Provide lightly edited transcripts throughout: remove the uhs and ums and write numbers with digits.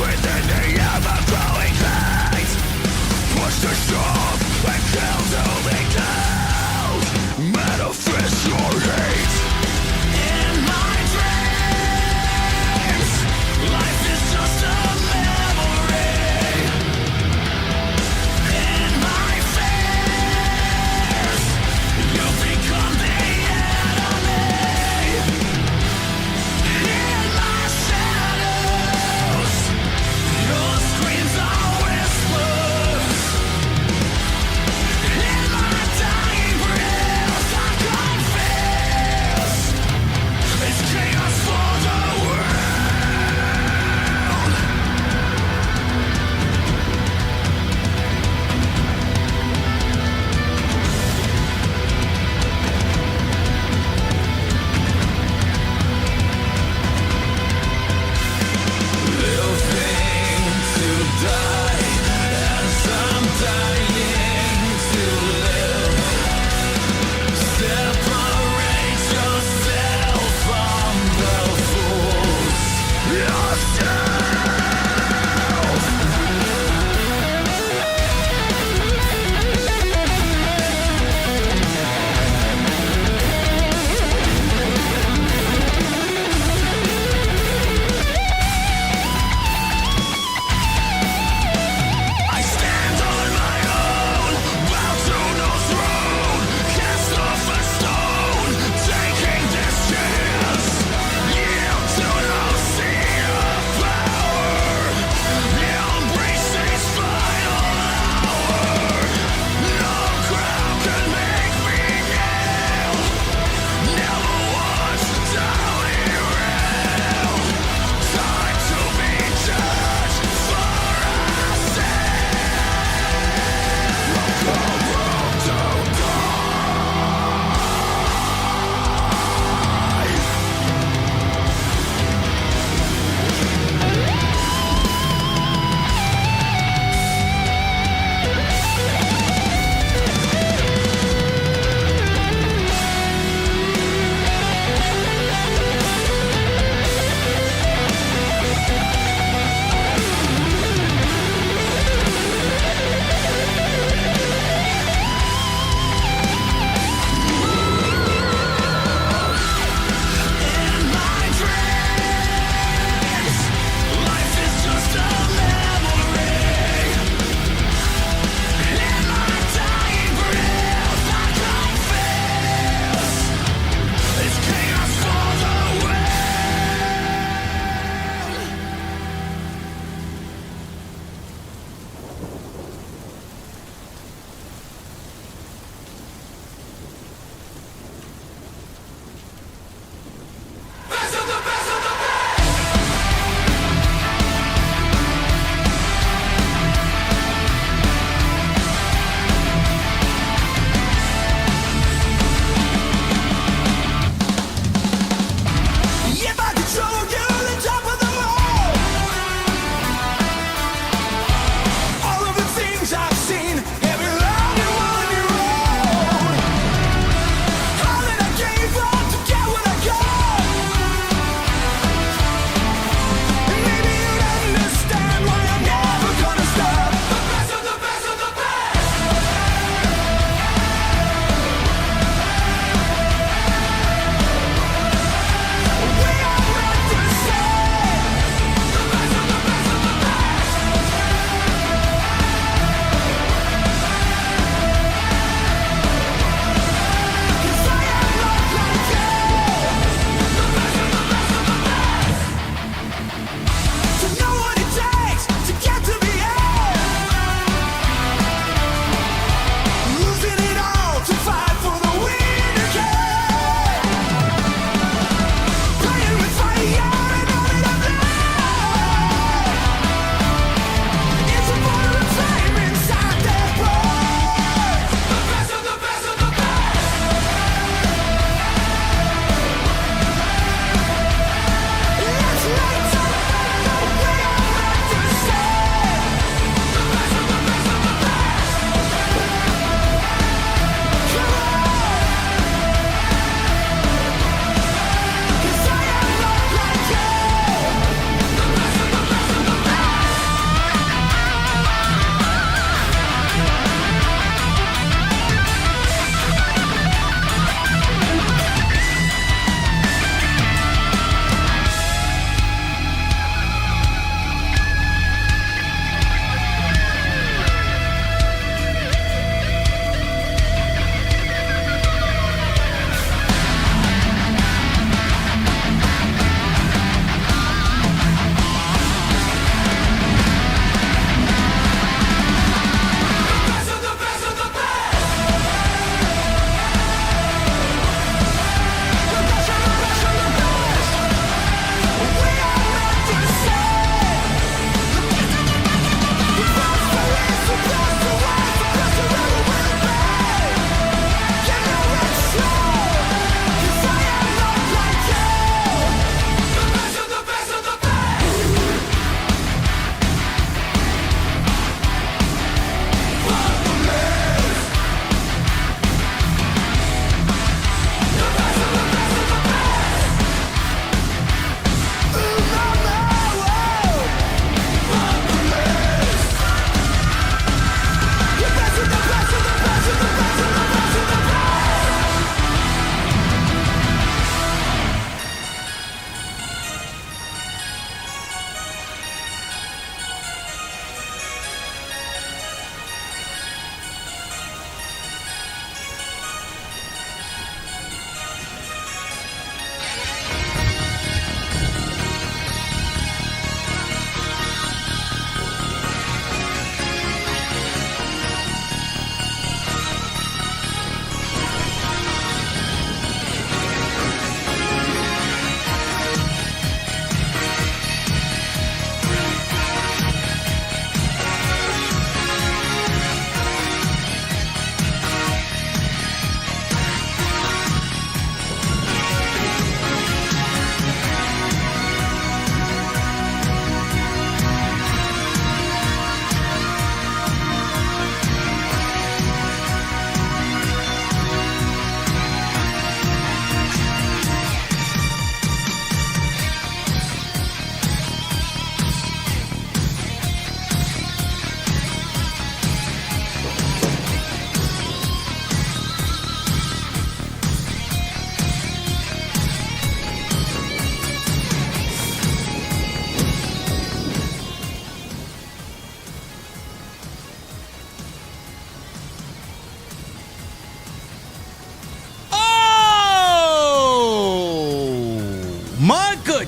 within the ever-growing hate. Push to shove and kill to be killed. Manifest your hate. In my dreams, life is just a memory. In my fears, you become the enemy. In my shadows,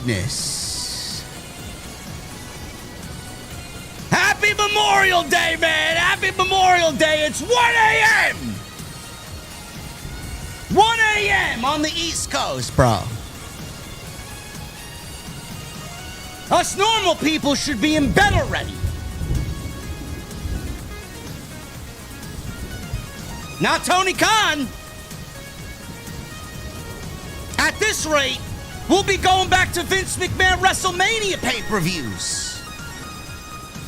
goodness. Happy Memorial Day, man. Happy Memorial Day. It's 1 a.m. 1 a.m. on the East Coast, bro. Us normal people should be in bed already. Now, Tony Khan, at this rate, we'll be going back to Vince McMahon WrestleMania pay-per-views.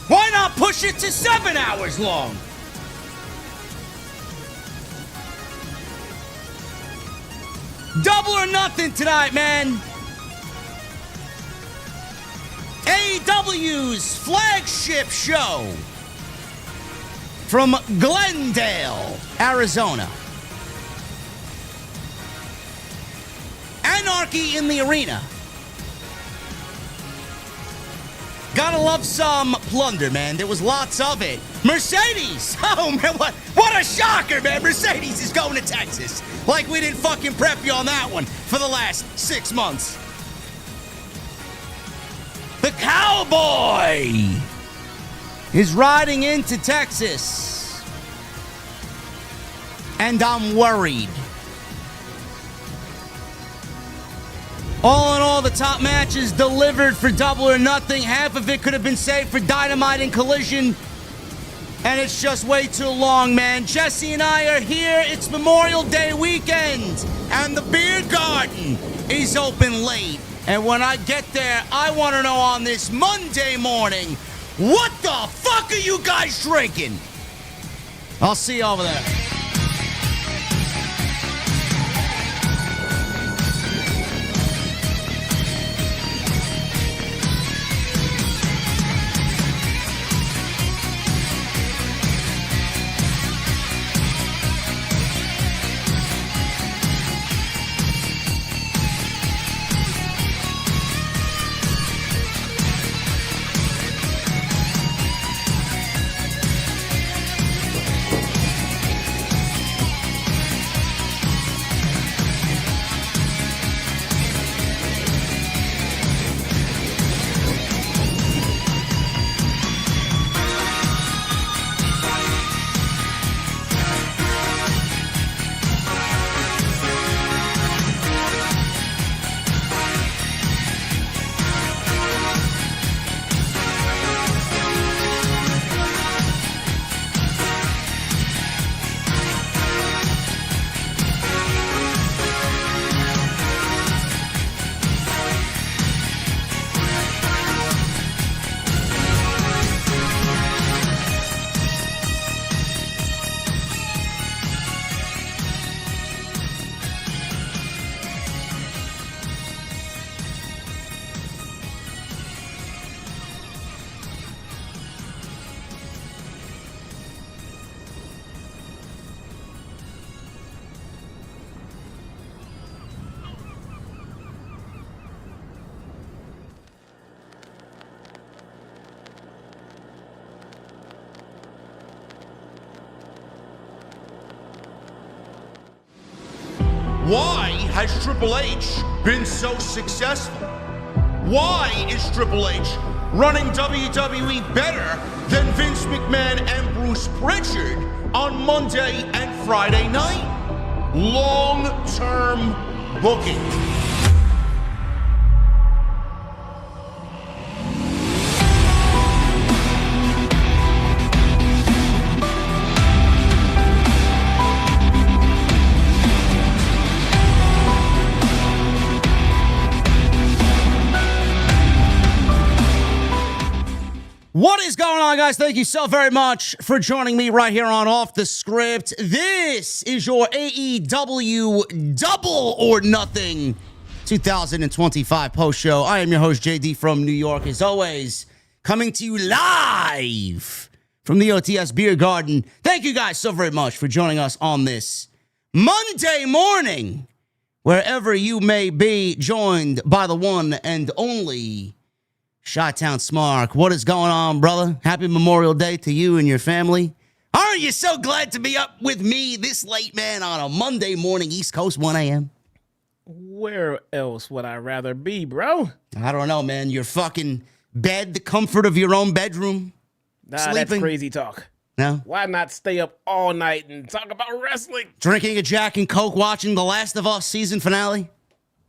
Why not push it to 7 hours long? Double or nothing tonight, man. AEW's flagship show from Glendale, Arizona. Anarchy in the arena. Gotta love some plunder, man. There was lots of it. Mercedes! Oh, man, what a shocker, man. Mercedes is going to Texas. Like we didn't fucking prep you on that one for the last 6 months. The Cowboy is riding into Texas. And I'm worried. All in all, the top matches delivered for Double or Nothing. Half of it could have been saved for Dynamite and Collision. And it's just way too long, man. Jesse and I are here. It's Memorial Day weekend. And the beer garden is open late. And when I get there, I want to know on this Monday morning, what the fuck are you guys drinking? I'll see you over there. Why has Triple H been so successful? Why is Triple H running WWE better than Vince McMahon and Bruce Pritchard on Monday and Friday night? Long-term booking. What is going on, guys? Thank you so very much for joining me right here on Off the Script. This is your AEW Double or Nothing 2025 post show. I am your host, JD from New York, as always, coming to you live from the OTS Beer Garden. Thank you guys so very much for joining us on this Monday morning, wherever you may be, joined by the one and only Chi-Town Smark. What is going on, brother? Happy Memorial Day to you and your family. Aren't you so glad to be up with me this late, man, on a Monday morning, East Coast, 1 a.m.? Where else would I rather be, bro? I don't know, man. Your fucking bed, the comfort of your own bedroom. Nah, Sleeping. that's crazy talk. No? Why not stay up all night and talk about wrestling? Drinking a Jack and Coke, watching The Last of Us season finale?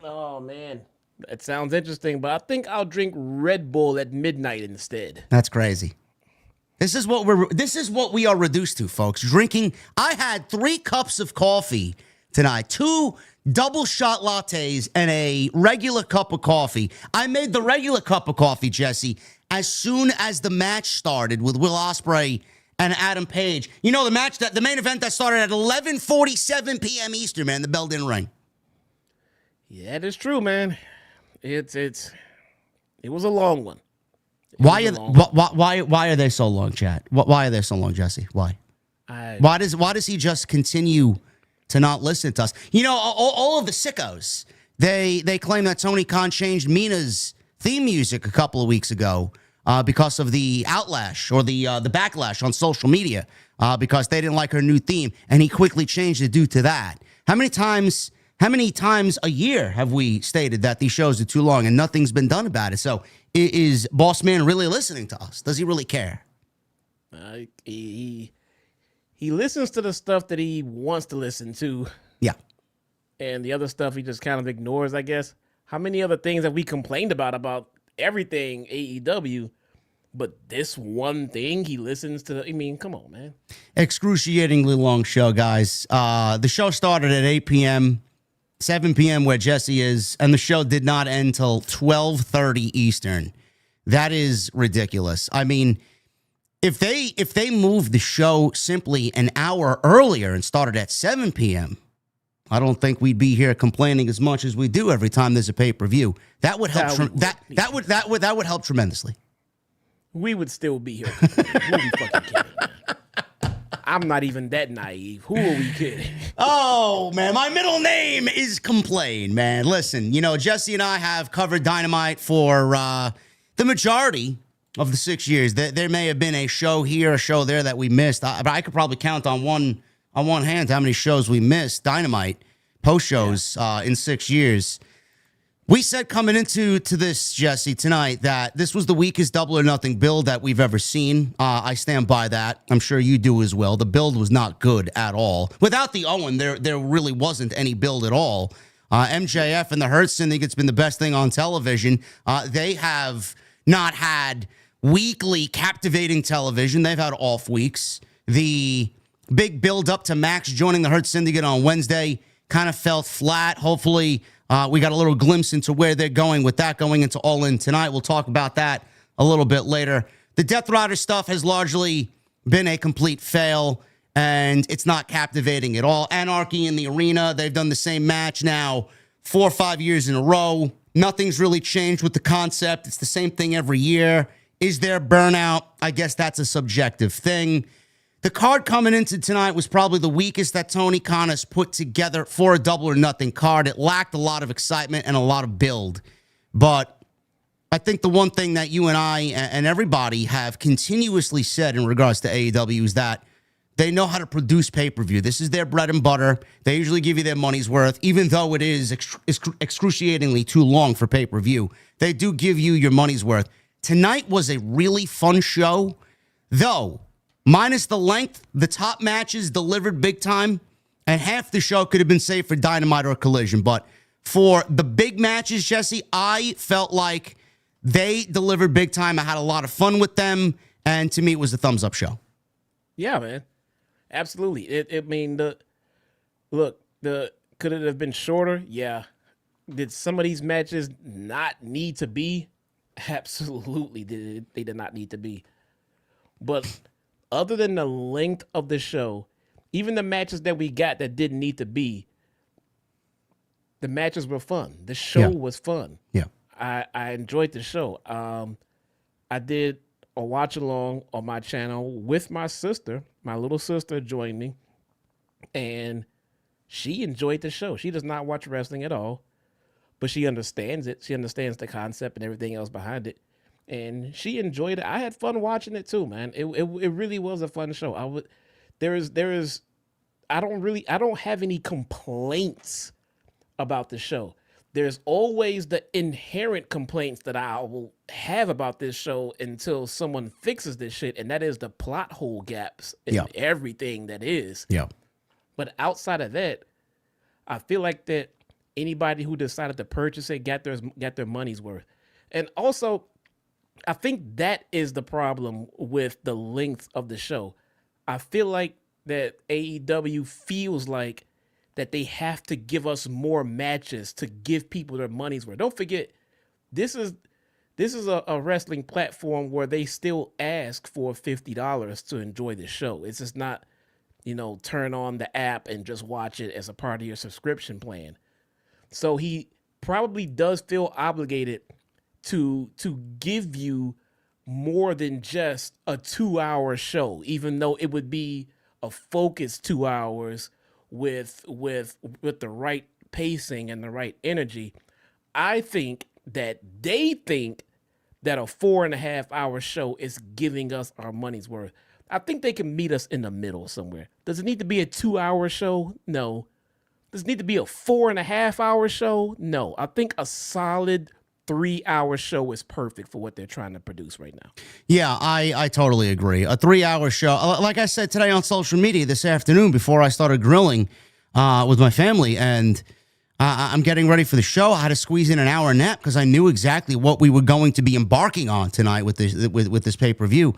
Oh, man. That sounds interesting, but I think I'll drink Red Bull at midnight instead. That's crazy. This is what we are reduced to, folks. Drinking. I had 3 cups of coffee tonight, 2 double shot lattes and a regular cup of coffee. I made the regular cup of coffee, Jesse, as soon as the match started with Will Ospreay and Adam Page. You know, the main event that started at 11:47 p.m. Eastern, man. The bell didn't ring. Yeah, that is true, man. It was a long one. Why are they so long, chat? Why are they so long, Jesse? Why? Why does he just continue to not listen to us? You know, all of the sickos, they claim that Tony Khan changed Mina's theme music a couple of weeks ago because of the outlash or the backlash on social media because they didn't like her new theme, and he quickly changed it due to that. How many times a year have we stated that these shows are too long and nothing's been done about it? So is Boss Man really listening to us? Does he really care? He listens to the stuff that he wants to listen to. Yeah. And the other stuff he just kind of ignores, I guess. How many other things have we complained about everything AEW? But this one thing he listens to, I mean, come on, man. Excruciatingly long show, guys. The show started at 8 p.m., 7 p.m. where Jesse is, and the show did not end till 12:30 Eastern. That is ridiculous. I mean, if they moved the show simply an hour earlier and started at 7 p.m., I don't think we'd be here complaining as much as we do every time there's a pay-per-view. That would help. That would help tremendously. We would still be here. Who are we fucking kidding, man? I'm not even that naive. Who are we kidding? Oh, man, my middle name is Complain, man. Listen, you know, Jesse and I have covered Dynamite for the majority of the 6 years. There may have been a show here, a show there that we missed. But I could probably count on one hand how many shows we missed, Dynamite, post-shows in 6 years. We said coming into this, Jesse, tonight, that this was the weakest Double or Nothing build that we've ever seen. I stand by that. I'm sure you do as well. The build was not good at all. Without the Owen, there really wasn't any build at all. MJF and the Hurt Syndicate's been the best thing on television. They have not had weekly captivating television. They've had off weeks. The big build up to Max joining the Hurt Syndicate on Wednesday kind of felt flat. Hopefully, we got a little glimpse into where they're going with that going into All In tonight. We'll talk about that a little bit later. The Death Rider stuff has largely been a complete fail, and it's not captivating at all. Anarchy in the arena, they've done the same match now 4 or 5 years in a row. Nothing's really changed with the concept. It's the same thing every year. Is there burnout? I guess that's a subjective thing. The card coming into tonight was probably the weakest that Tony Khan has put together for a Double or Nothing card. It lacked a lot of excitement and a lot of build. But I think the one thing that you and I and everybody have continuously said in regards to AEW is that they know how to produce pay-per-view. This is their bread and butter. They usually give you their money's worth, even though it is excruciatingly too long for pay-per-view. They do give you your money's worth. Tonight was a really fun show, though. Minus the length, the top matches delivered big time, and half the show could have been saved for Dynamite or Collision. But for the big matches, Jesse, I felt like they delivered big time. I had a lot of fun with them, and to me, it was a thumbs-up show. Yeah, man. Absolutely. Could it have been shorter? Yeah. Did some of these matches not need to be? Absolutely. They did not need to be. But other than the length of the show, even the matches that we got that didn't need to be, the matches were fun. The show was fun. Yeah. I enjoyed the show. I did a watch along on my channel with my sister. My little sister joined me, and she enjoyed the show. She does not watch wrestling at all, but she understands it. She understands the concept and everything else behind it. And she enjoyed it. I had fun watching it too, man. It really was a fun show. I don't have any complaints about the show. There's always the inherent complaints that I will have about this show until someone fixes this shit, and that is the plot hole gaps in everything that is. Yeah. But outside of that, I feel like that anybody who decided to purchase it got their money's worth. And also, I think that is the problem with the length of the show. I feel like that AEW feels like that they have to give us more matches to give people their money's worth. Don't forget, this is a wrestling platform where they still ask for $50 to enjoy the show. It's just not, turn on the app and just watch it as a part of your subscription plan. So he probably does feel obligated to give you more than just a 2-hour show, even though it would be a focused 2 hours with the right pacing and the right energy. I think that they think that a 4.5 hour show is giving us our money's worth. I think they can meet us in the middle somewhere. Does it need to be a 2-hour show? No. Does it need to be a 4.5 hour show? No. I think a solid 3-hour show is perfect for what they're trying to produce right now. Yeah, I totally agree. A 3-hour show, like I said today on social media this afternoon before I started grilling with my family, and I'm getting ready for the show. I had to squeeze in an hour nap because I knew exactly what we were going to be embarking on tonight with this pay-per-view.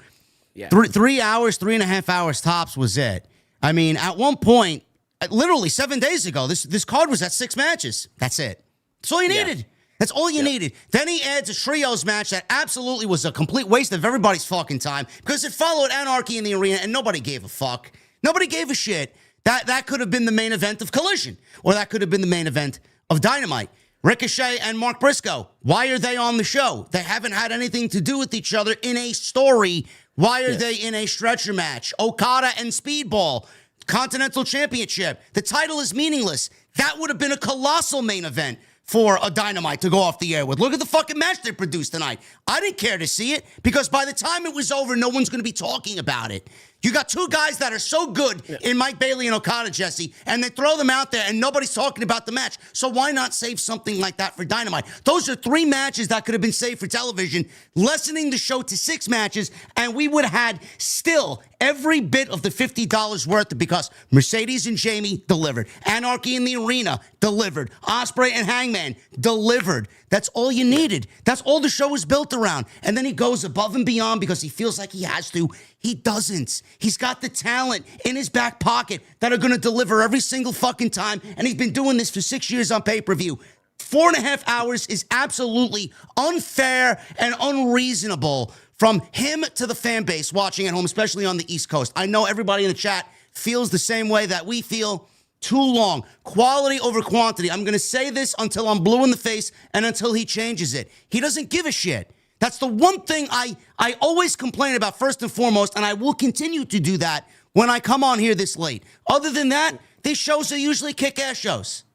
Yeah. 3 hours, 3.5 hours tops was it. I mean, at one point, literally 7 days ago, this card was at 6 matches. That's it. That's all you needed. Yeah. That's all you needed. Then he adds a trios match that absolutely was a complete waste of everybody's fucking time because it followed Anarchy in the arena and nobody gave a fuck. Nobody gave a shit. That could have been the main event of Collision, or that could have been the main event of Dynamite. Ricochet and Mark Briscoe, why are they on the show? They haven't had anything to do with each other in a story. Why are they in a stretcher match? Okada and Speedball, Continental Championship. The title is meaningless. That would have been a colossal main event for a Dynamite to go off the air with. Look at the fucking match they produced tonight. I didn't care to see it because by the time it was over, no one's going to be talking about it. You got two guys that are so good in Mike Bailey and Okada, Jesse, and they throw them out there and nobody's talking about the match. So why not save something like that for Dynamite? Those are 3 matches that could have been saved for television, lessening the show to 6 matches, and we would have had still every bit of the $50 worth because Mercedes and Jamie delivered. Anarchy in the arena delivered. Ospreay and Hangman delivered. That's all you needed. That's all the show was built around. And then he goes above and beyond because he feels like he has to. He doesn't. He's got the talent in his back pocket that are going to deliver every single fucking time. And he's been doing this for 6 years on pay-per-view. 4.5 hours is absolutely unfair and unreasonable from him to the fan base watching at home, especially on the East Coast. I know everybody in the chat feels the same way that we feel. Too long. Quality over quantity. I'm going to say this until I'm blue in the face and until he changes it. He doesn't give a shit. That's the one thing I always complain about first and foremost, and I will continue to do that when I come on here this late. Other than that, these shows are usually kick-ass shows.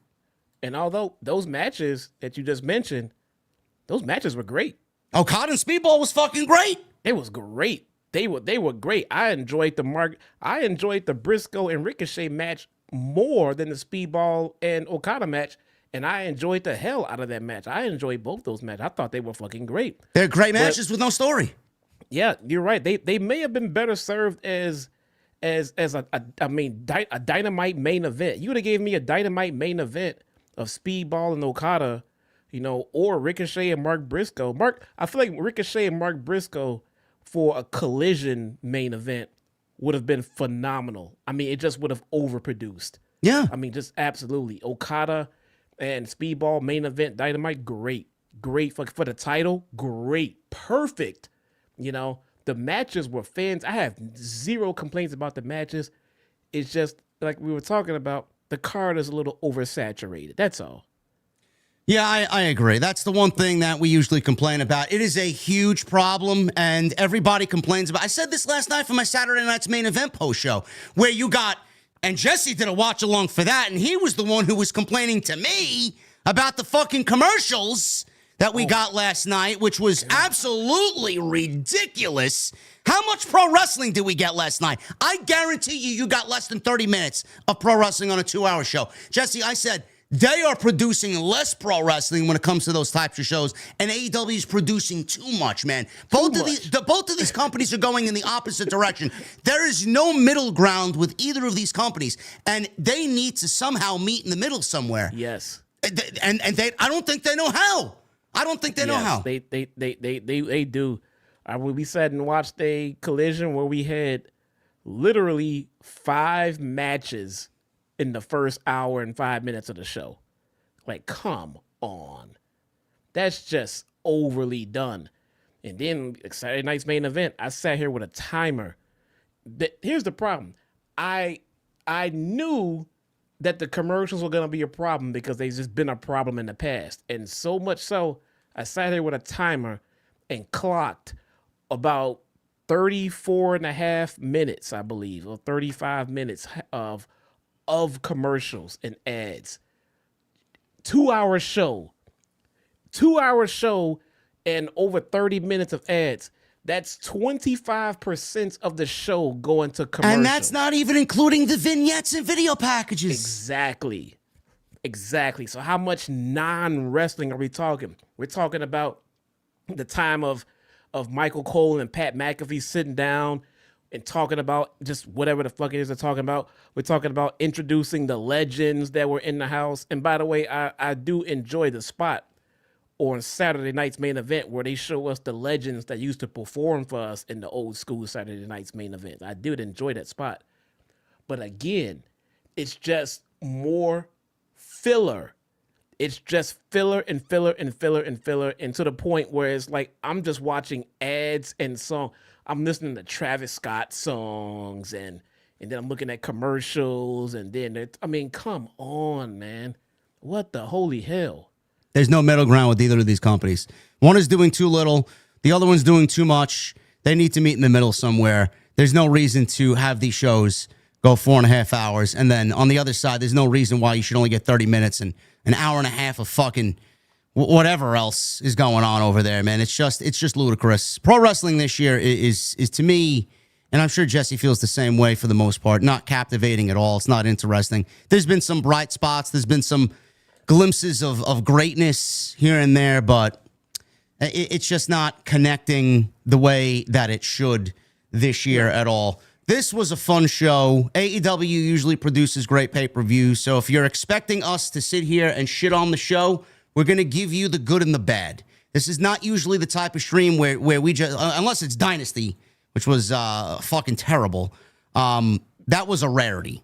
And although those matches that you just mentioned, those matches were great. Okada and Speedball was fucking great. It was great. They were great. I enjoyed the Briscoe and Ricochet match more than the Speedball and Okada match, and I enjoyed the hell out of that match. I enjoyed both those matches. I thought they were fucking great. They're great matches with no story. Yeah, you're right. They may have been better served as a Dynamite main event. You would have gave me a Dynamite main event of Speedball and Okada, or Ricochet and Mark Briscoe. I feel like Ricochet and Mark Briscoe for a Collision main event would have been phenomenal. I mean, it just would have overproduced. Yeah. I mean, just absolutely. Okada and Speedball main event Dynamite, great. Great for the title, great. Perfect. The matches were fans. I have zero complaints about the matches. It's just, like we were talking about, the card is a little oversaturated. That's all. Yeah, I agree. That's the one thing that we usually complain about. It is a huge problem, and everybody complains about. I said this last night for my Saturday night's main event post show, where you got, and Jesse did a watch along for that, and he was the one who was complaining to me about the fucking commercials that we got last night, which was absolutely ridiculous. How much pro wrestling did we get last night? I guarantee you got less than 30 minutes of pro wrestling on a 2-hour show. Jesse, I said, They are producing less pro wrestling when it comes to those types of shows, and AEW is producing too much, man. Both of these companies are going in the opposite direction. There is no middle ground with either of these companies, and they need to somehow meet in the middle somewhere. Yes. And they, I don't think they know how. I don't think they know how. They do. We sat and watched a collision where we had literally 5 matches in the first hour and 5 minutes of the show. Like, come on. That's just overly done. And then Saturday night's main event, I sat here with a timer. Here's the problem. I knew that the commercials were going to be a problem because they've just been a problem in the past. And so much so, I sat here with a timer and clocked about 34 and a half minutes, I believe, or 35 minutes of commercials and ads. 2-hour show. 2-hour show and over 30 minutes of ads. That's 25% of the show going to commercials. And that's not even including the vignettes and video packages. Exactly. So how much non-wrestling are we talking? We're talking about the time of Michael Cole and Pat McAfee sitting down and talking about just whatever the fuck it is they're talking about. We're talking about introducing the legends that were in the house. And by the way, I do enjoy the spot on Saturday night's main event where they show us the legends that used to perform for us in the old school Saturday night's main event. I did enjoy that spot. But again, it's just more filler. It's just filler and filler and filler and filler, and to the point where it's like I'm just watching ads and songs. I'm listening to Travis Scott songs and then I'm looking at commercials and then come on, man. What the holy hell? There's no middle ground with either of these companies. One is doing too little. The other one's doing too much. They need to meet in the middle somewhere. There's no reason to have these shows go 4.5 hours. And then on the other side, there's no reason why you should only get 30 minutes and an hour and a half of fucking whatever else is going on over there, man. It's just ludicrous. Pro wrestling this year is to me, and I'm sure Jesse feels the same way for the most part, not captivating at all. It's not interesting. There's been some bright spots. There's been some glimpses of greatness here and there, but it's just not connecting the way that it should this year at all. This was a fun show. AEW usually produces great pay-per-views, so if you're expecting us to sit here and shit on the show, we're going to give you the good and the bad. This is not usually the type of stream where we just, unless it's Dynasty, which was fucking terrible, that was a rarity.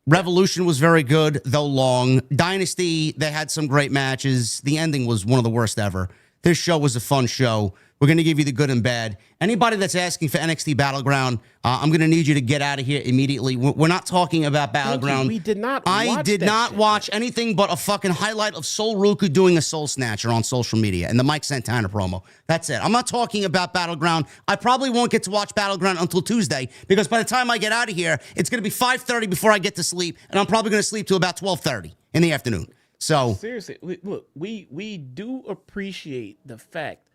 Revolution was very good, though long. Dynasty, they had some great matches. The ending was one of the worst ever. This show was a fun show. We're going to give you the good and bad. Anybody that's asking for NXT Battleground, I'm going to need you to get out of here immediately. We're not talking about Battleground. We did not I did not watch anything but a fucking highlight of Sol Ruku doing a Soul Snatcher on social media and the Mike Santana promo. That's it. I'm not talking about Battleground. I probably won't get to watch Battleground until Tuesday because by the time I get out of here, it's going to be 5:30 before I get to sleep, and I'm probably going to sleep till about 12:30 in the afternoon. So seriously, look, we do appreciate the fact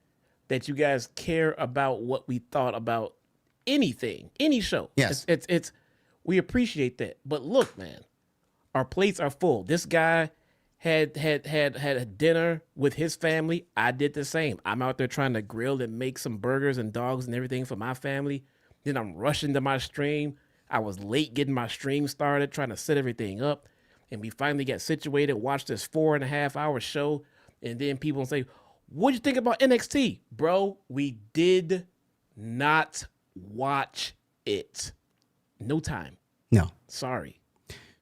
that you guys care about what we thought about anything, any show. Yes. It's we appreciate that. But look, man, our plates are full. This guy had a dinner with his family. I did the same. I'm out there trying to grill and make some burgers and dogs and everything for my family. Then I'm rushing to my stream. I was late getting my stream started, trying to set everything up. And we finally got situated, watched this 4.5 hour show. And then people say, what'd you think about NXT? Bro, we did not watch it. No time. No. Sorry.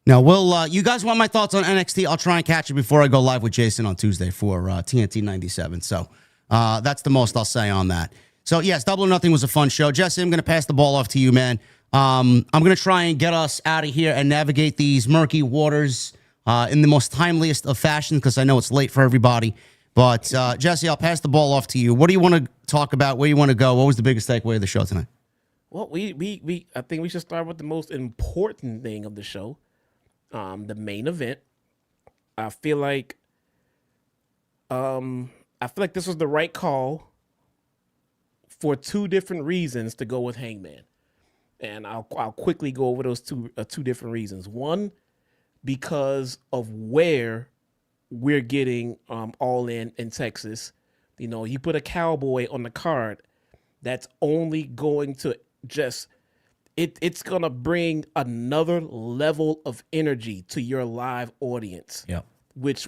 No, you guys want my thoughts on NXT? I'll try and catch it before I go live with Jason on Tuesday for TNT 97. So that's the most I'll say on that. So, yes, Double or Nothing was a fun show. Jesse, I'm going to pass the ball off to you, man. I'm going to try and get us out of here and navigate these murky waters in the most timeliest of fashion because I know it's late for everybody. But, Jesse, I'll pass the ball off to you. What do you want to talk about? Where you want to go? What was the biggest takeaway of the show tonight? Well, I think we should start with the most important thing of the show, the main event. I feel like this was the right call for 2 different reasons to go with Hangman. And I'll quickly go over those two different reasons. One, because of where we're getting All In Texas. You know, you put a cowboy on the card, that's only going to just it's gonna bring another level of energy to your live audience. Yeah. Which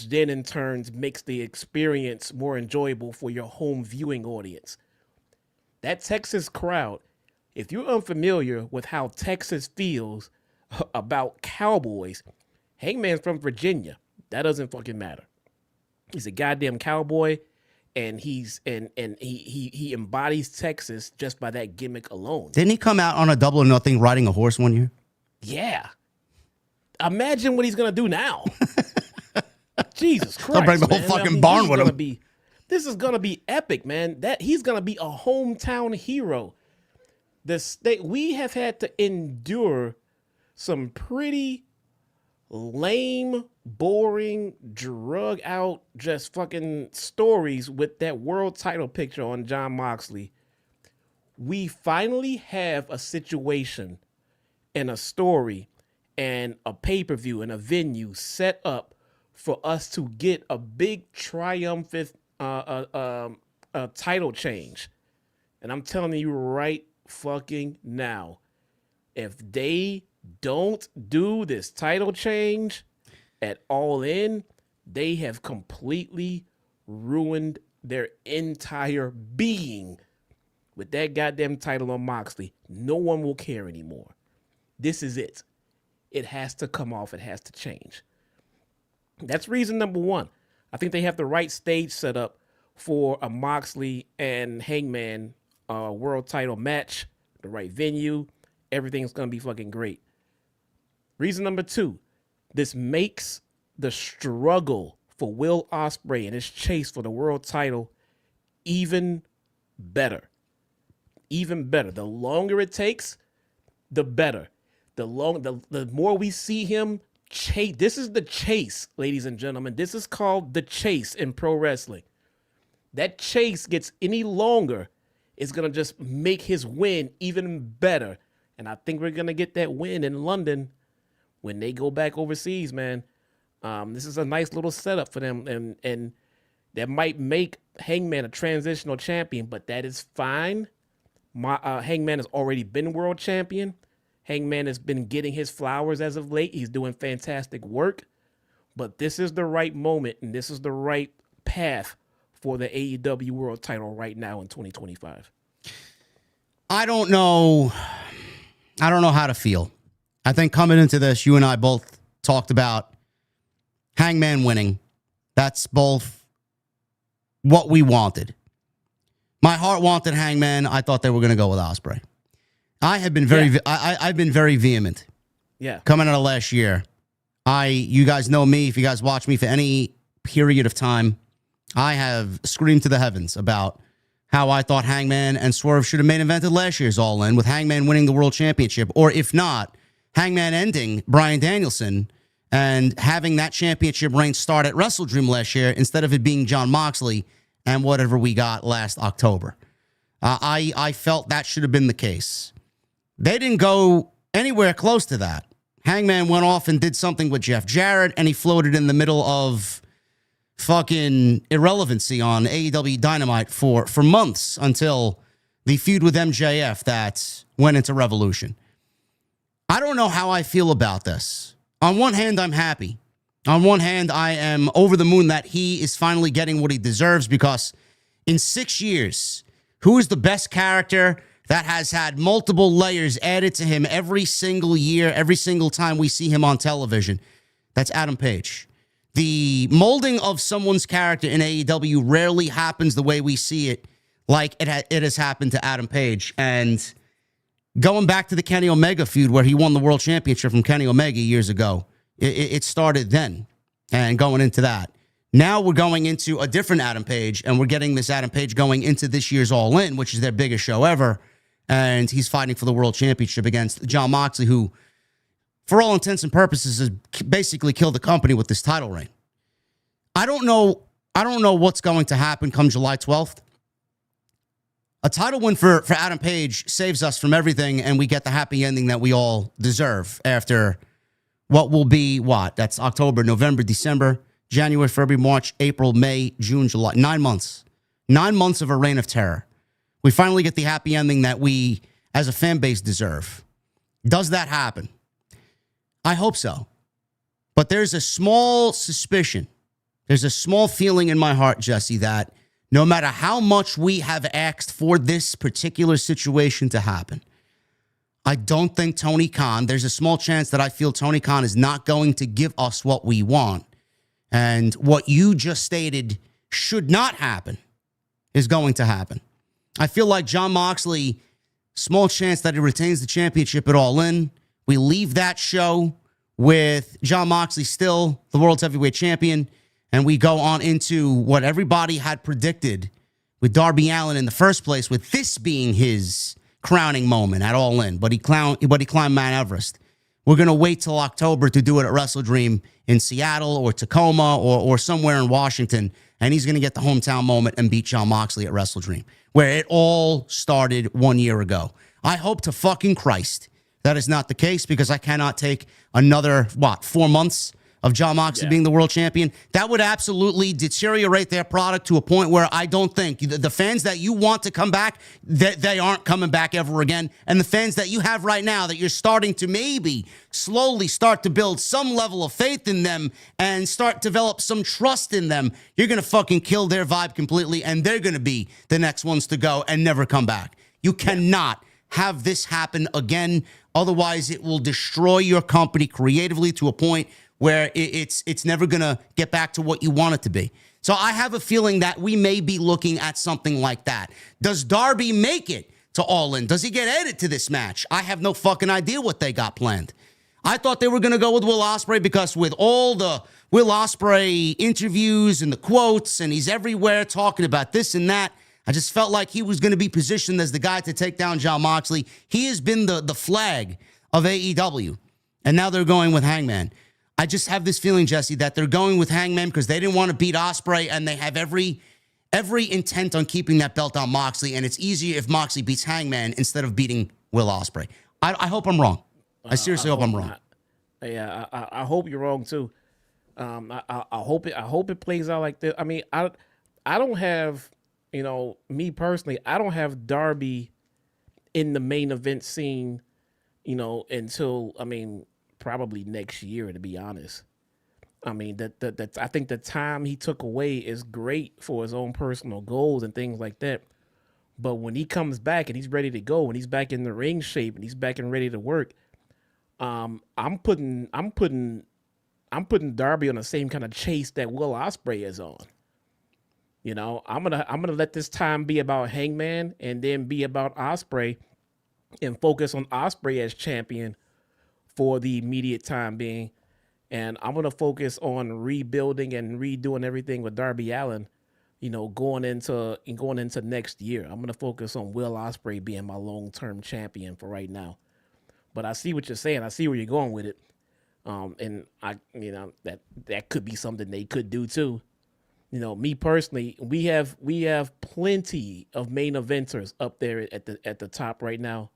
then in turn makes the experience more enjoyable for your home viewing audience. That Texas crowd, if you're unfamiliar with how Texas feels about cowboys, Hangman's from Virginia. That doesn't fucking matter. He's a goddamn cowboy, and he embodies Texas just by that gimmick alone. Didn't he come out on a Double or Nothing riding a horse one year? Yeah. Imagine what he's gonna do now. Jesus Christ! They'll bring the whole fucking barn with him. This is gonna be epic, man. That he's gonna be a hometown hero. We have had to endure some pretty lame, boring, drug out, just fucking stories with that world title picture on Jon Moxley. We finally have a situation and a story and a pay-per-view and a venue set up for us to get a big triumphant title change. And I'm telling you right fucking now, if they don't do this title change at All In, they have completely ruined their entire being with that goddamn title on Moxley. No one will care anymore. This is it. It has to come off. It has to change. That's reason number one. I think they have the right stage set up for a Moxley and Hangman world title match, the right venue. Everything's going to be fucking great. Reason number two, this makes the struggle for Will Ospreay and his chase for the world title even better. Even better. The longer it takes, the better. The more we see him chase. This is the chase, ladies and gentlemen. This is called the chase in pro wrestling. That chase gets any longer, it's going to just make his win even better. And I think we're going to get that win in London when they go back overseas, man. This is a nice little setup for them. And that might make Hangman a transitional champion, but that is fine. Hangman has already been world champion. Hangman has been getting his flowers as of late. He's doing fantastic work. But this is the right moment, and this is the right path for the AEW world title right now in 2025. I don't know how to feel. I think coming into this, you and I both talked about Hangman winning. That's both what we wanted. My heart wanted Hangman. I thought they were going to go with Ospreay. I've been very vehement. Yeah. Coming out of last year. You guys know me. If you guys watch me for any period of time, I have screamed to the heavens about how I thought Hangman and Swerve should have main evented last year's All In, with Hangman winning the World Championship. Or if not, Hangman ending Bryan Danielson and having that championship reign start at Wrestle Dream last year instead of it being Jon Moxley and whatever we got last October. I felt that should have been the case. They didn't go anywhere close to that. Hangman went off and did something with Jeff Jarrett, and he floated in the middle of fucking irrelevancy on AEW Dynamite for months until the feud with MJF that went into Revolution. I don't know how I feel about this. On one hand, I'm happy. On one hand, I am over the moon that he is finally getting what he deserves, because in 6 years, who is the best character that has had multiple layers added to him every single year, every single time we see him on television? That's Adam Page. The molding of someone's character in AEW rarely happens the way we see it, like it has happened to Adam Page. And going back to the Kenny Omega feud where he won the world championship from Kenny Omega years ago, it started then. And going into that, now we're going into a different Adam Page, and we're getting this Adam Page going into this year's All In, which is their biggest show ever. And he's fighting for the world championship against Jon Moxley, who, for all intents and purposes, has basically killed the company with this title reign. I don't know what's going to happen come July 12th. A title win for Adam Page saves us from everything, and we get the happy ending that we all deserve after what will be what? That's October, November, December, January, February, March, April, May, June, July. 9 months. 9 months of a reign of terror. We finally get the happy ending that we, as a fan base, deserve. Does that happen? I hope so. But there's a small suspicion. There's a small feeling in my heart, Jesse, that no matter how much we have asked for this particular situation to happen, I don't think Tony Khan, there's a small chance that I feel Tony Khan is not going to give us what we want. And what you just stated should not happen is going to happen. I feel like Jon Moxley, small chance that he retains the championship at All In. We leave that show with Jon Moxley still the World Heavyweight Champion, and we go on into what everybody had predicted with Darby Allin in the first place, with this being his crowning moment at All In. But he climbed Mount Everest. We're going to wait till October to do it at Wrestle Dream in Seattle or Tacoma or somewhere in Washington, and he's going to get the hometown moment and beat Jon Moxley at Wrestle Dream, where it all started 1 year ago. I hope to fucking Christ that is not the case, because I cannot take another, 4 months of Jon Moxley being the world champion. That would absolutely deteriorate their product to a point where I don't think the fans that you want to come back, they aren't coming back ever again. And the fans that you have right now that you're starting to maybe slowly start to build some level of faith in them and start to develop some trust in them, you're going to fucking kill their vibe completely, and they're going to be the next ones to go and never come back. You cannot have this happen again. Otherwise, it will destroy your company creatively to a point where it's never going to get back to what you want it to be. So I have a feeling that we may be looking at something like that. Does Darby make it to All In? Does he get added to this match? I have no fucking idea what they got planned. I thought they were going to go with Will Ospreay, because with all the Will Ospreay interviews and the quotes, and he's everywhere talking about this and that, I just felt like he was going to be positioned as the guy to take down Jon Moxley. He has been the flag of AEW, and now they're going with Hangman. I just have this feeling, Jesse, that they're going with Hangman because they didn't want to beat Ospreay, and they have every intent on keeping that belt on Moxley, and it's easier if Moxley beats Hangman instead of beating Will Ospreay. I hope I'm wrong. I seriously hope I'm wrong. Yeah, I hope you're wrong too. I hope it plays out like this. I mean, I don't have, me personally, I don't have Darby in the main event scene, until, probably next year, to be honest. I mean, I think the time he took away is great for his own personal goals and things like that. But when he comes back and he's ready to go, when he's back in the ring shape and he's back and ready to work, I'm putting Darby on the same kind of chase that Will Ospreay is on. I'm gonna let this time be about Hangman and then be about Ospreay, and focus on Ospreay as champion for the immediate time being. And I'm gonna focus on rebuilding and redoing everything with Darby Allin, going into next year. I'm gonna focus on Will Ospreay being my long-term champion for right now. But I see what you're saying. I see where you're going with it. And that could be something they could do too. Me personally, we have plenty of main eventers up there at the top right now.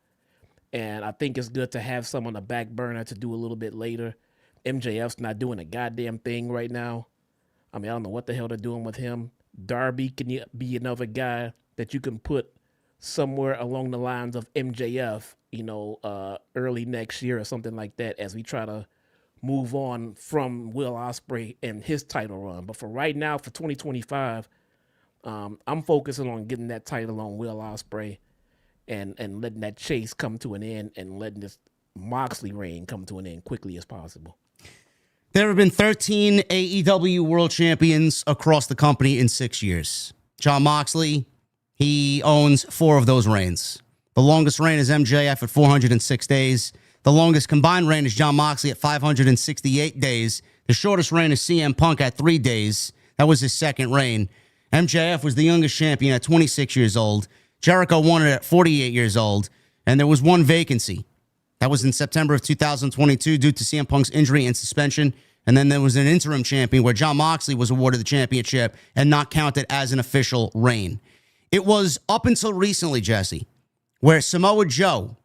And I think it's good to have some on the back burner to do a little bit later. MJF's not doing a goddamn thing right now. I don't know what the hell they're doing with him. Darby can be another guy that you can put somewhere along the lines of MJF, early next year or something like that, as we try to move on from Will Ospreay and his title run. But for right now, for 2025, I'm focusing on getting that title on Will Ospreay and letting that chase come to an end, and letting this Moxley reign come to an end quickly as possible. There have been 13 AEW world champions across the company in 6 years. Jon Moxley, he owns 4 of those reigns. The longest reign is MJF at 406 days. The longest combined reign is Jon Moxley at 568 days. The shortest reign is CM Punk at 3 days. That was his second reign. MJF was the youngest champion at 26 years old. Jericho won it at 48 years old. And there was one vacancy. That was in September of 2022 due to CM Punk's injury and suspension. And then there was an interim champion where Jon Moxley was awarded the championship and not counted as an official reign. It was up until recently, Jesse, where Samoa Joe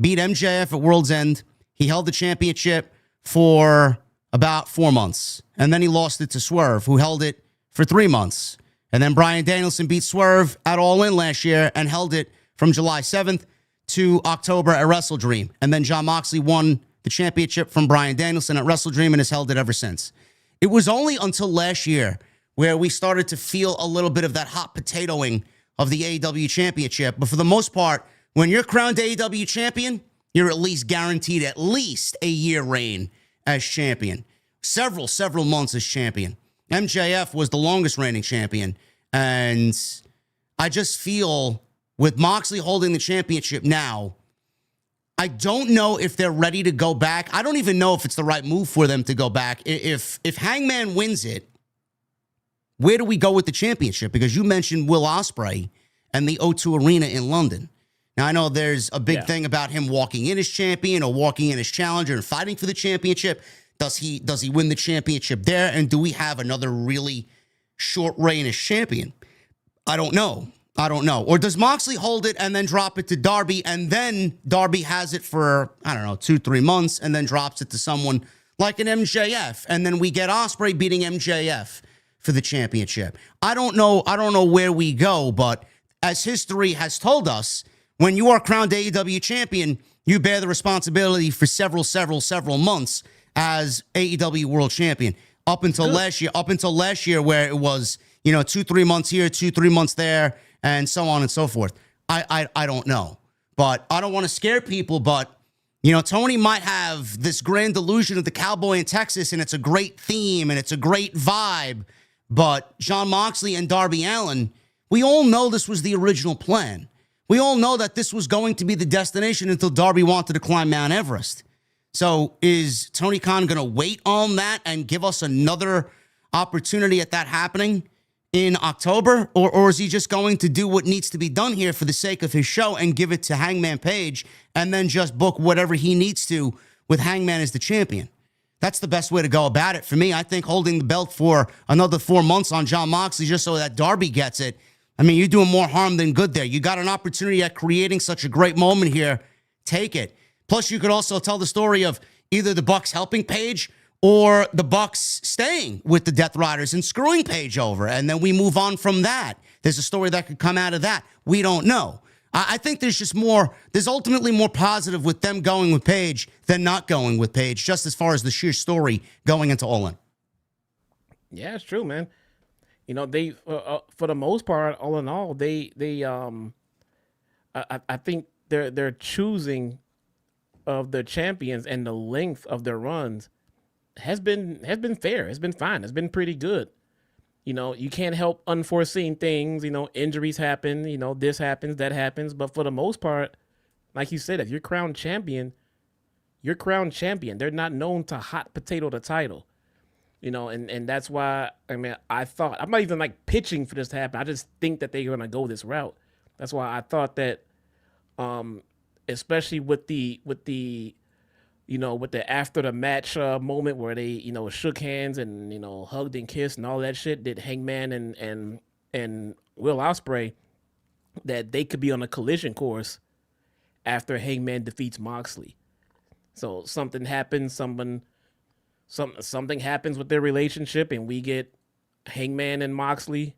beat MJF at World's End. He held the championship for about 4 months. And then he lost it to Swerve, who held it for 3 months. And then Bryan Danielson beat Swerve at All In last year and held it from July 7th to October at Wrestle Dream. And then Jon Moxley won the championship from Bryan Danielson at Wrestle Dream and has held it ever since. It was only until last year where we started to feel a little bit of that hot potatoing of the AEW championship. But for the most part, when you're crowned AEW champion, you're at least guaranteed at least a year reign as champion. Several months as champion. MJF was the longest reigning champion. And I just feel with Moxley holding the championship now, I don't know if they're ready to go back. I don't even know if it's the right move for them to go back. If Hangman wins it, where do we go with the championship? Because you mentioned Will Ospreay and the O2 Arena in London. Now, I know there's a big thing about him walking in as champion or walking in as challenger and fighting for the championship. Does he win the championship there? And do we have another really short reign as champion? I don't know. Or does Moxley hold it and then drop it to Darby, and then Darby has it for, 2-3 months and then drops it to someone like an MJF, and then we get Ospreay beating MJF for the championship. I don't know where we go, but as history has told us, when you are crowned AEW champion, you bear the responsibility for several months as AEW World Champion. Up until last year, where it was, 2-3 months here, 2-3 months there, and so on and so forth. I don't know. But I don't want to scare people, but, Tony might have this grand illusion of the cowboy in Texas, and it's a great theme, and it's a great vibe. But Jon Moxley and Darby Allin, we all know this was the original plan. We all know that this was going to be the destination until Darby wanted to climb Mount Everest. So is Tony Khan going to wait on that and give us another opportunity at that happening in October? Or is he just going to do what needs to be done here for the sake of his show and give it to Hangman Page and then just book whatever he needs to with Hangman as the champion? That's the best way to go about it for me. I think holding the belt for another 4 months on Jon Moxley just so that Darby gets it, I mean, you're doing more harm than good there. You got an opportunity at creating such a great moment here. Take it. Plus, you could also tell the story of either the Bucks helping Page or the Bucks staying with the Death Riders and screwing Page over. And then we move on from that. There's a story that could come out of that. We don't know. I think there's ultimately more positive with them going with Page than not going with Page, just as far as the sheer story going into All In. Yeah, it's true, man. They, for the most part, all in all, I think they're choosing of the champions, and the length of their runs has been fair. It's been fine. It's been pretty good. You can't help unforeseen things. Injuries happen. This happens, that happens. But for the most part, like you said, if you're crowned champion, you're crowned champion. They're not known to hot potato the title. And that's why, I thought, I'm not even like pitching for this to happen. I just think that they're going to go this route. That's why I thought that, especially with the after the match moment where they, shook hands and, hugged and kissed and all that shit, did Hangman and Will Ospreay, that they could be on a collision course after Hangman defeats Moxley. So something happens, something happens with their relationship, and we get Hangman and Moxley.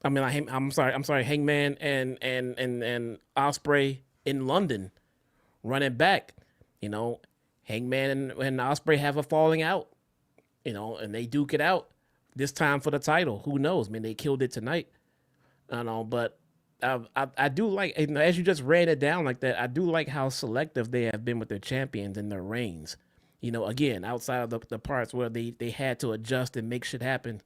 I'm sorry, Hangman and Ospreay in London running back. Hangman and Ospreay have a falling out, and they duke it out this time for the title. Who knows? They killed it tonight. I know, but I do like, as you just ran it down like that, I do like how selective they have been with their champions and their reigns. Again, outside of the parts where they had to adjust and make shit happen.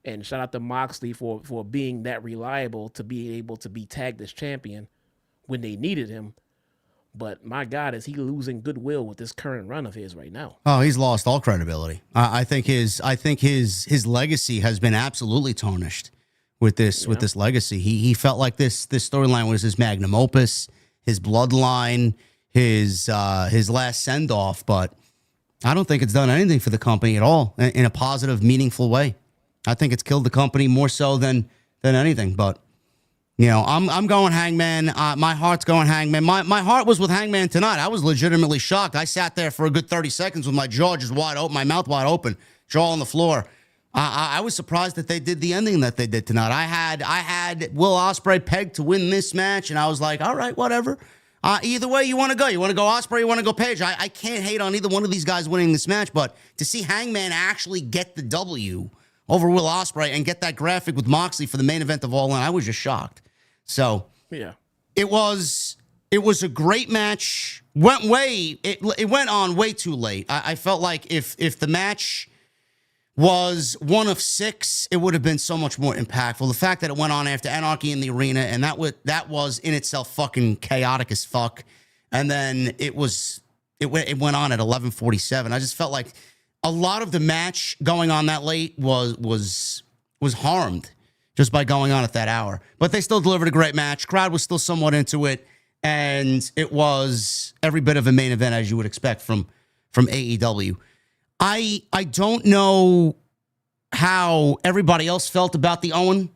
And shout out to Moxley for being that reliable to be able to be tagged as champion when they needed him. But my God, is he losing goodwill with this current run of his right now? Oh, he's lost all credibility. I think his legacy has been absolutely tarnished with this legacy. He felt like this storyline was his magnum opus, his bloodline, his last send off. But I don't think it's done anything for the company at all in a positive, meaningful way. I think it's killed the company more so than anything. But You know, I'm going Hangman. My heart's going Hangman. My heart was with Hangman tonight. I was legitimately shocked. I sat there for a good 30 seconds with my jaw just wide open, my mouth wide open, jaw on the floor. I was surprised that they did the ending that they did tonight. I had Will Ospreay pegged to win this match, and I was like, all right, whatever. Either way you want to go. You want to go Ospreay, you want to go Page. I can't hate on either one of these guys winning this match, but to see Hangman actually get the W over Will Ospreay and get that graphic with Moxley for the main event of All In, I was just shocked. So yeah, it was a great match. It went on way too late. I felt like if the match was one of 6, it would have been so much more impactful. The fact that it went on after Anarchy in the arena, and that was in itself fucking chaotic as fuck. And then it went on at 11:47. I just felt like a lot of the match going on that late was harmed just by going on at that hour. But they still delivered a great match. Crowd was still somewhat into it, and it was every bit of a main event as you would expect from AEW. I don't know how everybody else felt about the Owen.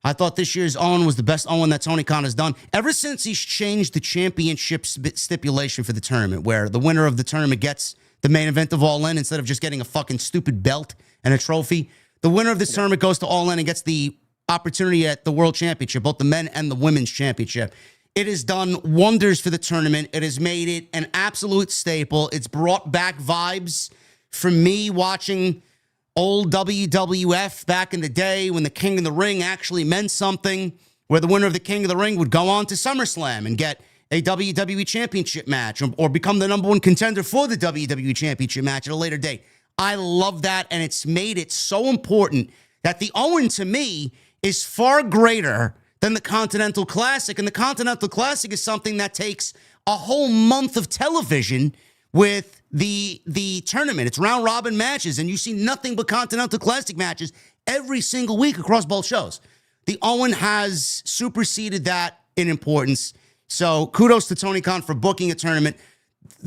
I thought this year's Owen was the best Owen that Tony Khan has done. Ever since he's changed the championship stipulation for the tournament, where the winner of the tournament gets the main event of All In instead of just getting a fucking stupid belt and a trophy. The winner of this tournament goes to All In and gets the opportunity at the World Championship, both the men and the women's championship. It has done wonders for the tournament. It has made it an absolute staple. It's brought back vibes for me watching old WWF back in the day when the King of the Ring actually meant something, where the winner of the King of the Ring would go on to SummerSlam and get a WWE Championship match or become the number one contender for the WWE Championship match at a later date. I love that, and it's made it so important that the Owen, to me, is far greater than the Continental Classic, and the Continental Classic is something that takes a whole month of television with the tournament. It's round robin matches, and you see nothing but Continental Classic matches every single week across both shows. The Owen has superseded that in importance. So kudos to Tony Khan for booking a tournament.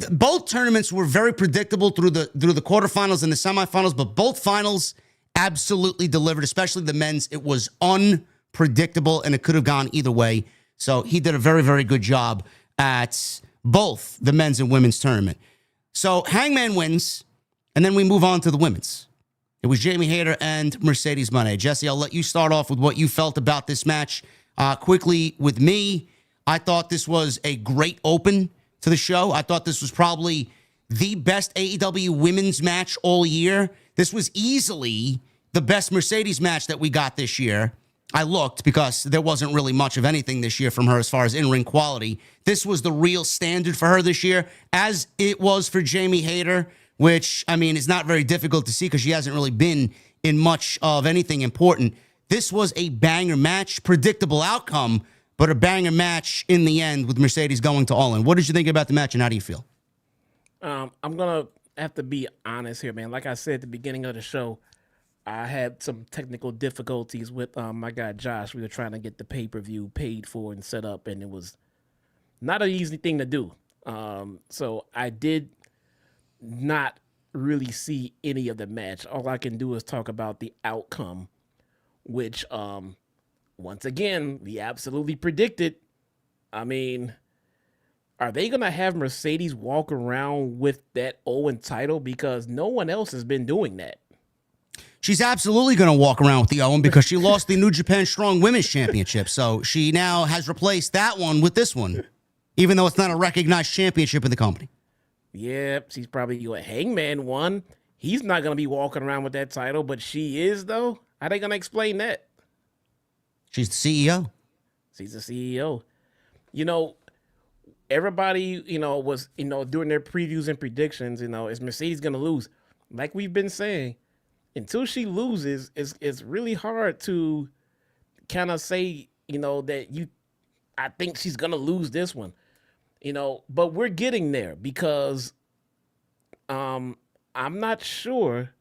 Both tournaments were very predictable through the quarterfinals and the semifinals, but both finals absolutely delivered, especially the men's. It was unpredictable, and it could have gone either way. So he did a very, very good job at both the men's and women's tournament. So Hangman wins, and then we move on to the women's. It was Jamie Hayter and Mercedes Moné. Jesse, I'll let you start off with what you felt about this match. Quickly, with me, I thought this was a great open to the show. I thought this was probably the best AEW women's match all year. This was easily the best Mercedes match that we got this year. I looked because there wasn't really much of anything this year from her as far as in-ring quality. This was the real standard for her this year, as it was for Jamie Hayter, which, I mean, is not very difficult to see because she hasn't really been in much of anything important. This was a banger match, predictable outcome, but a banger match in the end with Mercedes going to All In. What did you think about the match, and how do you feel? I'm going to have to be honest here, man. Like I said at the beginning of the show, I had some technical difficulties with my guy Josh. We were trying to get the pay-per-view paid for and set up, and it was not an easy thing to do. So I did not really see any of the match. All I can do is talk about the outcome, which, once again, we absolutely predicted. I mean, are they going to have Mercedes walk around with that Owen title? Because no one else has been doing that. She's absolutely going to walk around with the Owen because she lost the New Japan Strong Women's Championship. So she now has replaced that one with this one, even though it's not a recognized championship in the company. Yeah, she's probably going. Hangman won. He's not going to be walking around with that title, but she is, though. How are they going to explain that? She's the CEO. She's the CEO. You know, everybody, was, doing their previews and predictions, is Mercedes going to lose? Like we've been saying, until she loses, it's really hard to kind of say, that I think she's going to lose this one, but we're getting there because I'm not sure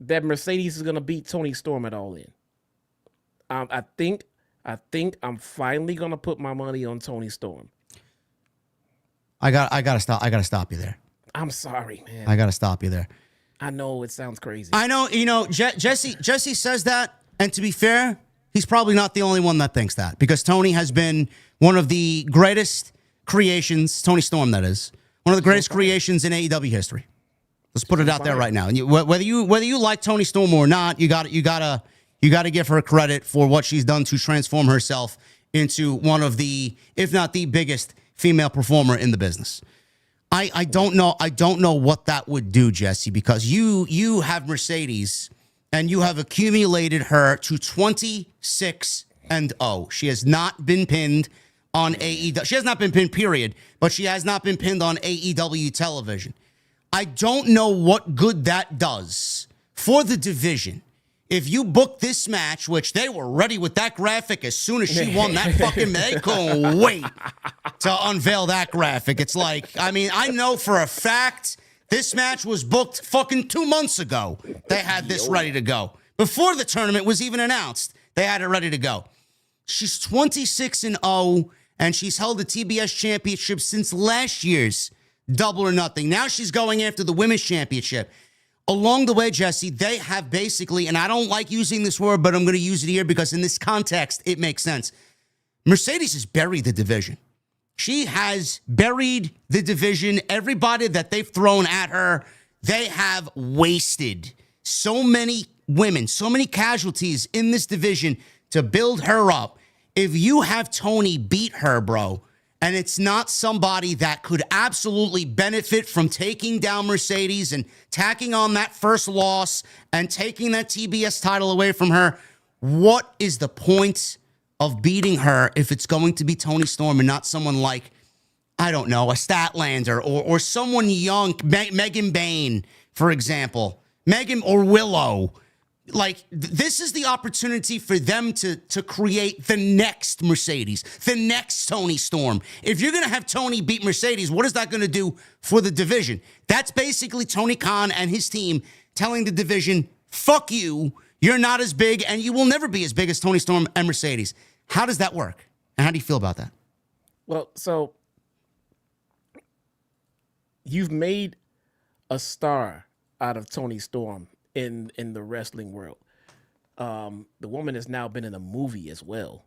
that Mercedes is going to beat Toni Storm at All In. I think I'm finally going to put my money on Toni Storm. I gotta stop you there. I'm sorry, man. I gotta stop you there. I know it sounds crazy. I know, Jesse says that, and to be fair, he's probably not the only one that thinks that, because Toni has been one of the greatest creations, Toni Storm, that is, one of the greatest creations in AEW history. Let's put it out there right now. And whether you like Toni Storm or not, you gotta give her credit for what she's done to transform herself into one of the, if not the biggest female performer in the business. I don't know what that would do, Jesse, because you have Mercedes and you have accumulated her to 26-0. She has not been pinned on AEW. She has not been pinned, period, but she has not been pinned on AEW television. I don't know what good that does for the division. If you book this match, which they were ready with that graphic as soon as she won that fucking, they couldn't wait to unveil that graphic. It's like, I mean, I know for a fact this match was booked fucking 2 months ago. They had this ready to go. Before the tournament was even announced, they had it ready to go. She's 26-0, and she's held the TBS championship since last year's Double or Nothing. Now she's going after the women's championship. Along the way, Jesse, they have basically, and I don't like using this word, but I'm going to use it here because in this context, it makes sense. Mercedes has buried the division. She has buried the division. Everybody that they've thrown at her, they have wasted so many women, so many casualties in this division to build her up. If you have Toni beat her, bro, and it's not somebody that could absolutely benefit from taking down Mercedes and tacking on that first loss and taking that TBS title away from her, what is the point of beating her if it's going to be Toni Storm and not someone like, I don't know, a Statlander or someone young, Megan Bain, for example, Megan or Willow? Like, this is the opportunity for them to create the next Mercedes, the next Toni Storm. If you're going to have Toni beat Mercedes, what is that going to do for the division? That's basically Tony Khan and his team telling the division, fuck you, you're not as big, and you will never be as big as Toni Storm and Mercedes. How does that work? And how do you feel about that? Well, so you've made a star out of Toni Storm in the wrestling world. The woman has now been in a movie as well.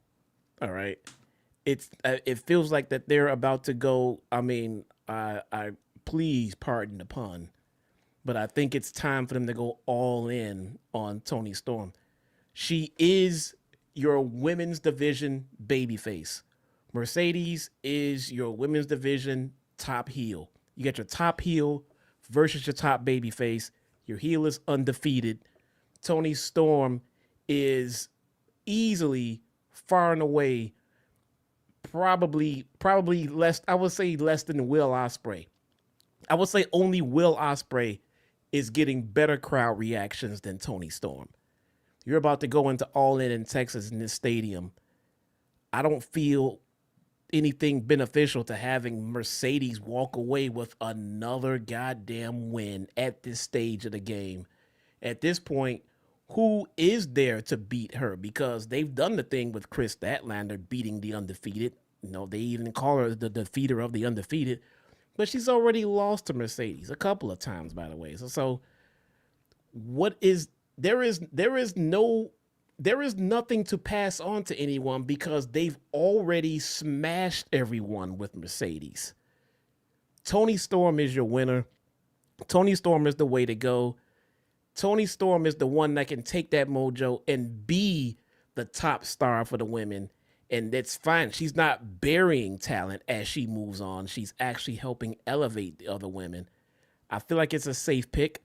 All right. It feels like that they're about to go. I mean, I please pardon the pun, but I think it's time for them to go all in on Toni Storm. She is your women's division babyface. Mercedes is your women's division top heel. You got your top heel versus your top babyface. Your heel is undefeated. Toni Storm is easily, far and away, probably less, I would say less than Will Ospreay. I would say only Will Ospreay is getting better crowd reactions than Toni Storm. You're about to go into All In Texas in this stadium. I don't feel anything beneficial to having Mercedes walk away with another goddamn win at this stage of the game. At this point, who is there to beat her? Because they've done the thing with Chris Statlander beating the undefeated. You know, they even call her the defeater of the undefeated. But she's already lost to Mercedes a couple of times, by the way. So what is there is nothing to pass on to anyone because they've already smashed everyone with Mercedes. Toni Storm is your winner. Toni Storm is the way to go. Toni Storm is the one that can take that mojo and be the top star for the women. And that's fine. She's not burying talent as she moves on. She's actually helping elevate the other women. I feel like it's a safe pick.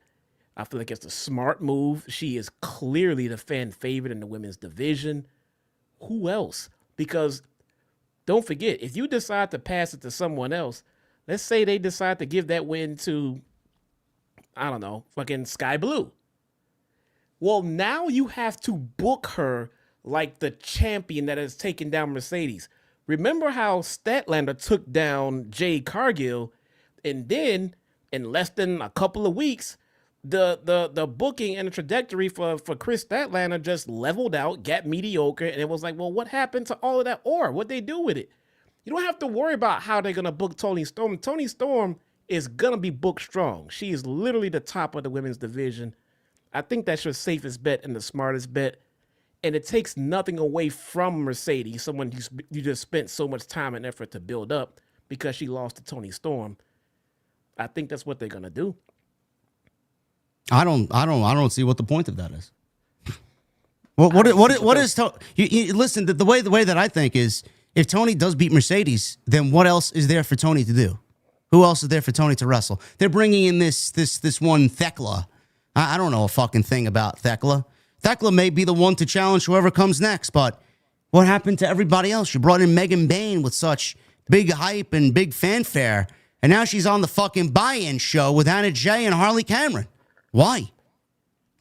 I feel like it's a smart move. She is clearly the fan favorite in the women's division. Who else? Because don't forget, if you decide to pass it to someone else, let's say they decide to give that win to, I don't know, fucking Sky Blue. Well, now you have to book her like the champion that has taken down Mercedes. Remember how Statlander took down Jade Cargill, and then in less than a couple of weeks, the booking and the trajectory for Chris Statlander just leveled out, got mediocre, and it was like, well, what happened to all of that ore? What'd they do with it? You don't have to worry about how they're going to book Toni Storm. Toni Storm is going to be booked strong. She is literally the top of the women's division. I think that's your safest bet and the smartest bet. And it takes nothing away from Mercedes, someone you just spent so much time and effort to build up because she lost to Toni Storm. I think that's what they're gonna do. I don't see what the point of that is. What is listen, the way that I think is, if Toni does beat Mercedes, then what else is there for Toni to do? Who else is there for Toni to wrestle? They're bringing in this one Thekla. I don't know a fucking thing about Thekla. Thekla may be the one to challenge whoever comes next, but what happened to everybody else? You brought in Megan Bayne with such big hype and big fanfare, and now she's on the fucking buy-in show with Anna Jay and Harley Cameron. Why?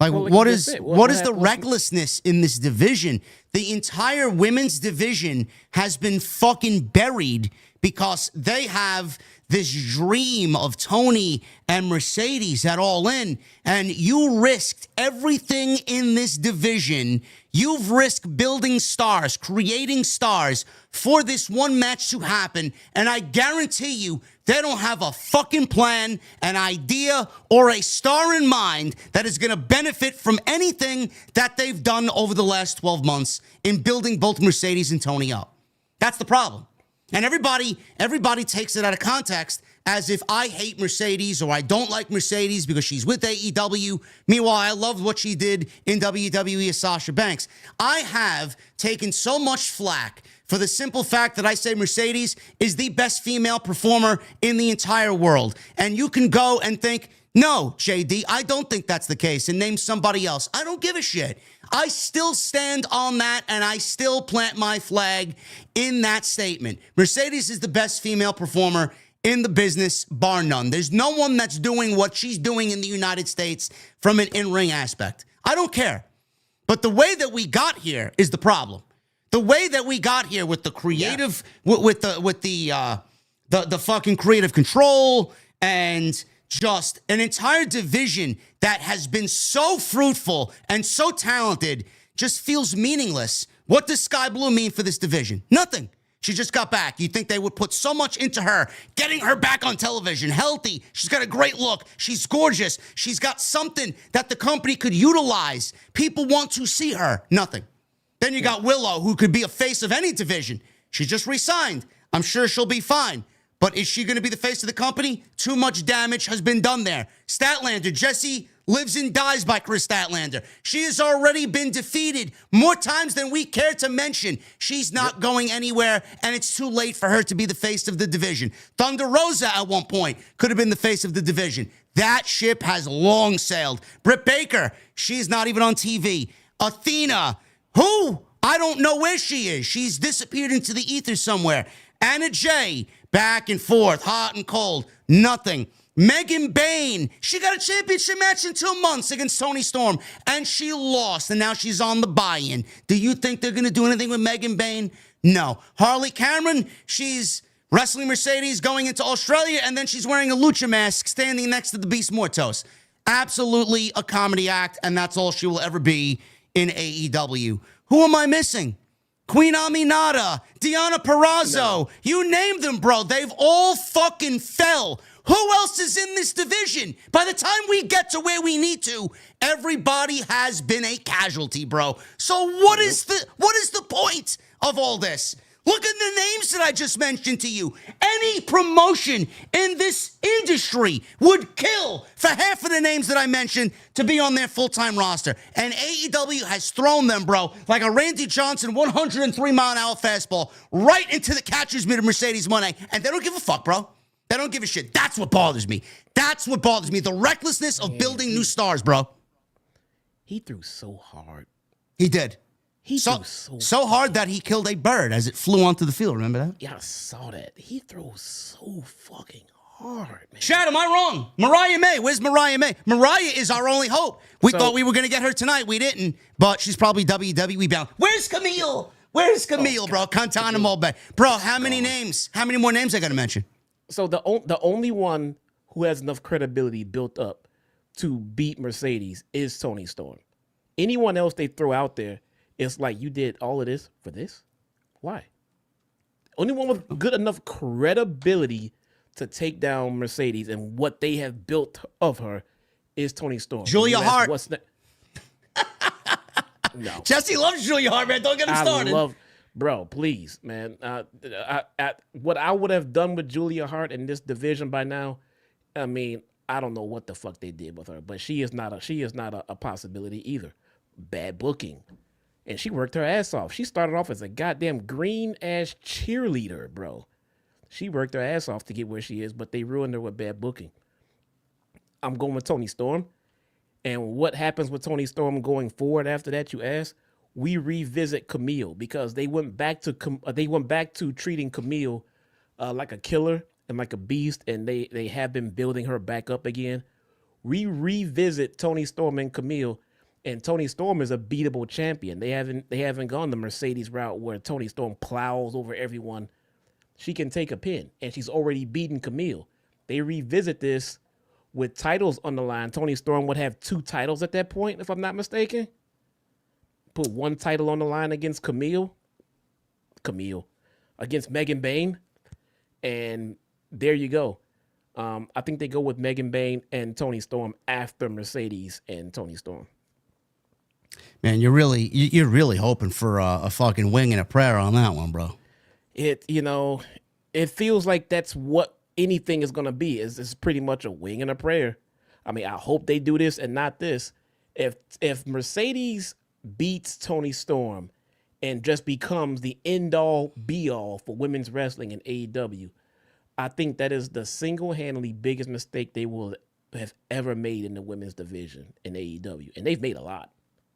Like, well, what is the recklessness in this division? The entire women's division has been fucking buried because they have this dream of Toni and Mercedes at All In, and you risked everything in this division. You've risked building stars, creating stars for this one match to happen, and I guarantee you they don't have a fucking plan, an idea, or a star in mind that is going to benefit from anything that they've done over the last 12 months in building both Mercedes and Toni up. That's the problem. And everybody takes it out of context as if I hate Mercedes or I don't like Mercedes because she's with AEW. Meanwhile, I loved what she did in WWE as Sasha Banks. I have taken so much flack for the simple fact that I say Mercedes is the best female performer in the entire world. And you can go and think, no, JD, I don't think that's the case, and name somebody else. I don't give a shit. I still stand on that, and I still plant my flag in that statement. Mercedes is the best female performer in the business, bar none. There's no one that's doing what she's doing in the United States from an in-ring aspect. I don't care. But the way that we got here is the problem. The way that we got here with the creative, with the fucking creative control and just an entire division that has been so fruitful and so talented just feels meaningless. What does Sky Blue mean for this division? Nothing. She just got back. You think they would put so much into her, getting her back on television, healthy. She's got a great look. She's gorgeous. She's got something that the company could utilize. People want to see her. Nothing. Then you got Willow, who could be a face of any division. She just resigned. I'm sure she'll be fine. But is she going to be the face of the company? Too much damage has been done there. Statlander, Jesse lives and dies by Chris Statlander. She has already been defeated more times than we care to mention. She's not going anywhere, and it's too late for her to be the face of the division. Thunder Rosa at one point could have been the face of the division. That ship has long sailed. Britt Baker, she's not even on TV. Athena, who? I don't know where she is. She's disappeared into the ether somewhere. Anna Jay, back and forth, hot and cold, nothing. Megan Bayne, she got a championship match in 2 months against Toni Storm, and she lost, and now she's on the buy-in. Do you think they're going to do anything with Megan Bayne? No. Harley Cameron, she's wrestling Mercedes going into Australia, and then she's wearing a lucha mask standing next to the Beast Mortos. Absolutely a comedy act, and that's all she will ever be in AEW. Who am I missing? Queen Aminata, Deonna Purrazzo, you name them, bro. They've all fucking fell. Who else is in this division? By the time we get to where we need to, everybody has been a casualty, bro. So what is the point of all this? Look at the names that I just mentioned to you. Any promotion in this industry would kill for half of the names that I mentioned to be on their full-time roster. And AEW has thrown them, bro, like a Randy Johnson 103-mile-an-hour fastball right into the catcher's mitt of Mercedes Moné. And they don't give a fuck, bro. They don't give a shit. That's what bothers me. That's what bothers me. The recklessness of building new stars, bro. He threw so hard. He did. He threw so hard that he killed a bird as it flew onto the field. Remember that? Yeah, I saw that. He throws so fucking hard, man. Chad, am I wrong? Mariah May. Where's Mariah May? Mariah is our only hope. We thought we were going to get her tonight. We didn't, but she's probably WWE bound. Where's Camille? Where's Camille, bro? Cantana Mobe. Bro, how many names? How many more names I got to mention? So the only one who has enough credibility built up to beat Mercedes is Toni Storm. Anyone else they throw out there, it's like, you did all of this for this? Why? Only one with good enough credibility to take down Mercedes and what they have built of her is Toni Storm. Julia Hart. No. Jesse loves Julia Hart, man. Don't get him started. Bro, please, man. What I would have done with Julia Hart in this division by now, I mean, I don't know what the fuck they did with her, but she is not a possibility either. Bad booking. And she worked her ass off. She started off as a goddamn green ass cheerleader, bro. She worked her ass off to get where she is, but they ruined her with bad booking. I'm going with Toni Storm. And what happens with Toni Storm going forward after that, you ask? We revisit Camille because they went back to treating Camille like a killer and like a beast, and they have been building her back up again. We revisit Toni Storm and Camille, and Toni Storm is a beatable champion. They haven't gone the Mercedes route where Toni Storm plows over everyone. She can take a pin, and she's already beaten Camille. They revisit this with titles on the line. Toni Storm would have 2 titles at that point, if I'm not mistaken. Put 1 title on the line against Camille, against Megan Bayne, and there you go. I think they go with Megan Bayne and Toni Storm after Mercedes and Toni Storm. Man, you're really hoping for a fucking wing and a prayer on that one, bro. It feels like that's what anything is gonna be. Is pretty much a wing and a prayer. I mean, I hope they do this and not this. If Mercedes beats Toni Storm and just becomes the end-all, be-all for women's wrestling in AEW, I think that is the single-handedly biggest mistake they will have ever made in the women's division in AEW, and they've made a lot.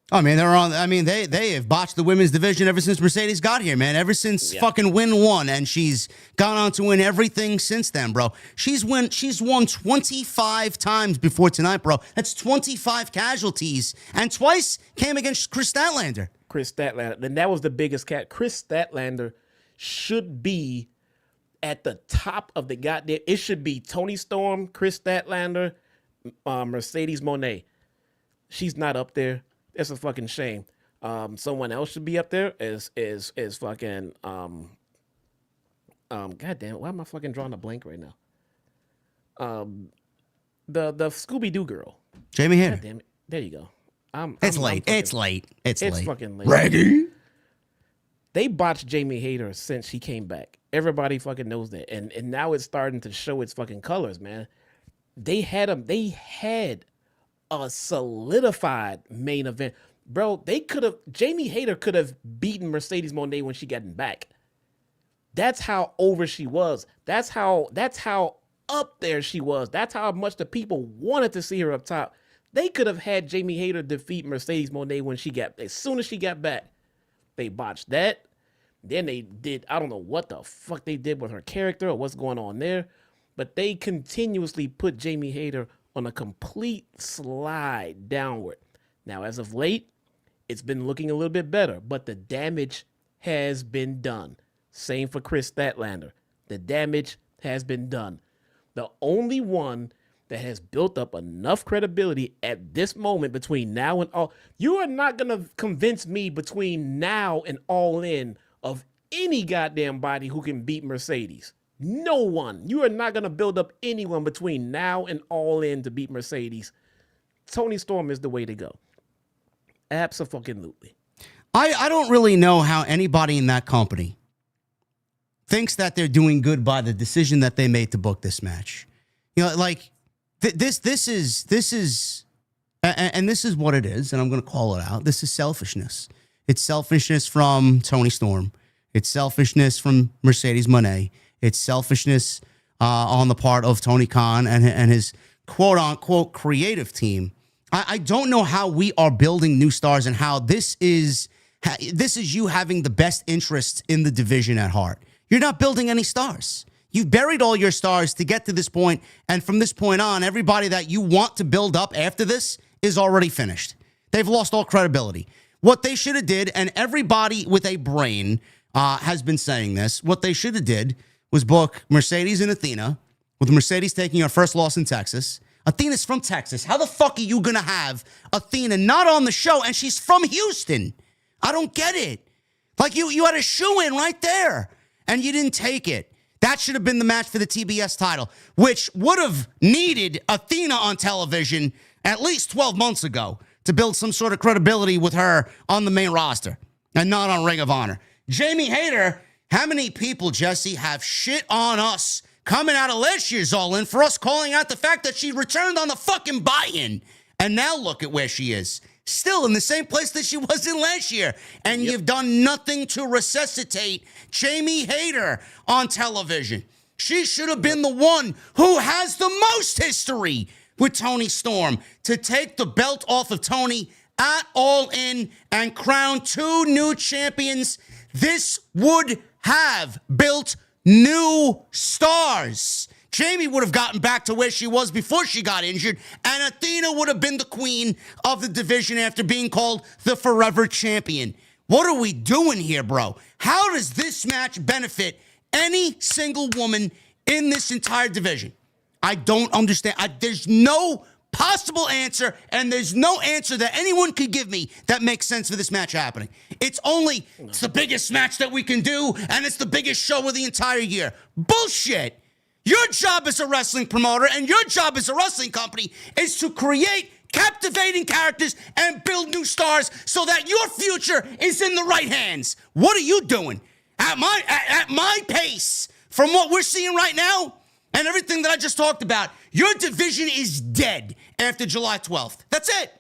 I mean, they have botched the women's division ever since Mercedes got here, man. Ever since fucking Win won, and she's gone on to win everything since then, bro. She's won 25 times before tonight, bro. That's 25 casualties, and twice came against Chris Statlander. And that was the biggest cat. Chris Statlander should be at the top of the goddamn. It should be Toni Storm, Chris Statlander, Mercedes Moné. She's not up there. It's a fucking shame. Someone else should be up there. Is fucking goddamn. Why am I fucking drawing a blank right now? The Scooby Doo girl, Jamie Hayter. Damn it. There you go. It's late. It's fucking late. Ready? They botched Jamie Hayter since she came back. Everybody fucking knows that, and now it's starting to show its fucking colors, man. They had a solidified main event. Bro, Jamie Hayter could have beaten Mercedes Moné when she got back. That's how over she was. That's how up there she was. That's how much the people wanted to see her up top. They could have had Jamie Hayter defeat Mercedes Moné as soon as she got back. They botched that. Then they did, I don't know what the fuck they did with her character or what's going on there, but they continuously put Jamie Hayter on a complete slide downward. Now, as of late, it's been looking a little bit better, but the damage has been done. Same for Chris Statlander. The damage has been done. The only one that has built up enough credibility at this moment between now and all, you are not going to convince me between now and All In of any goddamn body who can beat Mercedes. No one. You are not going to build up anyone between now and All In to beat Mercedes. Toni Storm is the way to go. Absolutely. I don't really know how anybody in that company thinks that they're doing good by the decision that they made to book this match. You know, like this is, and this is what it is, and I'm going to call it out. This is selfishness. It's selfishness from Toni Storm. It's selfishness from Mercedes Moné. It's selfishness on the part of Tony Khan and his quote-unquote creative team. I don't know how we are building new stars and how this is you having the best interest in the division at heart. You're not building any stars. You've buried all your stars to get to this point, and from this point on, everybody that you want to build up after this is already finished. They've lost all credibility. What they should have did, and everybody with a brain has been saying this, what they should have did was book Mercedes and Athena, with Mercedes taking her first loss in Texas. Athena's from Texas. How the fuck are you going to have Athena not on the show, and she's from Houston? I don't get it. Like, you had a shoe-in right there, and you didn't take it. That should have been the match for the TBS title, which would have needed Athena on television at least 12 months ago to build some sort of credibility with her on the main roster and not on Ring of Honor. Jamie Hayter, how many people, Jesse, have shit on us coming out of last year's All In for us calling out the fact that she returned on the fucking buy-in? And now look at where she is. Still in the same place that she was in last year. And you've done nothing to resuscitate Jamie Hayter on television. She should have been the one who has the most history with Toni Storm to take the belt off of Toni at All In and crown 2 new champions. This would have built new stars. Jamie would have gotten back to where she was before she got injured, and Athena would have been the queen of the division after being called the Forever Champion. What are we doing here, bro? How does this match benefit any single woman in this entire division? I don't understand. There's no possible answer, and there's no answer that anyone could give me that makes sense for this match happening. It's the biggest match that we can do, and it's the biggest show of the entire year. Bullshit. Your job as a wrestling promoter and your job as a wrestling company is to create captivating characters and build new stars so that your future is in the right hands. What are you doing? At my pace, from what we're seeing right now and everything that I just talked about, your division is dead after July 12th. That's it.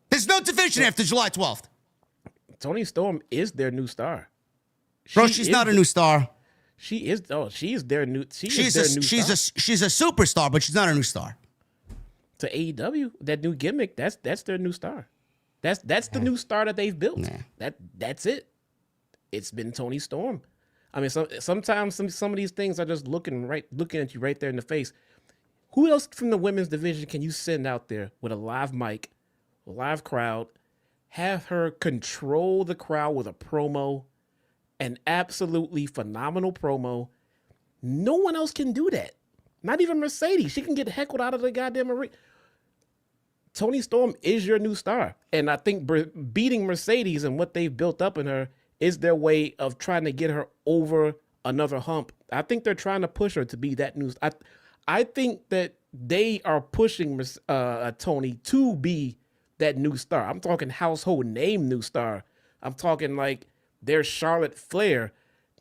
There's no division after July 12th. Toni Storm is their new star. Bro, she's not a new star. She is. Oh, she is their new. She's a superstar, but she's not a new star. To AEW, that new gimmick, that's their new star. That's the new star that they've built. That's it. It's been Toni Storm. I mean, sometimes some of these things are just looking at you right there in the face. Who else from the women's division can you send out there with a live mic, a live crowd, have her control the crowd with a promo? An absolutely phenomenal promo. No one else can do that. Not even Mercedes. She can get heckled out of the goddamn arena. Toni Storm is your new star. And I think beating Mercedes and what they've built up in her is their way of trying to get her over another hump. I think they're trying to push her to be that new star. I think that they are pushing Toni to be that new star. I'm talking household name new star. I'm talking like there's Charlotte Flair,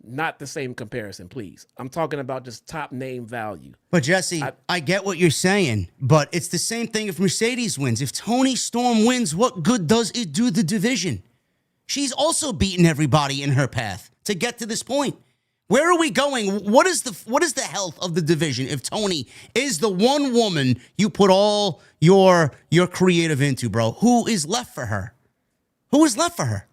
not the same comparison, please. I'm talking about just top name value. But Jesse, I get what you're saying, but it's the same thing if Mercedes wins. If Toni Storm wins, what good does it do the division? She's also beaten everybody in her path to get to this point. Where are we going? What is the health of the division if Toni is the one woman you put all your creative into, bro? Who is left for her? Who is left for her?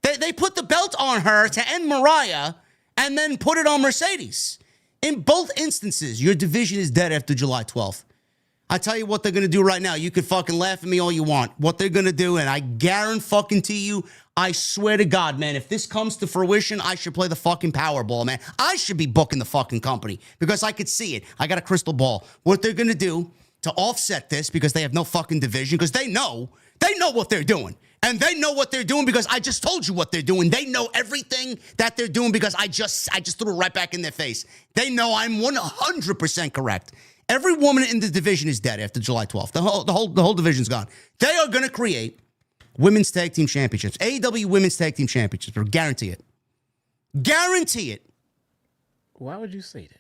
They put the belt on her to end Mariah and then put it on Mercedes. In both instances, your division is dead after July 12th. I tell you what they're going to do right now. You can fucking laugh at me all you want. What they're going to do, and I guarantee you, I swear to God, man, if this comes to fruition, I should play the fucking Powerball, man. I should be booking the fucking company because I could see it. I got a crystal ball. What they're going to do to offset this, because they have no fucking division, because they know what they're doing. And they know what they're doing because I just told you what they're doing. They know everything that they're doing because I just threw it right back in their face. They know I'm 100% correct. Every woman in the division is dead after July 12th. The whole division's gone. They are going to create women's tag team championships. AEW women's tag team championships. Or guarantee it. Guarantee it. Why would you say that?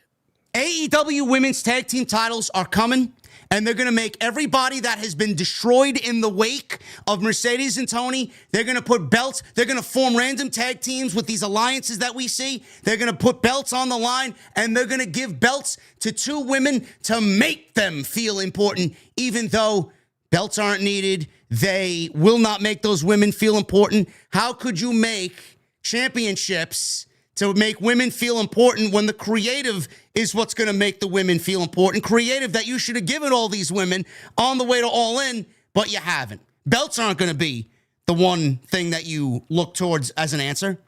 AEW women's tag team titles are coming, and they're going to make everybody that has been destroyed in the wake of Mercedes and Toni, they're going to put belts. They're going to form random tag teams with these alliances that we see. They're going to put belts on the line, and they're going to give belts to 2 women to make them feel important, even though belts aren't needed. They will not make those women feel important. How could you make championships to make women feel important when the creative is what's going to make the women feel important? Creative that you should have given all these women on the way to All In, but you haven't. Belts aren't going to be the one thing that you look towards as an answer.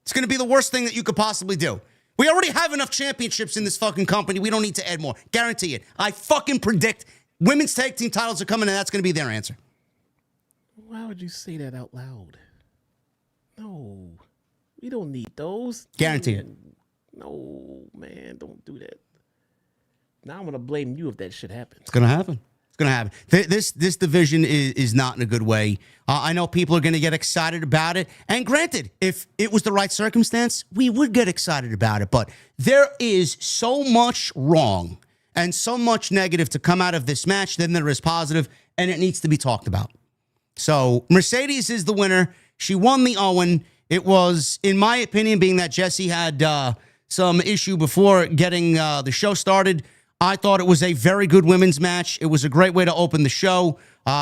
It's going to be the worst thing that you could possibly do. We already have enough championships in this fucking company. We don't need to add more. Guarantee it. I fucking predict women's tag team titles are coming, and that's going to be their answer. Why would you say that out loud? No. We don't need those. Guarantee it. No, man, don't do that. Now I'm going to blame you if that shit happens. It's going to happen. going to happen. This division is not in a good way. I know people are going to get excited about it. And granted, if it was the right circumstance, we would get excited about it. But there is so much wrong and so much negative to come out of this match than there is positive, and it needs to be talked about. So Mercedes is the winner. She won the Owen. It was, in my opinion, being that Jesse had some issue before getting the show started, I thought it was a very good women's match. It was a great way to open the show.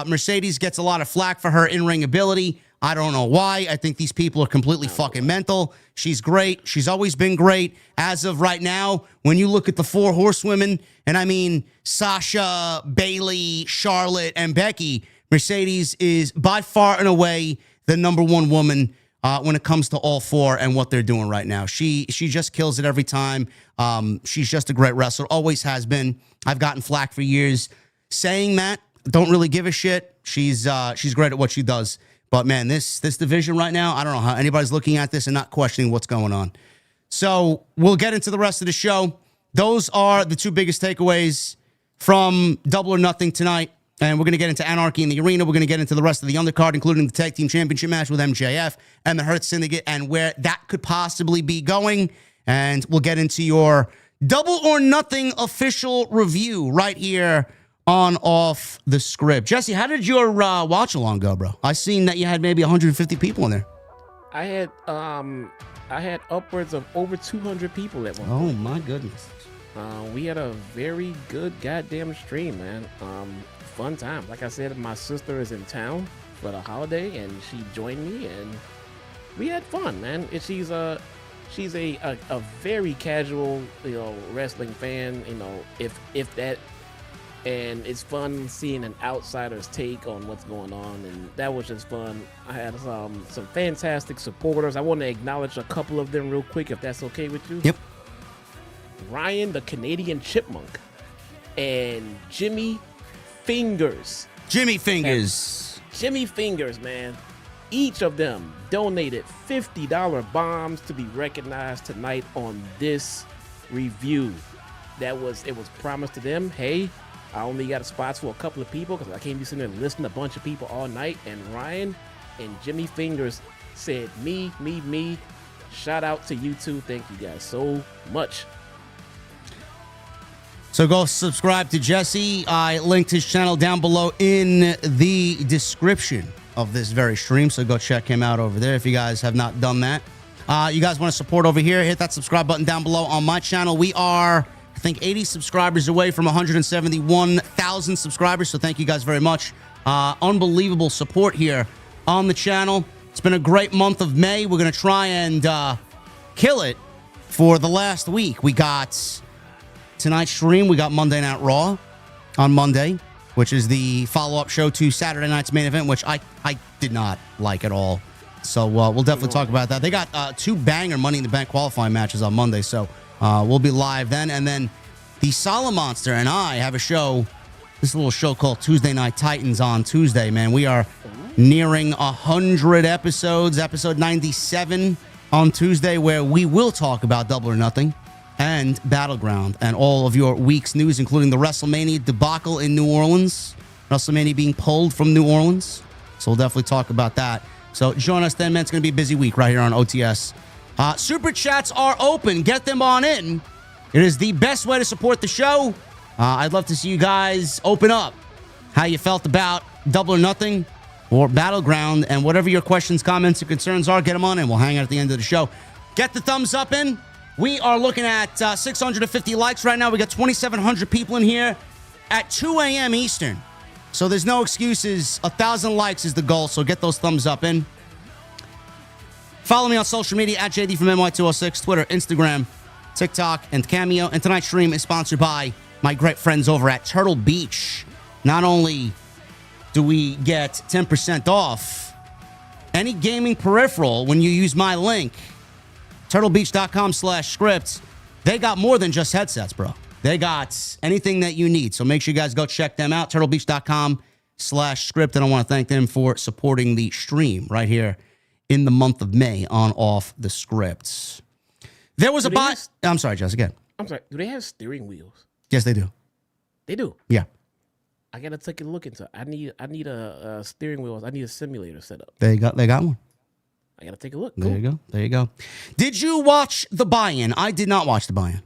Mercedes gets a lot of flack for her in-ring ability. I don't know why. I think these people are completely fucking mental. She's great. She's always been great. As of right now, when you look at the four horsewomen, and I mean Sasha, Bayley, Charlotte, and Becky, Mercedes is by far and away the number one woman when it comes to all four and what they're doing right now. She just kills it every time. She's just a great wrestler, always has been. I've gotten flack for years saying that. Don't really give a shit. She's great at what she does. But man, this division right now, I don't know how anybody's looking at this and not questioning what's going on. So we'll get into the rest of the show. Those are the two biggest takeaways from Double or Nothing tonight. And we're going to get into Anarchy in the Arena. We're going to get into the rest of the undercard, including the Tag Team Championship match with MJF and the Hurt Syndicate and where that could possibly be going. And we'll get into your Double or Nothing official review right here on Off the Script. Jesse, how did your watch-along go, bro? I seen that you had maybe 150 people in there. I had upwards of over 200 people at one point. Oh, my goodness. We had a very good goddamn stream, man. Fun time. Like I said, my sister is in town for the holiday, and she joined me, and we had fun, man. And she's a very casual, wrestling fan. If that, and it's fun seeing an outsider's take on what's going on, and that was just fun. I had some fantastic supporters. I want to acknowledge a couple of them real quick, if that's okay with you. Yep. Ryan, the Canadian Chipmunk, and Jimmy Fingers. Jimmy Fingers, man. Each of them donated $50 bombs to be recognized tonight on this review. It was promised to them, hey, I only got spots for a couple of people because I can't be sitting there listening to a bunch of people all night. And Ryan and Jimmy Fingers said, me. Shout out to you two. Thank you guys so much. So go subscribe to Jesse. I linked his channel down below in the description of this very stream. So go check him out over there if you guys have not done that. You guys want to support over here, hit that subscribe button down below on my channel. We are, I think, 80 subscribers away from 171,000 subscribers. So thank you guys very much. Unbelievable support here on the channel. It's been a great month of May. We're going to try and kill it for the last week. We got tonight's stream. We got Monday Night Raw on Monday, which is the follow-up show to Saturday night's main event, which I did not like at all. So we'll definitely talk about that. They got two banger Money in the Bank qualifying matches on Monday, so we'll be live then. And then the Solid Monster and I have a show, this little show called Tuesday Night Titans on Tuesday, man. We are nearing 100 episodes, episode 97 on Tuesday, where we will talk about Double or Nothing and Battleground and all of your week's news, including the WrestleMania debacle in New Orleans, WrestleMania being pulled from New Orleans. So we'll definitely talk about that. So join us then, man. It's going to be a busy week right here on OTS. Super chats are open. Get them on in. It is the best way to support the show. I'd love to see you guys open up how you felt about Double or Nothing or Battleground, and whatever your questions, comments, or concerns are, get them on in. We'll hang out at the end of the show. Get the thumbs up in. We are looking at 650 likes right now. We got 2,700 people in here at 2 a.m. Eastern. So there's no excuses. 1,000 likes is the goal, so get those thumbs up in. Follow me on social media at JDfromNY206, Twitter, Instagram, TikTok, and Cameo. And tonight's stream is sponsored by my great friends over at Turtle Beach. Not only do we get 10% off any gaming peripheral when you use my link, turtlebeach.com/script. They got more than just headsets, bro. They got anything that you need. So make sure you guys go check them out. turtlebeach.com/script. And I want to thank them for supporting the stream right here in the month of May on Off the Scripts. There was I'm sorry, Jess, again. I'm sorry. Do they have steering wheels? Yes, they do. They do? Yeah. I gotta take a look into it. I need a steering wheel. I need a simulator set up. They got one. I gotta take a look. There Cool. you go. Did you watch the buy-in? I did not watch the buy-in.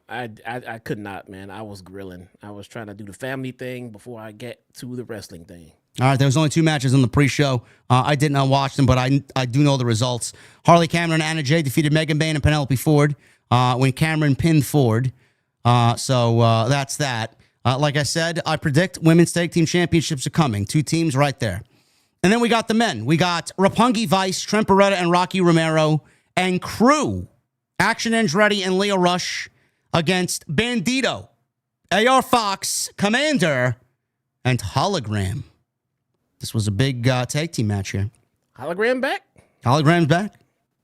I could not, man. I was grilling. I was trying to do the family thing before I get to the wrestling thing. All right, there was only 2 matches on the pre-show. I did not watch them, but I do know the results. Harley Cameron and Anna Jay defeated Megan Bayne and Penelope Ford when Cameron pinned Ford. So that's that. Like I said, I predict women's tag team championships are coming. 2 teams right there. And then we got the men. We got Roppongi Vice, Trent Beretta, and Rocky Romero, and Crew, Action Andretti, and Leo Rush against Bandito, AR Fox, Commander, and Hologram. This was a big tag team match here. Hologram back? Hologram's back.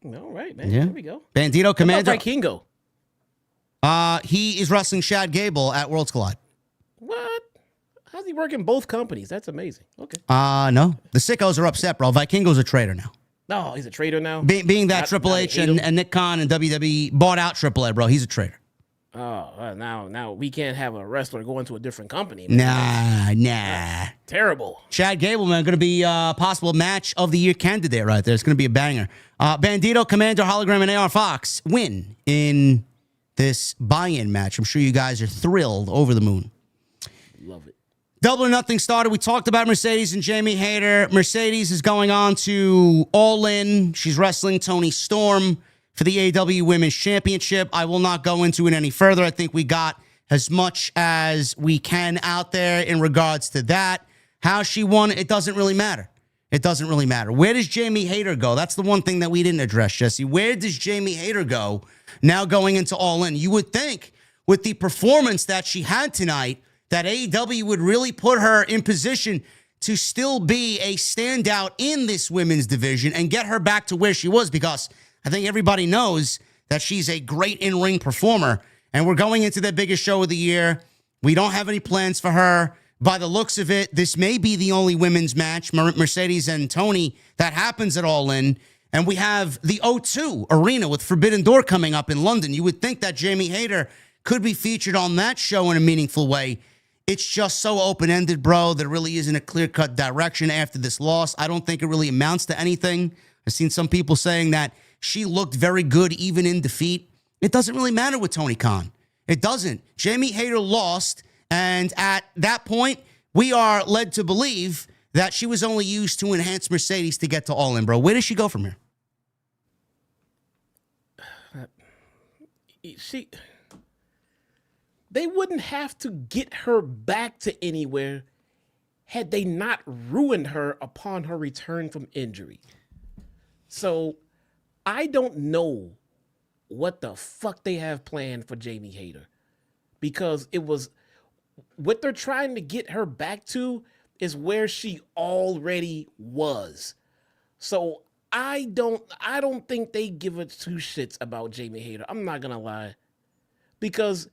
All right, man. Yeah. Here we go. Bandito, Commander. Where's Vikingo? He is wrestling Shad Gable at Worlds Collide. What? How's he working both companies? That's amazing. Okay. No. The sickos are upset, bro. Vikingo's a traitor now. No, he's a traitor now? Being that Not- Triple not H hate him? and Nick Khan and WWE bought out Triple H, bro. He's a traitor. Oh, now we can't have a wrestler go into a different company. Man. Nah. Terrible. Shad Gable, man, going to be a possible match of the year candidate right there. It's going to be a banger. Bandito, Commander, Hologram, and AR Fox win in this buy-in match. I'm sure you guys are thrilled, over the moon. Love it. Double or Nothing started. We talked about Mercedes and Jamie Hayter. Mercedes is going on to All In. She's wrestling Toni Storm for the AEW Women's Championship. I will not go into it any further. I think we got as much as we can out there in regards to that. How she won, it doesn't really matter. It doesn't really matter. Where does Jamie Hayter go? That's the one thing that we didn't address, Jesse. Where does Jamie Hayter go now going into All In? You would think with the performance that she had tonight that AEW would really put her in position to still be a standout in this women's division and get her back to where she was, because I think everybody knows that she's a great in-ring performer. And we're going into the biggest show of the year. We don't have any plans for her. By the looks of it, this may be the only women's match, Mercedes and Toni, that happens at All In. And we have the O2 Arena with Forbidden Door coming up in London. You would think that Jamie Hayter could be featured on that show in a meaningful way. It's just so open-ended, bro. There really isn't a clear-cut direction after this loss. I don't think it really amounts to anything. I've seen some people saying that she looked very good even in defeat. It doesn't really matter with Tony Khan. It doesn't. Jamie Hayter lost, and at that point, we are led to believe that she was only used to enhance Mercedes to get to All In, bro. Where does she go from here? They wouldn't have to get her back to anywhere had they not ruined her upon her return from injury. So I don't know what the fuck they have planned for Jamie Hayter, because it was what they're trying to get her back to is where she already was. So I don't think they give a 2 shits about Jamie Hayter. I'm not gonna lie, because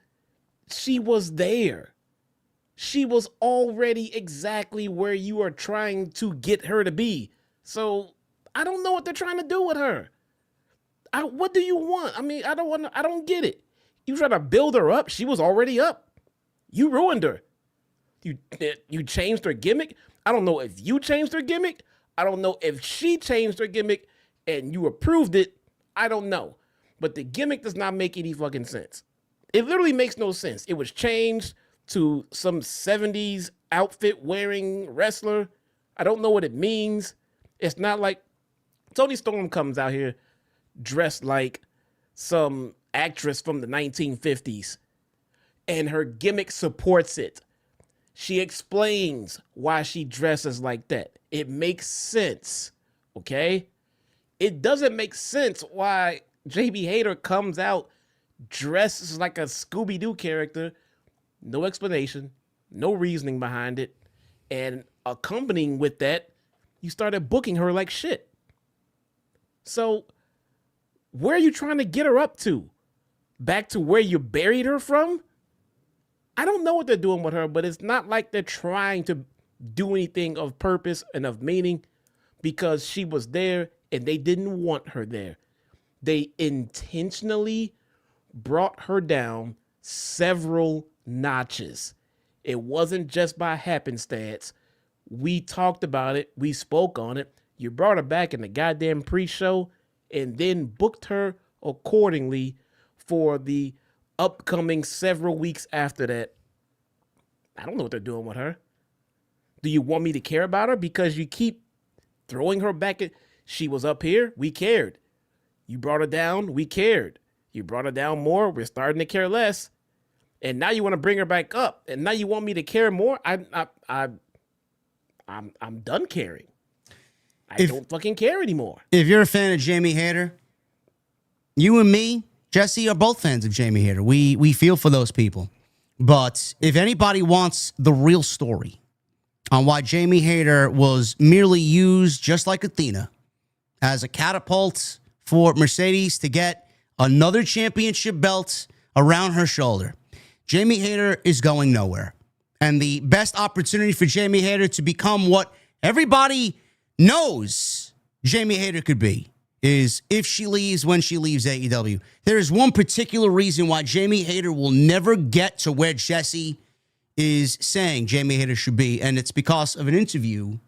she was there. She was already exactly where you are trying to get her to be. So I don't know what they're trying to do with her. What do you want? I mean, I don't get it. You try to build her up. She was already up. You ruined her. You changed her gimmick. I don't know if you changed her gimmick. I don't know if she changed her gimmick and you approved it. I don't know. But the gimmick does not make any fucking sense. It literally makes no sense. It was changed to some 70s outfit wearing wrestler. I don't know what it means. It's not like Toni Storm comes out here dressed like some actress from the 1950s, and her gimmick supports it. She explains why she dresses like that. It makes sense, okay? It doesn't make sense why Jamie Hayter comes out dresses like a Scooby-Doo character. No explanation, no reasoning behind it. And accompanying with that, you started booking her like shit. So where are you trying to get her up to? Back to where you buried her from? I don't know what they're doing with her, but it's not like they're trying to do anything of purpose and of meaning, because she was there and they didn't want her there. They intentionally brought her down several notches. It wasn't just by happenstance. We talked about it. We spoke on it. You brought her back in the goddamn pre-show and then booked her accordingly for the upcoming several weeks after that. I don't know what they're doing with her. Do you want me to care about her? Because you keep throwing her back. She was up here. We cared. You brought her down. We cared. You brought her down more. We're starting to care less. And now you want to bring her back up. And now you want me to care more. I'm done caring. I don't fucking care anymore. If you're a fan of Jamie Hayter, you and me, Jesse, are both fans of Jamie Hayter. We feel for those people. But if anybody wants the real story on why Jamie Hayter was merely used, just like Athena, as a catapult for Mercedes to get another championship belt around her shoulder, Jamie Hayter is going nowhere. And the best opportunity for Jamie Hayter to become what everybody knows Jamie Hayter could be is if she leaves, when she leaves AEW. There is one particular reason why Jamie Hayter will never get to where Jesse is saying Jamie Hayter should be, and it's because of an interview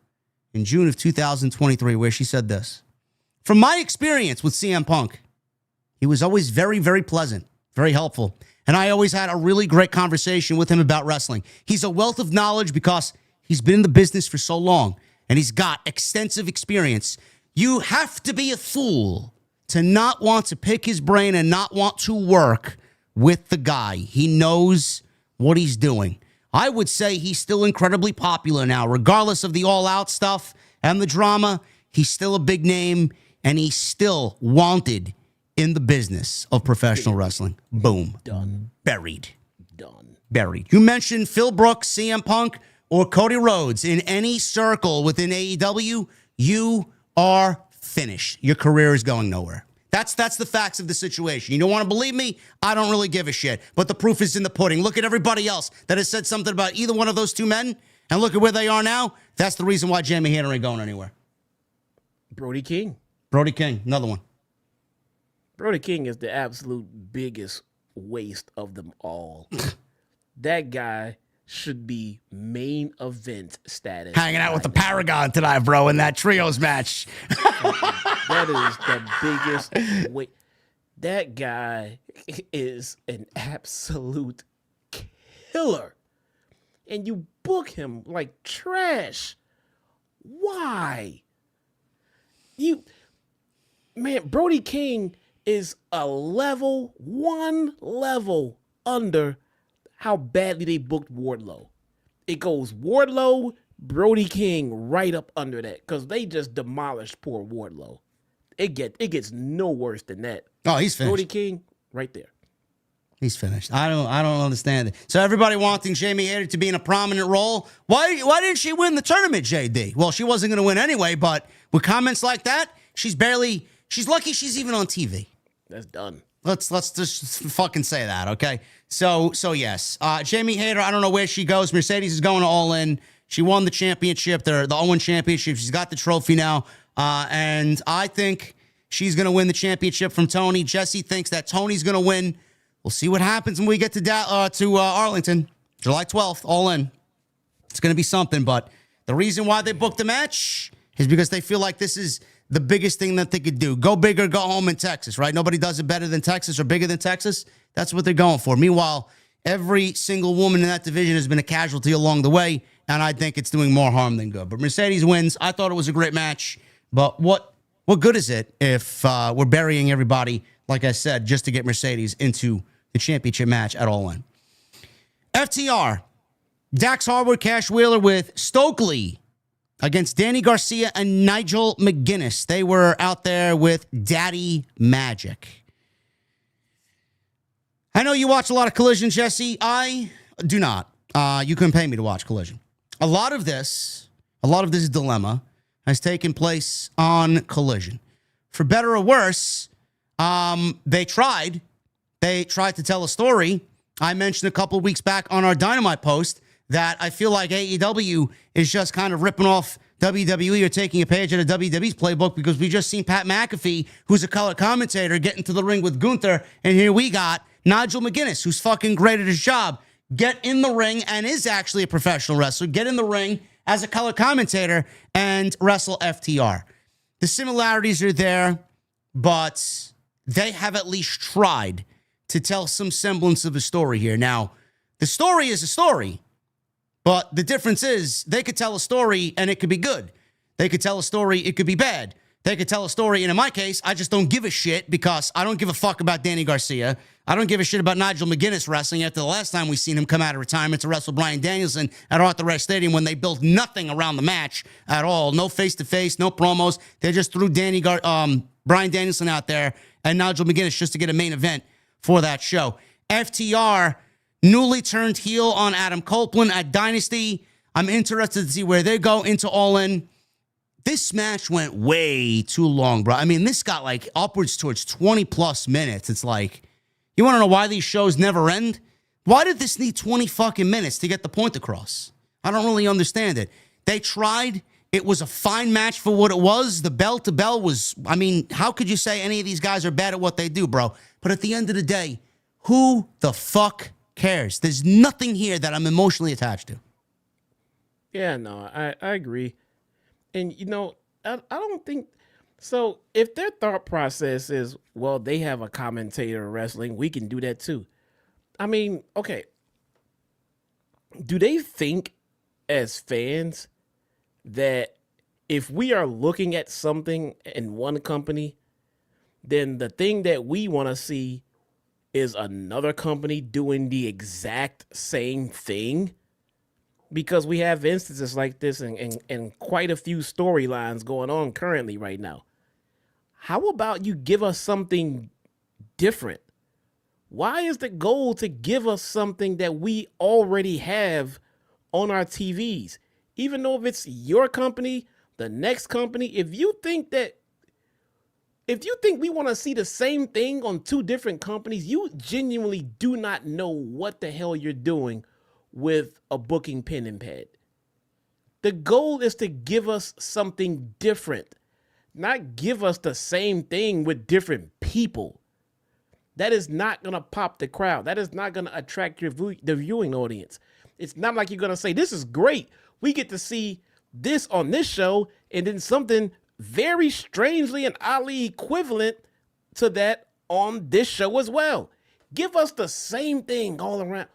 in June of 2023 where she said this. From my experience with CM Punk, he was always very, very pleasant, very helpful, and I always had a really great conversation with him about wrestling. He's a wealth of knowledge because he's been in the business for so long, and he's got extensive experience. You have to be a fool to not want to pick his brain and not want to work with the guy. He knows what he's doing. I would say he's still incredibly popular now, regardless of the all-out stuff and the drama. He's still a big name, and he's still wanted in the business of professional wrestling. Boom. Done. Buried. Done. Buried. You mentioned Phil Brooks, CM Punk, or Cody Rhodes in any circle within AEW, you are finished. Your career is going nowhere. That's the facts of the situation. You don't want to believe me? I don't really give a shit. But the proof is in the pudding. Look at everybody else that has said something about either one of those two men, and look at where they are now. That's the reason why Jamie Hayter ain't going anywhere. Brody King. Brody King, another one. Brody King is the absolute biggest waste of them all. That guy should be main event status. Hanging out with the Paragon tonight, bro, in that trios match. That is the biggest waste. That guy is an absolute killer. And you book him like trash. Why? Brody King is one level under how badly they booked Wardlow. It goes Wardlow, Brody King right up under that because they just demolished poor Wardlow. It gets no worse than that. Oh, he's finished. Brody King right there. He's finished. I don't understand it. So everybody wanting Jamie Hayter to be in a prominent role. Why didn't she win the tournament, JD? Well, she wasn't going to win anyway, but with comments like that, she's lucky she's even on TV. That's done. Let's just fucking say that, okay? So yes. Jamie Hayter, I don't know where she goes. Mercedes is going to All In. She won the championship, the Owen championship. She's got the trophy now. And I think she's going to win the championship from Toni. Jesse thinks that Toni's going to win. We'll see what happens when we get to Arlington, July 12th, All In. It's going to be something, but the reason why they booked the match is because they feel like this is the biggest thing that they could do. Go big or go home in Texas, right? Nobody does it better than Texas or bigger than Texas. That's what they're going for. Meanwhile, every single woman in that division has been a casualty along the way, and I think it's doing more harm than good. But Mercedes wins. I thought it was a great match, but what good is it if we're burying everybody, like I said, just to get Mercedes into the championship match at All In? FTR, Dax Harwood, Cash Wheeler with Stokely against Danny Garcia and Nigel McGuinness. They were out there with Daddy Magic. I know you watch a lot of Collision, Jesse. I do not. You couldn't pay me to watch Collision. A lot of this dilemma has taken place on Collision. For better or worse, they tried to tell a story. I mentioned a couple of weeks back on our Dynamite post that I feel like AEW is just kind of ripping off WWE or taking a page out of WWE's playbook because we just seen Pat McAfee, who's a color commentator, get into the ring with Gunther, and here we got Nigel McGuinness, who's fucking great at his job, get in the ring and is actually a professional wrestler, get in the ring as a color commentator and wrestle FTR. The similarities are there, but they have at least tried to tell some semblance of a story here. Now, the story is a story, but the difference is they could tell a story and it could be good. They could tell a story, it could be bad. They could tell a story, and in my case, I just don't give a shit because I don't give a fuck about Danny Garcia. I don't give a shit about Nigel McGuinness wrestling after the last time we seen him come out of retirement to wrestle Bryan Danielson at Arthur Ashe Stadium when they built nothing around the match at all. No face-to-face, no promos. They just threw Bryan Danielson out there and Nigel McGuinness just to get a main event for that show. FTR newly turned heel on Adam Copeland at Dynasty. I'm interested to see where they go into All In. This match went way too long, bro. I mean, this got like upwards towards 20 plus minutes. It's like, you want to know why these shows never end? Why did this need 20 fucking minutes to get the point across? I don't really understand it. They tried. It was a fine match for what it was. The bell to bell was, I mean, how could you say any of these guys are bad at what they do, bro? But at the end of the day, who the fuck cares? There's nothing here that I'm emotionally attached to. Yeah, no, I agree. And, you know, I don't think so. If their thought process is, well, they have a commentator wrestling, we can do that too. I mean, okay. Do they think as fans that if we are looking at something in one company, then the thing that we want to see is another company doing the exact same thing? Because we have instances like this and quite a few storylines going on currently right now. How about you give us something different? Why is the goal to give us something that we already have on our TVs? Even though if it's your company, the next company, if you think we want to see the same thing on two different companies, you genuinely do not know what the hell you're doing with a booking pen and pad. The goal is to give us something different, not give us the same thing with different people. That is not going to pop the crowd. That is not going to attract the viewing audience. It's not like you're going to say, this is great. We get to see this on this show and then something very strangely and oddly equivalent to that on this show as well. Give us the same thing all around.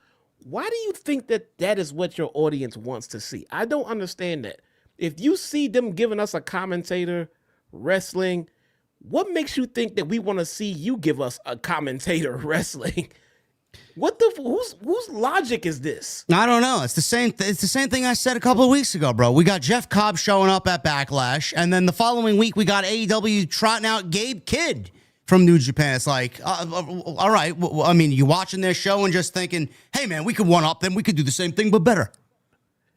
Why do you think that is what your audience wants to see? I don't understand that. If you see them giving us a commentator wrestling, what makes you think that we want to see you give us a commentator wrestling? Whose logic is this? I don't know. It's the same thing I said a couple of weeks ago, bro. We got Jeff Cobb showing up at Backlash, and then the following week we got AEW trotting out Gabe Kidd from New Japan. It's like, all right. I mean, you watching their show and just thinking, hey, man, we could one-up them. We could do the same thing, but better.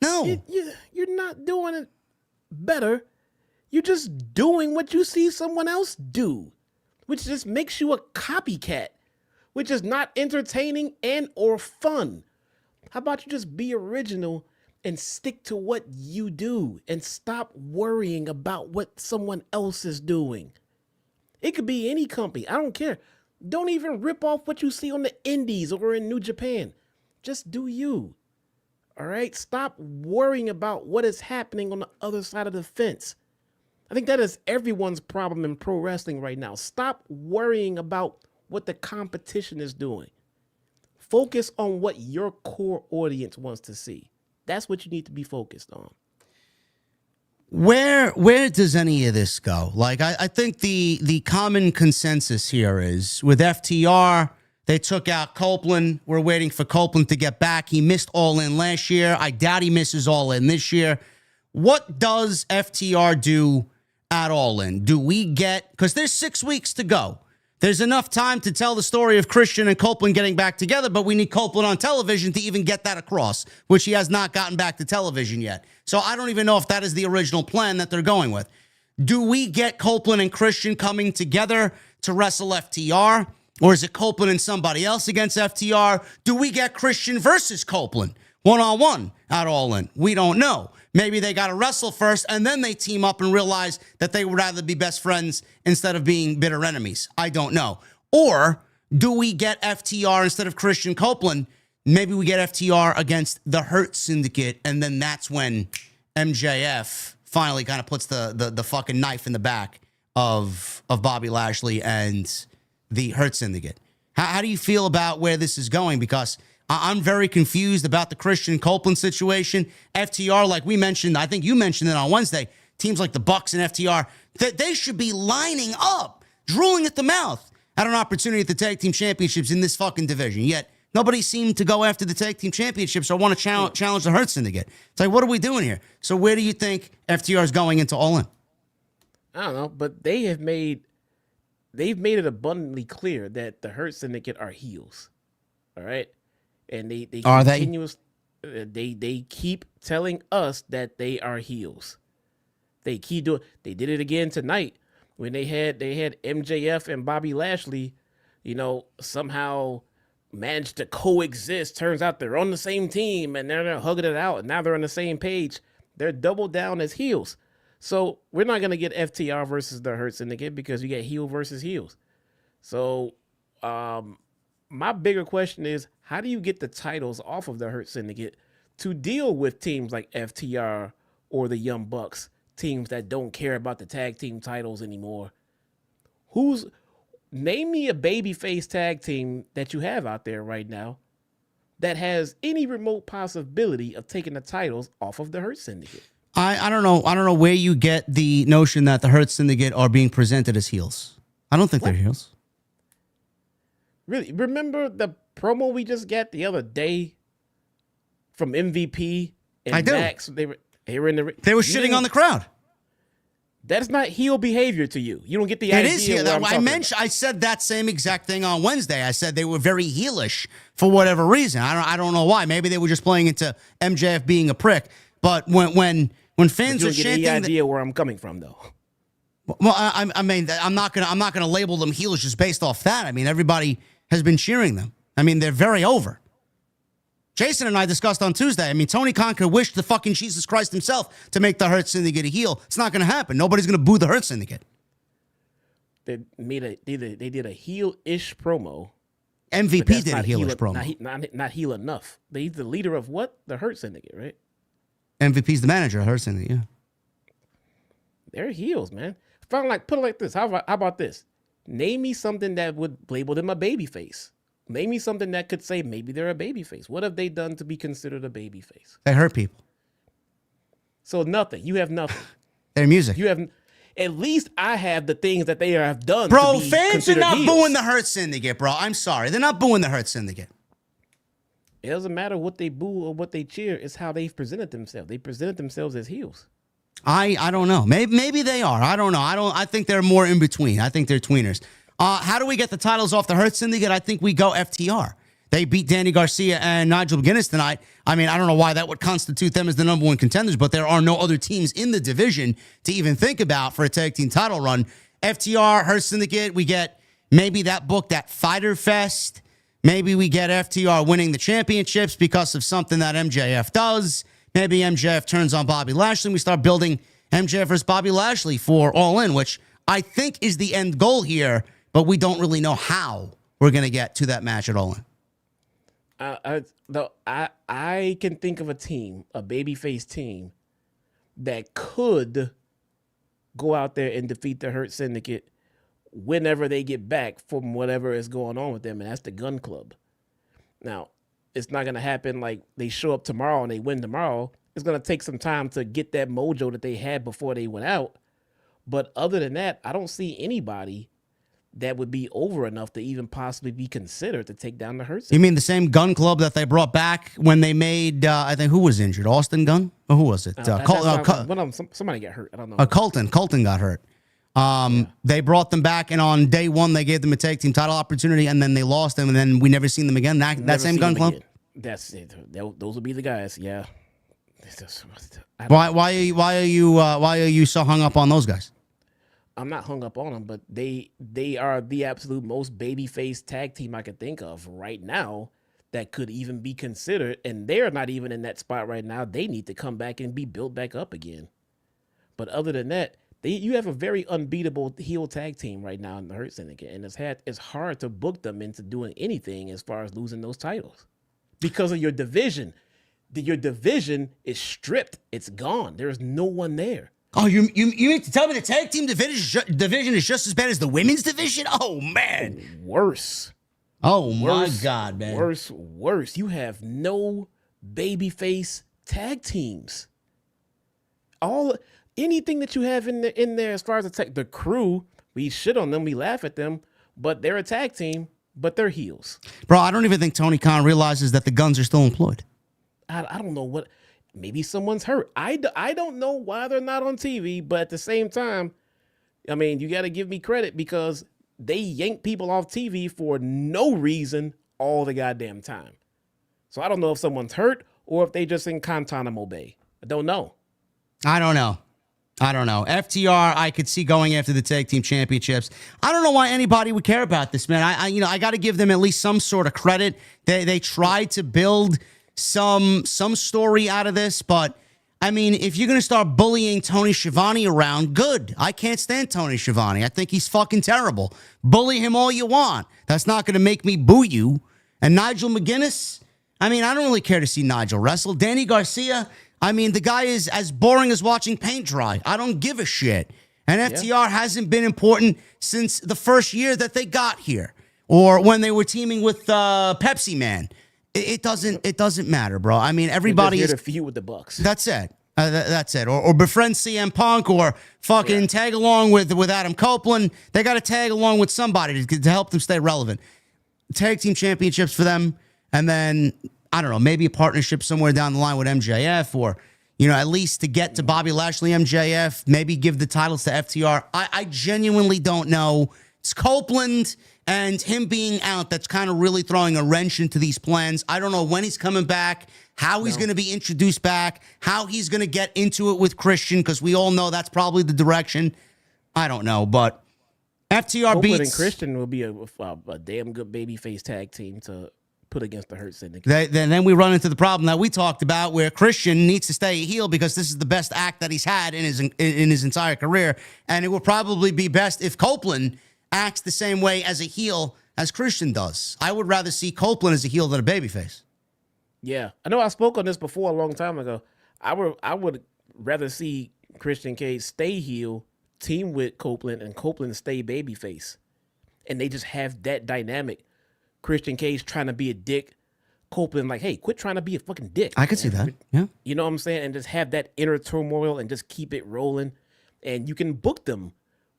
No. You're not doing it better. You're just doing what you see someone else do, which just makes you a copycat, which is not entertaining and or fun. How about you just be original and stick to what you do and stop worrying about what someone else is doing? It could be any company. I don't care. Don't even rip off what you see on the indies or in New Japan. Just do you. All right? Stop worrying about what is happening on the other side of the fence. I think that is everyone's problem in pro wrestling right now. Stop worrying about what the competition is doing. Focus on what your core audience wants to see. That's what you need to be focused on. Where does any of this go? Like, I think the common consensus here is with FTR, they took out Copeland. We're waiting for Copeland to get back. He missed All In last year. I doubt he misses All In this year. What does FTR do at All In? Do we get, because there's 6 weeks to go. There's enough time to tell the story of Christian and Copeland getting back together, but we need Copeland on television to even get that across, which he has not gotten back to television yet. So I don't even know if that is the original plan that they're going with. Do we get Copeland and Christian coming together to wrestle FTR? Or is it Copeland and somebody else against FTR? Do we get Christian versus Copeland one-on-one at All In? We don't know. Maybe they got to wrestle first, and then they team up and realize that they would rather be best friends instead of being bitter enemies. I don't know. Or do we get FTR instead of Christian Copeland maybe we get FTR against the Hurt Syndicate, and then that's when MJF finally kind of puts the fucking knife in the back of Bobby Lashley and the Hurt Syndicate. How do you feel about where this is going? Because I'm very confused about the Christian Copeland situation. FTR, like we mentioned, I think you mentioned it on Wednesday, teams like the Bucks and FTR, that they should be lining up, drooling at the mouth at an opportunity at the tag team championships in this fucking division. Yet nobody seemed to go after the tag team championships or want to challenge the Hurt Syndicate. It's like, what are we doing here? So where do you think FTR is going into All In? I don't know, but they've made it abundantly clear that the Hurt Syndicate are heels. All right? And they Are they keep telling us that they are heels. They keep doing. They did it again tonight when they had MJF and Bobby Lashley, somehow managed to coexist. Turns out they're on the same team and they're hugging it out, and now they're on the same page. They're double down as heels. So we're not gonna get FTR versus the Hurt Syndicate because you get heel versus heels. So my bigger question is, how do you get the titles off of the Hurt Syndicate to deal with teams like FTR or the Young Bucks, teams that don't care about the tag team titles anymore? Name me a babyface tag team that you have out there right now that has any remote possibility of taking the titles off of the Hurt Syndicate. I don't know. I don't know where you get the notion that the Hurt Syndicate are being presented as heels. I don't think they're heels. Really? Remember the promo we just got the other day from MVP and I do. Max? They were in the. They were shitting on the crowd. That's not heel behavior to you. You don't get the idea. It is heel. I said that same exact thing on Wednesday. I said they were very heelish for whatever reason. I don't know why. Maybe they were just playing into MJF being a prick. But when fans are chanting, you get any idea where I'm coming from, though. Well, I mean, I'm not gonna label them heels just based off that. I mean, everybody has been cheering them. I mean, they're very over. Jason and I discussed on Tuesday. I mean, Tony Khan could wish the fucking Jesus Christ himself to make the Hurt Syndicate a heel. It's not going to happen. Nobody's going to boo the Hurt Syndicate. They did a heel-ish promo. MVP did a heel-ish promo. Not heel enough. He's the leader of what? The Hurt Syndicate, right? MVP's the manager of Hurt Syndicate, yeah. They're heels, man. Put it like this. How about this? Name me something that would label them a babyface. Name me something that could say maybe they're a babyface. What have they done to be considered a babyface? They hurt people. So nothing. You have nothing. Their music. You have. At least I have the things that they have done. Bro, to be fans are not heels. booing the Hurt Syndicate, bro. I'm sorry. They're not booing the Hurt Syndicate. It doesn't matter what they boo or what they cheer. It's how they've presented themselves. They presented themselves as heels. I don't know. Maybe they are. I don't know. I think they're more in between. I think they're tweeners. How do we get the titles off the Hurt Syndicate? I think we go FTR. They beat Danny Garcia and Nigel McGuinness tonight. I mean, I don't know why that would constitute them as the number one contenders, but there are no other teams in the division to even think about for a tag team title run. FTR, Hurt Syndicate, we get maybe that book, that Fighter Fest. Maybe we get FTR winning the championships because of something that MJF does. Maybe MJF turns on Bobby Lashley and we start building MJF versus Bobby Lashley for All In, which I think is the end goal here, but we don't really know how we're going to get to that match at All In. I can think of a team, a babyface team, that could go out there and defeat the Hurt Syndicate whenever they get back from whatever is going on with them, and that's the Gun Club. Now, it's not going to happen like they show up tomorrow and they win tomorrow. It's going to take some time to get that mojo that they had before they went out. But other than that, I don't see anybody that would be over enough to even possibly be considered to take down the Hurt Syndicate. You mean the same Gun Club that they brought back when they made, I think, who was injured? Austin Gunn? Or who was it? Somebody got hurt. I don't know. Colton got hurt. They brought them back, and on day one, they gave them a tag team title opportunity, and then they lost them, and then we never seen them again. That same Gun Club? That's it. Those would be the guys, yeah. Why are you so hung up on those guys? I'm not hung up on them, but they are the absolute most babyface tag team I could think of right now that could even be considered, and they're not even in that spot right now. They need to come back and be built back up again. But other than that, you have a very unbeatable heel tag team right now in the Hurt Syndicate, and it's hard to book them into doing anything as far as losing those titles. because of your division. Your division is stripped. It's gone. There is no one there. Oh, you mean to tell me the tag team division is just as bad as the women's division? Oh, man. Worse. Oh, my God, man. Worse. You have no babyface tag teams. Anything that you have in there as far as the crew, we shit on them, we laugh at them, but they're a tag team, but they're heels. Bro, I don't even think Tony Khan realizes that the Guns are still employed. I don't know what. Maybe someone's hurt. I don't know why they're not on TV, but at the same time, I mean, you got to give me credit because they yank people off TV for no reason all the goddamn time. So I don't know if someone's hurt or if they just in Guantanamo Bay. I don't know. I don't know. FTR, I could see going after the tag team championships. I don't know why anybody would care about this, man. I got to give them at least some sort of credit. They tried to build some story out of this, but I mean, if you're going to start bullying Tony Schiavone around, good. I can't stand Tony Schiavone. I think he's fucking terrible. Bully him all you want. That's not going to make me boo you. And Nigel McGuinness, I mean, I don't really care to see Nigel wrestle. Danny Garcia, I mean, the guy is as boring as watching paint dry. I don't give a shit. And FTR hasn't been important since the first year that they got here or when they were teaming with Pepsi Man. It doesn't matter, bro. I mean, everybody is here to feud with the Bucks. That's it. That's it. Or befriend CM Punk or fucking tag along with Adam Copeland. They got to tag along with somebody to help them stay relevant. Tag team championships for them. And then, I don't know, maybe a partnership somewhere down the line with MJF or, at least to get to Bobby Lashley, MJF, maybe give the titles to FTR. I genuinely don't know. It's Copeland and him being out that's kind of really throwing a wrench into these plans. I don't know when he's coming back, how he's going to be introduced back, how he's going to get into it with Christian, because we all know that's probably the direction. I don't know, but FTR Copeland beats... and Christian will be a damn good babyface tag team to put against the Hurt Syndicate. Then we run into the problem that we talked about where Christian needs to stay a heel because this is the best act that he's had in his entire career, and it would probably be best if Copeland acts the same way as a heel as Christian does. I would rather see Copeland as a heel than a babyface. Yeah. I know I spoke on this before a long time ago. I would rather see Christian Cage stay heel, team with Copeland, and Copeland stay babyface. And they just have that dynamic. Christian Cage trying to be a dick. Copeland like, hey, quit trying to be a fucking dick. I could see that. Yeah. You know what I'm saying? And just have that inner turmoil and just keep it rolling. And you can book them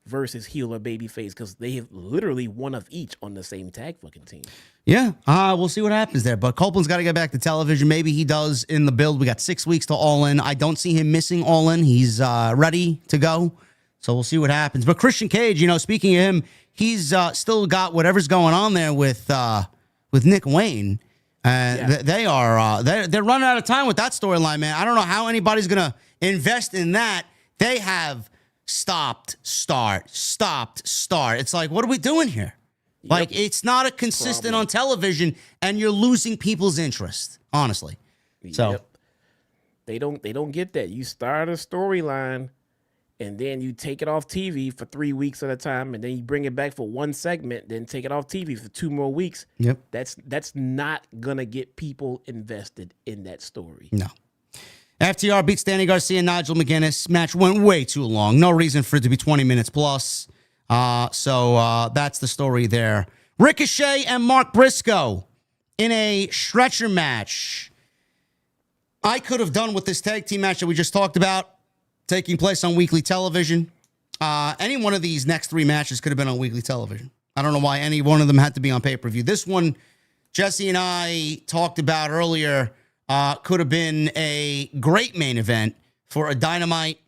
versus heel or babyface because they have literally one of each on the same tag fucking team. Yeah, we'll see what happens there. But Copeland's got to get back to television. Maybe he does in the build. We got 6 weeks to All In. I don't see him missing All In. He's ready to go. So we'll see what happens. But Christian Cage, speaking of him, he's still got whatever's going on there with Nick Wayne. They're running out of time with that storyline, man. I don't know how anybody's going to invest in that. They have stopped, start. It's like, what are we doing here? Yep. Like, it's not a consistent on television, and you're losing people's interest, honestly. So they don't get that. You start a storyline, and then you take it off TV for 3 weeks at a time, and then you bring it back for one segment, then take it off TV for 2 more weeks. Yep. That's not gonna get people invested in that story. No. FTR beats Danny Garcia and Nigel McGuinness. Match went way too long. No reason for it to be 20 minutes plus. So that's the story there. Ricochet and Mark Briscoe in a stretcher match. I could have done with this tag team match that we just talked about taking place on weekly television. Any one of these next 3 matches could have been on weekly television. I don't know why any one of them had to be on pay-per-view. This one, Jesse and I talked about earlier, could have been a great main event for a Dynamite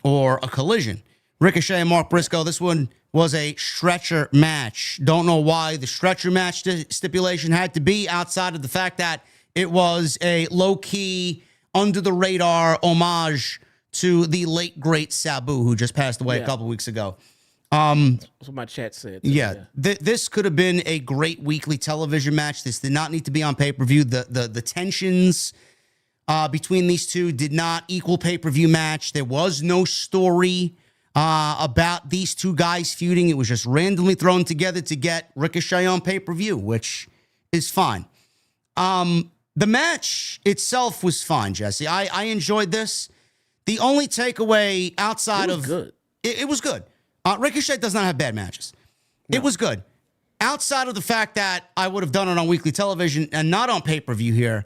or a Collision. Ricochet and Mark Briscoe, this one was a stretcher match. Don't know why the stretcher match stipulation had to be outside of the fact that it was a low-key, under-the-radar homage to the late, great Sabu, who just passed away a couple weeks ago. That's what my chat said. This could have been a great weekly television match. This did not need to be on pay-per-view. The tensions between these two did not equal pay-per-view match. There was no story about these two guys feuding. It was just randomly thrown together to get Ricochet on pay-per-view, which is fine. The match itself was fine, Jesse. I enjoyed this. The only takeaway outside It was good. It was good. Ricochet does not have bad matches. No. It was good. Outside of the fact that I would have done it on weekly television and not on pay-per-view here,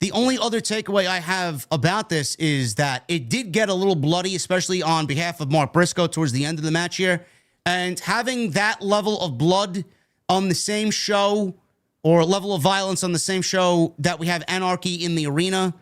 the only other takeaway I have about this is that it did get a little bloody, especially on behalf of Mark Briscoe towards the end of the match here. And having that level of blood on the same show, or level of violence on the same show that we have Anarchy in the arena,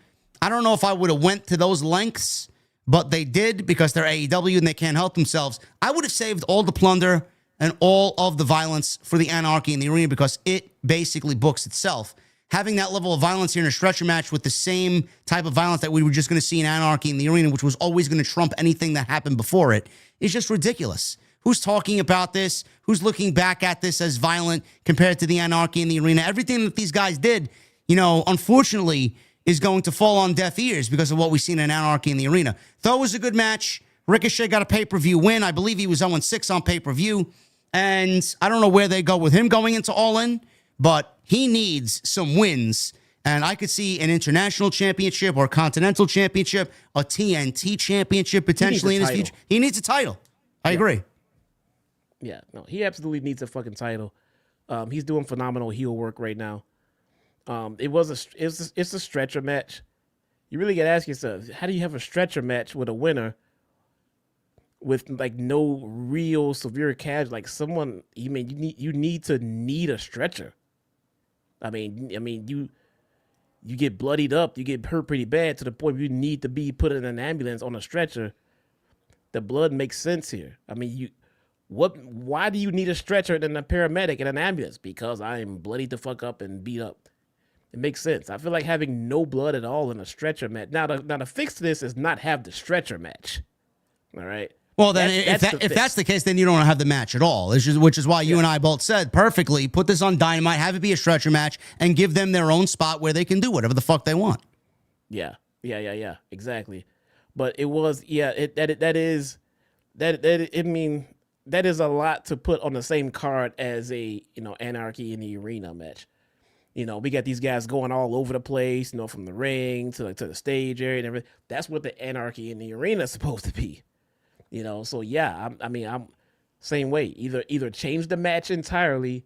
I don't know if I would have went to those lengths, but they did because they're AEW and they can't help themselves. I would have saved all the plunder and all of the violence for the Anarchy in the arena because it basically books itself. Having that level of violence here in a stretcher match with the same type of violence that we were just going to see in Anarchy in the arena, which was always going to trump anything that happened before it, is just ridiculous. Who's talking about this? Who's looking back at this as violent compared to the Anarchy in the arena? Everything that these guys did, unfortunately, is going to fall on deaf ears because of what we've seen in Anarchy in the arena. Though it was a good match, Ricochet got a pay-per-view win. I believe he was 0-6 on pay-per-view. And I don't know where they go with him going into All In, but he needs some wins. And I could see an international championship or a continental championship, a TNT championship potentially in his future. He needs a title. I agree. Yeah, no, he absolutely needs a fucking title. He's doing phenomenal heel work right now. It's a stretcher match. You really got to ask yourself, how do you have a stretcher match with a winner with like no real severe casualty? Like someone, you need a stretcher. I mean, you get bloodied up, you get hurt pretty bad to the point where you need to be put in an ambulance on a stretcher. The blood makes sense here. I mean, why do you need a stretcher and a paramedic and an ambulance? Because I am bloodied the fuck up and beat up. It makes sense. I feel like having no blood at all in a stretcher match. Now the fix to this is not have the stretcher match. All right. Well, then if that's the case, then you don't have the match at all. Which is why you and I both said perfectly, put this on Dynamite, have it be a stretcher match, and give them their own spot where they can do whatever the fuck they want. Yeah. Exactly. But it was, that is a lot to put on the same card as a, Anarchy in the arena match. We got these guys going all over the place, from the ring to the stage area and everything. That's what the Anarchy in the arena is supposed to be. So yeah, I'm same way. Either change the match entirely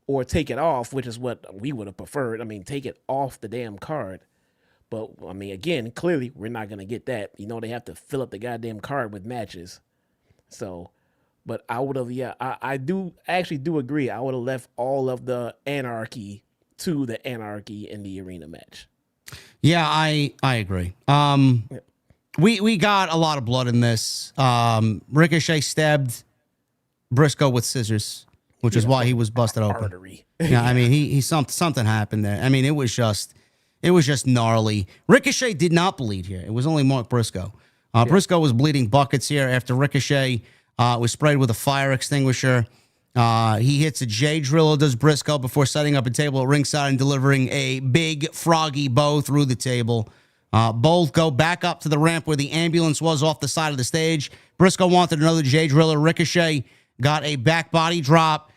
or take it off, which is what we would have preferred. Take it off the damn card. But again, clearly we're not gonna get that. They have to fill up the goddamn card with matches. So, but I would have, I actually do agree. I would have left all of the Anarchy to the Anarchy in the arena match. Yeah, I agree. We got a lot of blood in this. Ricochet stabbed Briscoe with scissors, which is why he was busted open. Artery. Yeah, he something happened there. It was just gnarly. Ricochet did not bleed here. It was only Mark Briscoe. Briscoe was bleeding buckets here after Ricochet was sprayed with a fire extinguisher. He hits a J Driller, does Briscoe, before setting up a table at ringside and delivering a big froggy bow through the table. Both go back up to the ramp where the ambulance was off the side of the stage. Briscoe wanted another J Driller. Ricochet got a back body drop.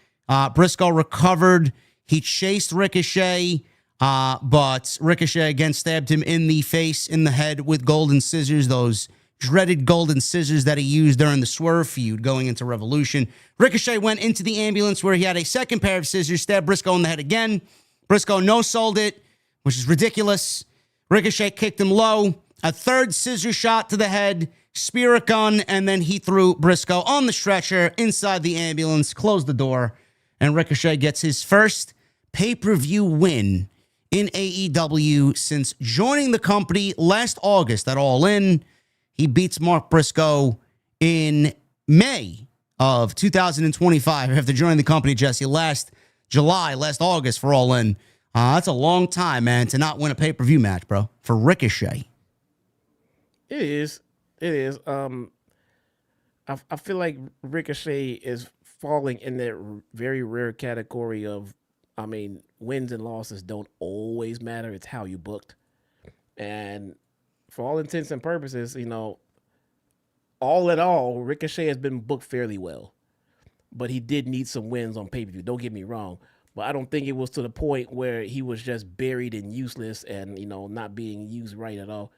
Briscoe recovered. He chased Ricochet, but Ricochet again stabbed him in the face, in the head with golden scissors, those dreaded golden scissors that he used during the Swerve feud going into Revolution. Ricochet went into the ambulance where he had a second pair of scissors, stabbed Briscoe in the head again. Briscoe no-sold it, which is ridiculous. Ricochet kicked him low, a third scissor shot to the head, spirit gun, and then he threw Briscoe on the stretcher inside the ambulance, closed the door, and Ricochet gets his first pay-per-view win in AEW since joining the company last August at All In. He beats Mark Briscoe in May of 2025 after joining the company, Jesse, last August for All In. That's a long time, man, to not win a pay-per-view match, bro, for Ricochet. It is. I feel like Ricochet is falling in that very rare category of, wins and losses don't always matter. It's how you booked. And for all intents and purposes, all in all, Ricochet has been booked fairly well. But he did need some wins on pay-per-view. Don't get me wrong. But I don't think it was to the point where he was just buried and useless and, not being used right at all.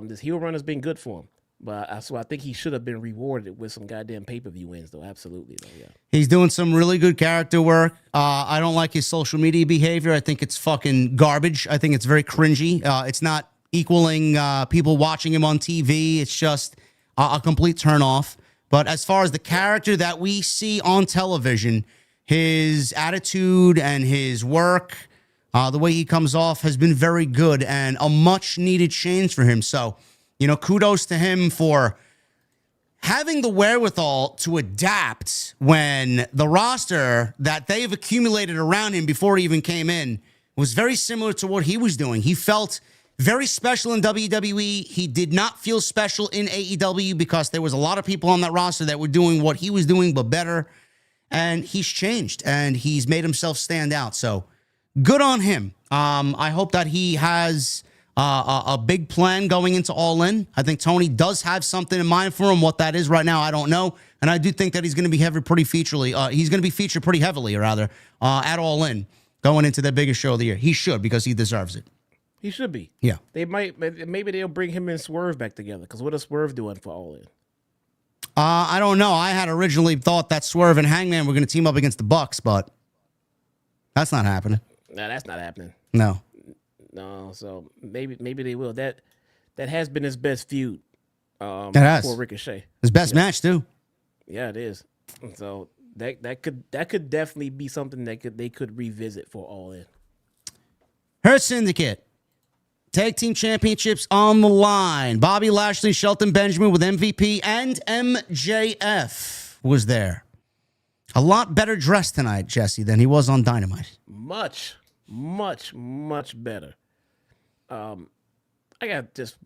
This heel run has been good for him. But so I think he should have been rewarded with some goddamn pay-per-view wins, though. Absolutely, though, yeah. He's doing some really good character work. I don't like his social media behavior. I think it's fucking garbage. I think it's very cringy. It's not equaling people watching him on TV. It's just a complete turnoff. But as far as the character that we see on television, his attitude and his work, the way he comes off has been very good and a much-needed change for him. So, kudos to him for having the wherewithal to adapt when the roster that they've accumulated around him before he even came in was very similar to what he was doing. He felt very special in WWE. He did not feel special in AEW because there was a lot of people on that roster that were doing what he was doing, but better. And he's changed, and he's made himself stand out. So good on him. I hope that he has a big plan going into All In. I think Tony does have something in mind for him. What that is right now, I don't know. And I do think that he's going to be he's going to be featured pretty heavily, rather, at All In going into the biggest show of the year. He should, because he deserves it. He should be. Yeah. Maybe they'll bring him and Swerve back together, because what is Swerve doing for All In? I don't know. I had originally thought that Swerve and Hangman were going to team up against the Bucks, but that's not happening. No, that's not happening. No. No, so maybe they will. That has been his best feud. It has. For Ricochet. His best match too. Yeah, it is. So that could definitely be something they could revisit for All In. Hurt Syndicate. Tag team championships on the line. Bobby Lashley, Shelton Benjamin with MVP, and MJF was there. A lot better dressed tonight, Jesse, than he was on Dynamite. Much, much, much better. I got just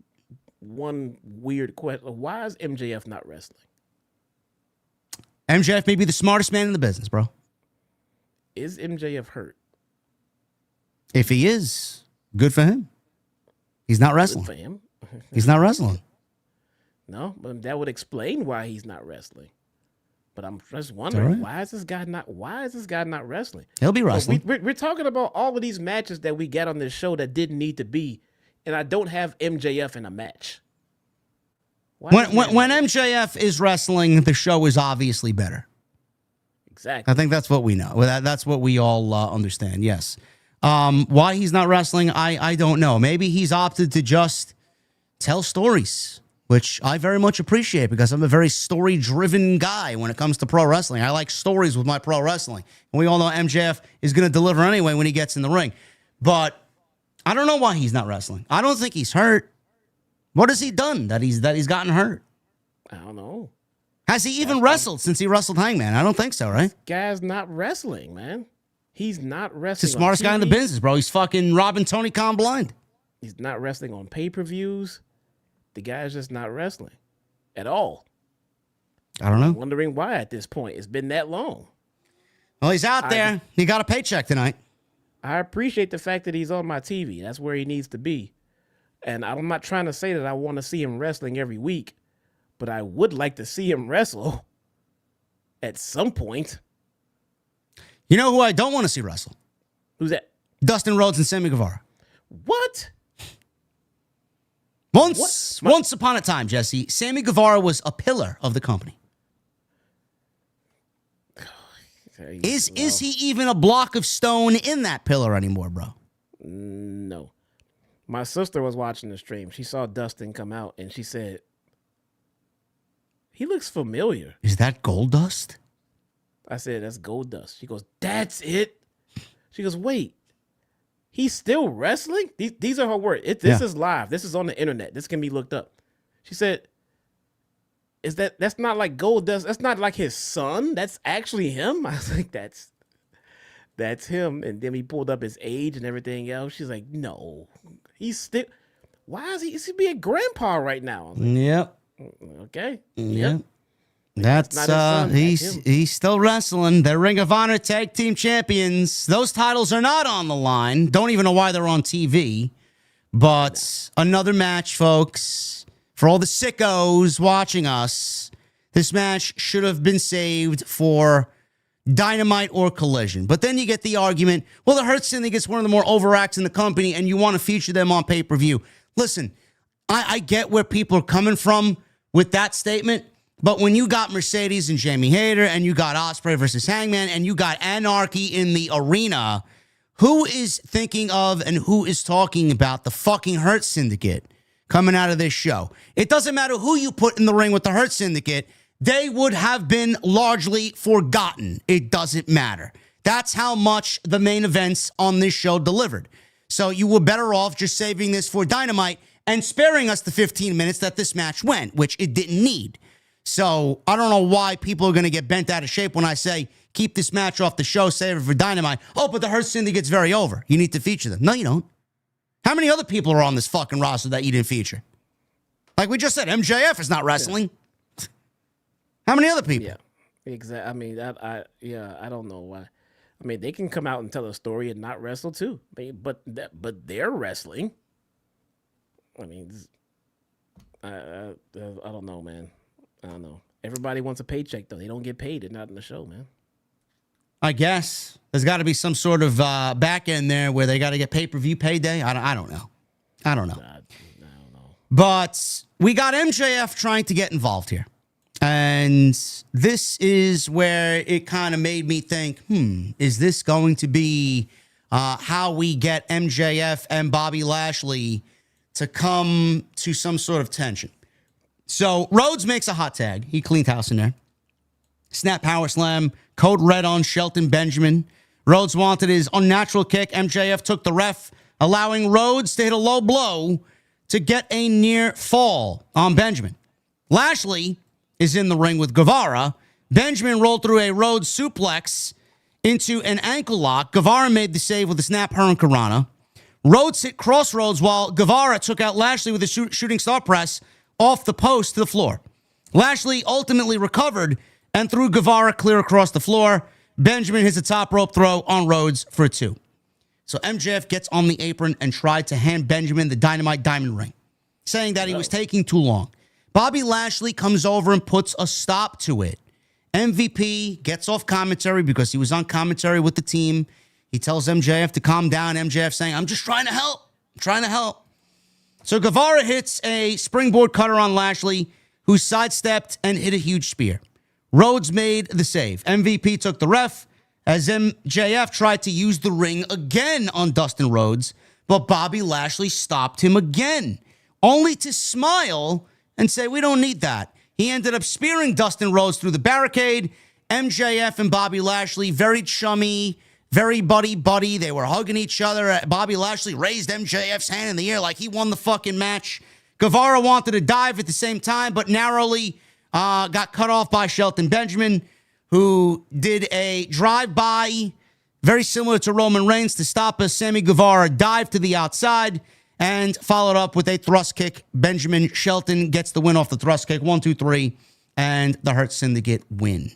one weird question. Why is MJF not wrestling? MJF may be the smartest man in the business, bro. Is MJF hurt? If he is, good for him. He's not wrestling. Good for him. He's not wrestling. No, but that would explain why he's not wrestling. But I'm just wondering, right. why is this guy not wrestling? He'll be wrestling. We're talking about all of these matches that we get on this show that didn't need to be, and I don't have MJF in a match. When MJF is wrestling, the show is obviously better. Exactly. I think that's what we know. That's what we all understand, yes. Why he's not wrestling, I don't know. Maybe he's opted to just tell stories, which I very much appreciate because I'm a very story-driven guy when it comes to pro wrestling. I like stories with my pro wrestling. And we all know MJF is going to deliver anyway when he gets in the ring. But I don't know why he's not wrestling. I don't think he's hurt. What has he done that he's gotten hurt? I don't know. Has he even wrestled since he wrestled Hangman? I don't think so, right? Guy's not wrestling, man. He's not wrestling. He's the smartest guy in the business, bro. He's fucking robbing Tony Khan blind. He's not wrestling on pay-per-views. The guy's just not wrestling at all. I don't know. I'm wondering why at this point. It's been that long. Well, he's out there. He got a paycheck tonight. I appreciate the fact that he's on my TV. That's where he needs to be. And I'm not trying to say that I want to see him wrestling every week, but I would like to see him wrestle at some point. You know who I don't want to see wrestle? Who's that? Dustin Rhodes and Sammy Guevara. What? Once upon a time, Jesse, Sammy Guevara was a pillar of the company. Is he even a block of stone in that pillar anymore, bro? No. My sister was watching the stream. She saw Dustin come out, and she said, he looks familiar. Is that Goldust? I said, that's Goldust. She goes, that's it? She goes, wait, he's still wrestling? These are her words. This is live. This is on the internet. This can be looked up. She said, that's not like Goldust. That's not like his son. That's actually him. I was like, that's him. And then he pulled up his age and everything else. She's like, no, he's still, why is he be a grandpa right now? Like, yep. Okay. Yep. That's he's still wrestling. They're Ring of Honor Tag Team Champions. Those titles are not on the line. Don't even know why they're on TV. But another match, folks. For all the sickos watching us, this match should have been saved for Dynamite or Collision. But then you get the argument, well, the Hurt Syndicate's one of the more overacts in the company, and you want to feature them on pay-per-view. Listen, I get where people are coming from with that statement, but when you got Mercedes and Jamie Hayter, and you got Ospreay versus Hangman, and you got Anarchy in the arena, who is thinking of and who is talking about the fucking Hurt Syndicate coming out of this show? It doesn't matter who you put in the ring with the Hurt Syndicate. They would have been largely forgotten. It doesn't matter. That's how much the main events on this show delivered. So you were better off just saving this for Dynamite and sparing us the 15 minutes that this match went, which it didn't need. So I don't know why people are going to get bent out of shape when I say, keep this match off the show, save it for Dynamite. Oh, but the Hurt Syndicate's very over. You need to feature them. No, you don't. How many other people are on this fucking roster that you didn't feature? Like we just said, MJF is not wrestling. Yeah. How many other people? Yeah, exactly. I mean, I don't know why. I mean, they can come out and tell a story and not wrestle too. But they're wrestling. I mean, I don't know, man. I don't know. Everybody wants a paycheck though. They don't get paid. They're not in the show, man. I guess there's got to be some sort of back end there where they got to get pay-per-view payday. I don't know. I don't know. I don't know. But we got MJF trying to get involved here. And this is where it kind of made me think, is this going to be how we get MJF and Bobby Lashley to come to some sort of tension? So Rhodes makes a hot tag. He cleaned house in there. Snap power slam. Code red on Shelton Benjamin. Rhodes wanted his unnatural kick. MJF took the ref, allowing Rhodes to hit a low blow to get a near fall on Benjamin. Lashley is in the ring with Guevara. Benjamin rolled through a Rhodes suplex into an ankle lock. Guevara made the save with a snap hurricanrana. Rhodes hit crossroads while Guevara took out Lashley with a shooting star press off the post to the floor. Lashley ultimately recovered and threw Guevara clear across the floor. Benjamin hits a top rope throw on Rhodes for a 2. So MJF gets on the apron and tried to hand Benjamin the Dynamite Diamond Ring, saying that he was taking too long. Bobby Lashley comes over and puts a stop to it. MVP gets off commentary because he was on commentary with the team. He tells MJF to calm down. MJF saying, I'm just trying to help. I'm trying to help. So Guevara hits a springboard cutter on Lashley, who sidestepped and hit a huge spear. Rhodes made the save. MVP took the ref as MJF tried to use the ring again on Dustin Rhodes, but Bobby Lashley stopped him again, only to smile and say, we don't need that. He ended up spearing Dustin Rhodes through the barricade. MJF and Bobby Lashley, very chummy, very buddy-buddy. They were hugging each other. Bobby Lashley raised MJF's hand in the air like he won the fucking match. Guevara wanted to dive at the same time, but narrowly got cut off by Shelton Benjamin, who did a drive-by, very similar to Roman Reigns, to stop a Sammy Guevara dive to the outside, and followed up with a thrust kick. Benjamin Shelton gets the win off the thrust kick. 1, 2, 3, and the Hurt Syndicate win.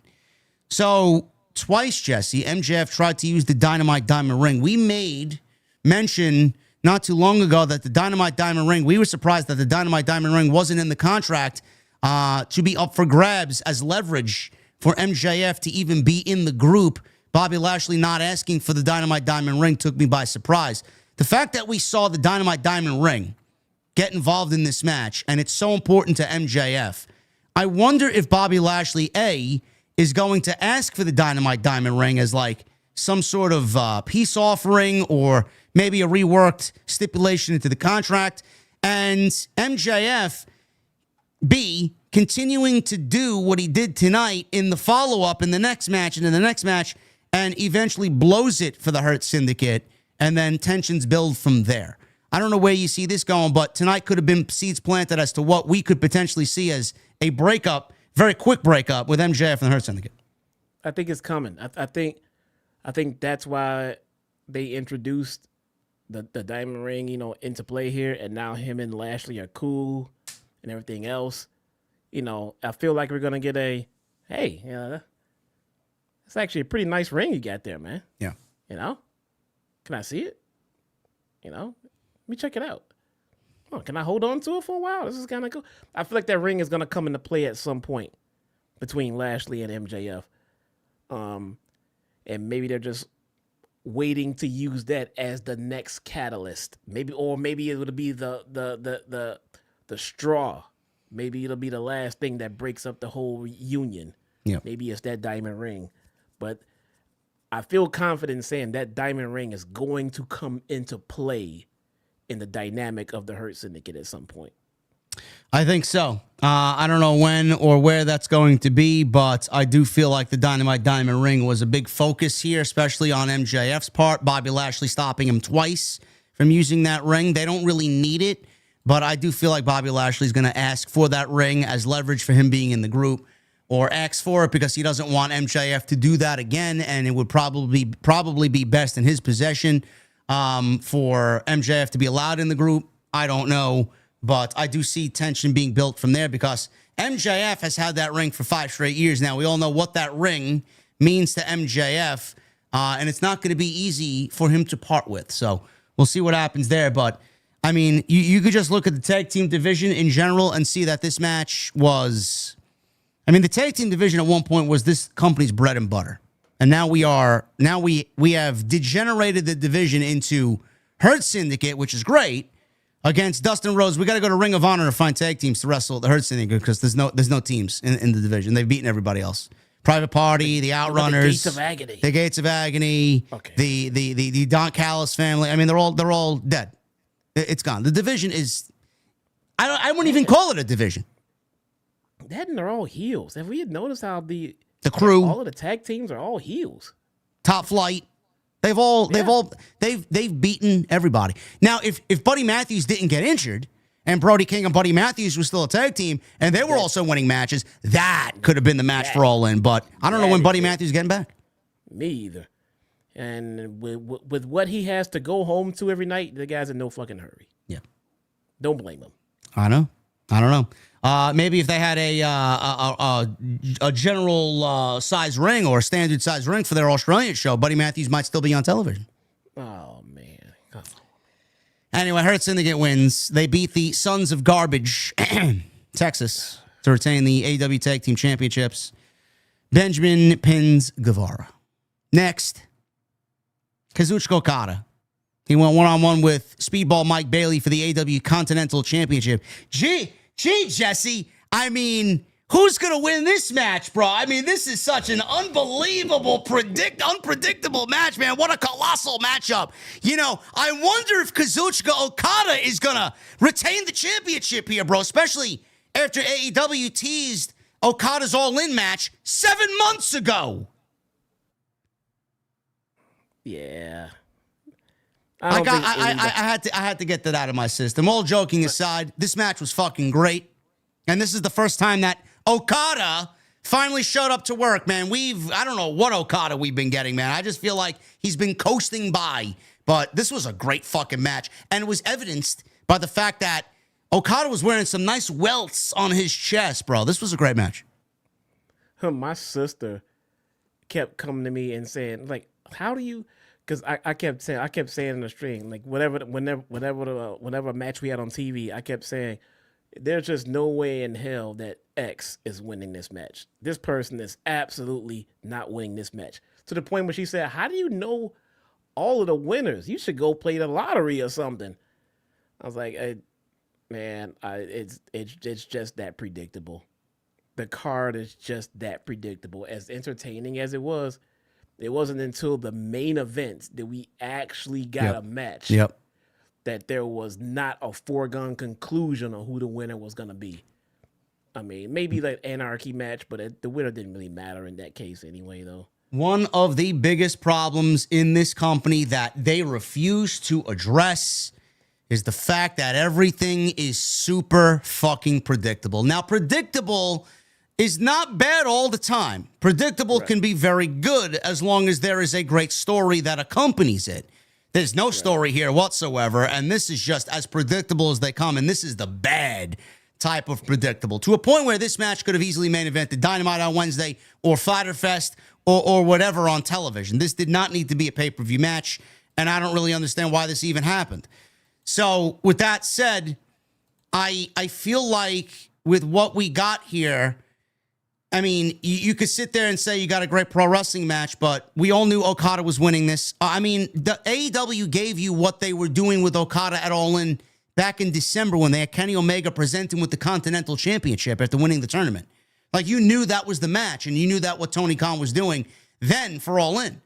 So twice, Jesse, MJF tried to use the Dynamite Diamond Ring. We made mention not too long ago that the Dynamite Diamond Ring, we were surprised that the Dynamite Diamond Ring wasn't in the contract to be up for grabs as leverage for MJF to even be in the group. Bobby Lashley not asking for the Dynamite Diamond Ring took me by surprise. The fact that we saw the Dynamite Diamond Ring get involved in this match, and it's so important to MJF, I wonder if Bobby Lashley, A, is going to ask for the Dynamite Diamond Ring as like some sort of peace offering or maybe a reworked stipulation into the contract, and MJF, B, continuing to do what he did tonight in the follow-up in the next match and in the next match, and eventually blows it for the Hurt Syndicate, and then tensions build from there. I don't know where you see this going, but tonight could have been seeds planted as to what we could potentially see as a breakup, very quick breakup with MJF and the Hurt Syndicate. I think it's coming. I think that's why they introduced the Diamond Ring, into play here, and now him and Lashley are cool and everything else. I feel like we're gonna get hey, it's actually a pretty nice ring you got there, man. Yeah. Can I see it? Let me check it out. Oh, can I hold on to it for a while? This is kind of cool. I feel like that ring is going to come into play at some point between Lashley and MJF. and maybe they're just waiting to use that as the next catalyst. Maybe it would be the straw. Maybe it'll be the last thing that breaks up the whole union. Yeah. Maybe it's that diamond ring. But I feel confident saying that diamond ring is going to come into play in the dynamic of the Hurt Syndicate at some point. I think so. I don't know when or where that's going to be, but I do feel like the Dynamite Diamond Ring was a big focus here, especially on MJF's part. Bobby Lashley stopping him twice from using that ring. They don't really need it, but I do feel like Bobby Lashley's going to ask for that ring as leverage for him being in the group, or ask for it because he doesn't want MJF to do that again, and it would probably be best in his possession for MJF to be allowed in the group. I don't know. But I do see tension being built from there because MJF has had that ring for 5 straight years now. We all know what that ring means to MJF, and it's not going to be easy for him to part with. So we'll see what happens there. But, I mean, you could just look at the tag team division in general and see that this match was... I mean, the tag team division at one point was this company's bread and butter. And now we have degenerated the division into Hurt Syndicate, which is great, against Dustin Rhodes. We got to go to Ring of Honor to find tag teams to wrestle the Hurt Syndicate because there's no teams in the division. They've beaten everybody else. Private Party, the Outrunners, the Gates of Agony, okay. the Don Callis family. I mean, they're all dead. It's gone. The division is. I wouldn't even call it a division. That and they're all heels. Have we noticed how the crew, all of the tag teams are all heels? Top Flight. They've beaten everybody. Now, if Buddy Matthews didn't get injured and Brody King and Buddy Matthews was still a tag team and they were also winning matches, that could have been the match for All In. But I don't know when Buddy Matthews is getting back. Me either. And with what he has to go home to every night, the guy's in no fucking hurry. Yeah. Don't blame him. I don't know. Maybe if they had a general size ring or a standard size ring for their Australian show, Buddy Matthews might still be on television. Oh, man. Oh. Anyway, Hurt Syndicate wins. They beat the Sons of Garbage, Texas, to retain the AEW Tag Team Championships. Benjamin pins Guevara. Next, Kazuchika Okada. He went one-on-one with Speedball Mike Bailey for the AEW Continental Championship. Gee, Jesse, I mean, who's going to win this match, bro? I mean, this is such an unbelievable, unpredictable match, man. What a colossal matchup. You know, I wonder if Kazuchika Okada is going to retain the championship here, bro, especially after AEW teased Okada's All-In match 7 months ago. Yeah. I had to get that out of my system. All joking aside, this match was fucking great. And this is the first time that Okada finally showed up to work, man. I don't know what Okada we've been getting, man. I just feel like he's been coasting by. But this was a great fucking match. And it was evidenced by the fact that Okada was wearing some nice welts on his chest, bro. This was a great match. My sister kept coming to me and saying, like, how do you... Because I kept saying in the stream, like whenever match we had on TV, I kept saying, there's just no way in hell that X is winning this match. This person is absolutely not winning this match. To the point where she said, how do you know all of the winners? You should go play the lottery or something. I was like, it's just that predictable. The card is just that predictable. As entertaining as it was, it wasn't until the main event that we actually got a match that there was not a foregone conclusion on who the winner was going to be. I mean, maybe like Anarchy match, but the winner didn't really matter in that case anyway, though. One of the biggest problems in this company that they refuse to address is the fact that everything is super fucking predictable. Now, predictable is not bad all the time. Predictable can be very good as long as there is a great story that accompanies it. There's no story here whatsoever, and this is just as predictable as they come, and this is the bad type of predictable, to a point where this match could have easily main evented Dynamite on Wednesday or Fyter Fest or whatever on television. This did not need to be a pay-per-view match, and I don't really understand why this even happened. So, with that said, I feel like with what we got here, I mean, you could sit there and say you got a great pro wrestling match, but we all knew Okada was winning this. I mean, the AEW gave you what they were doing with Okada at All In back in December when they had Kenny Omega presenting with the Continental Championship after winning the tournament. Like, you knew that was the match, and you knew that what Tony Khan was doing then for All In.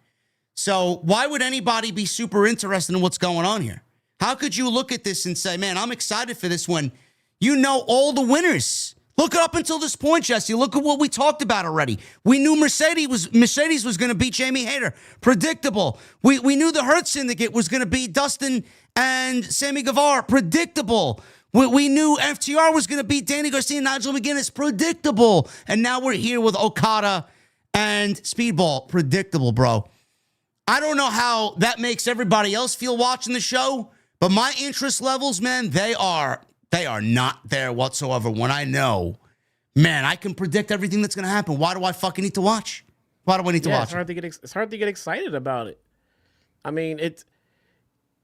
So why would anybody be super interested in what's going on here? How could you look at this and say, man, I'm excited for this when you know all the winners? Look up until this point, Jesse. Look at what we talked about already. We knew Mercedes was going to beat Jamie Hayter. Predictable. We knew the Hurt Syndicate was going to beat Dustin and Sammy Guevara. Predictable. We knew FTR was going to beat Danny Garcia and Nigel McGuinness. Predictable. And now we're here with Okada and Speedball. Predictable, bro. I don't know how that makes everybody else feel watching the show, but my interest levels, man, they are not there whatsoever when I know, man, I can predict everything that's going to happen. Why do I fucking need to watch? Why do I need to watch? It's hard to get excited about it. I mean,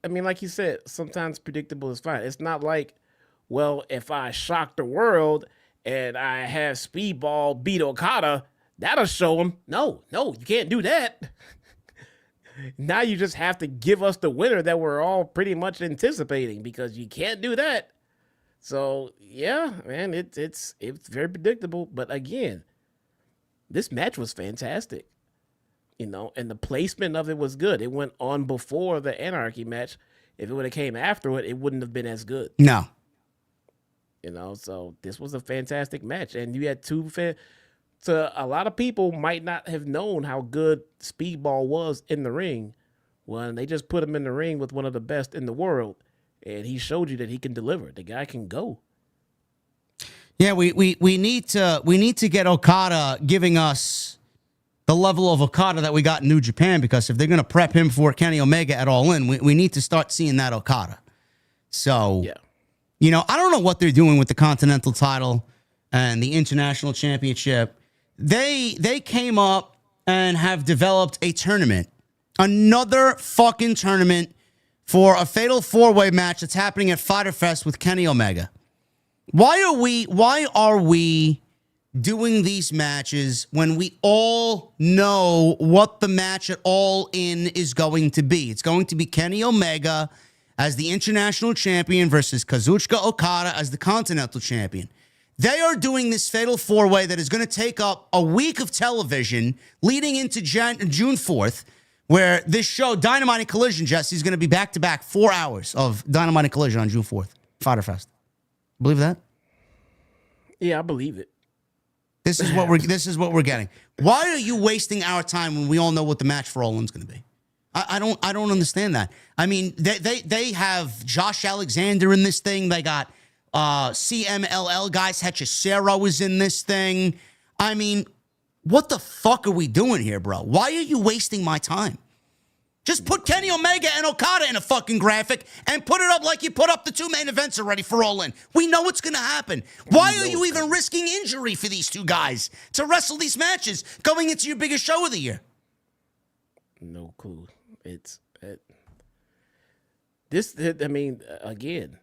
like you said, sometimes predictable is fine. It's not like, well, if I shock the world and I have Speedball beat Okada, that'll show him. No, you can't do that. Now you just have to give us the winner that we're all pretty much anticipating because you can't do that. So, yeah, man, it's very predictable. But again, this match was fantastic, and the placement of it was good. It went on before the Anarchy match. If it would have came after it, it wouldn't have been as good. No. So this was a fantastic match. And you had so a lot of people might not have known how good Speedball was in the ring when they just put him in the ring with one of the best in the world. And he showed you that he can deliver. The guy can go. Yeah, we need to get Okada giving us the level of Okada that we got in New Japan, because if they're going to prep him for Kenny Omega at All In, we need to start seeing that Okada. So, yeah. I don't know what they're doing with the Continental title and the International Championship. They came up and have developed a tournament, another fucking tournament for a fatal four-way match that's happening at Fyter Fest with Kenny Omega. Why are we doing these matches when we all know what the match at All In is going to be? It's going to be Kenny Omega as the international champion versus Kazuchika Okada as the continental champion. They are doing this fatal four-way that is going to take up a week of television leading into June 4th, where this show, Dynamite and Collision, Jesse, is going to be back-to-back 4 hours of Dynamite and Collision on June 4th. Fyter Fest. Believe that? Yeah, I believe it. This is what we're getting. Why are you wasting our time when we all know what the match for All In's going to be? I don't understand that. I mean, they have Josh Alexander in this thing. They got CMLL guys. Hechicero is in this thing. I mean, what the fuck are we doing here, bro? Why are you wasting my time? Just put Kenny Omega and Okada in a fucking graphic and put it up like you put up the two main events already for All In. We know what's going to happen. Why are you even risking injury for these two guys to wrestle these matches going into your biggest show of the year? No clue. Again,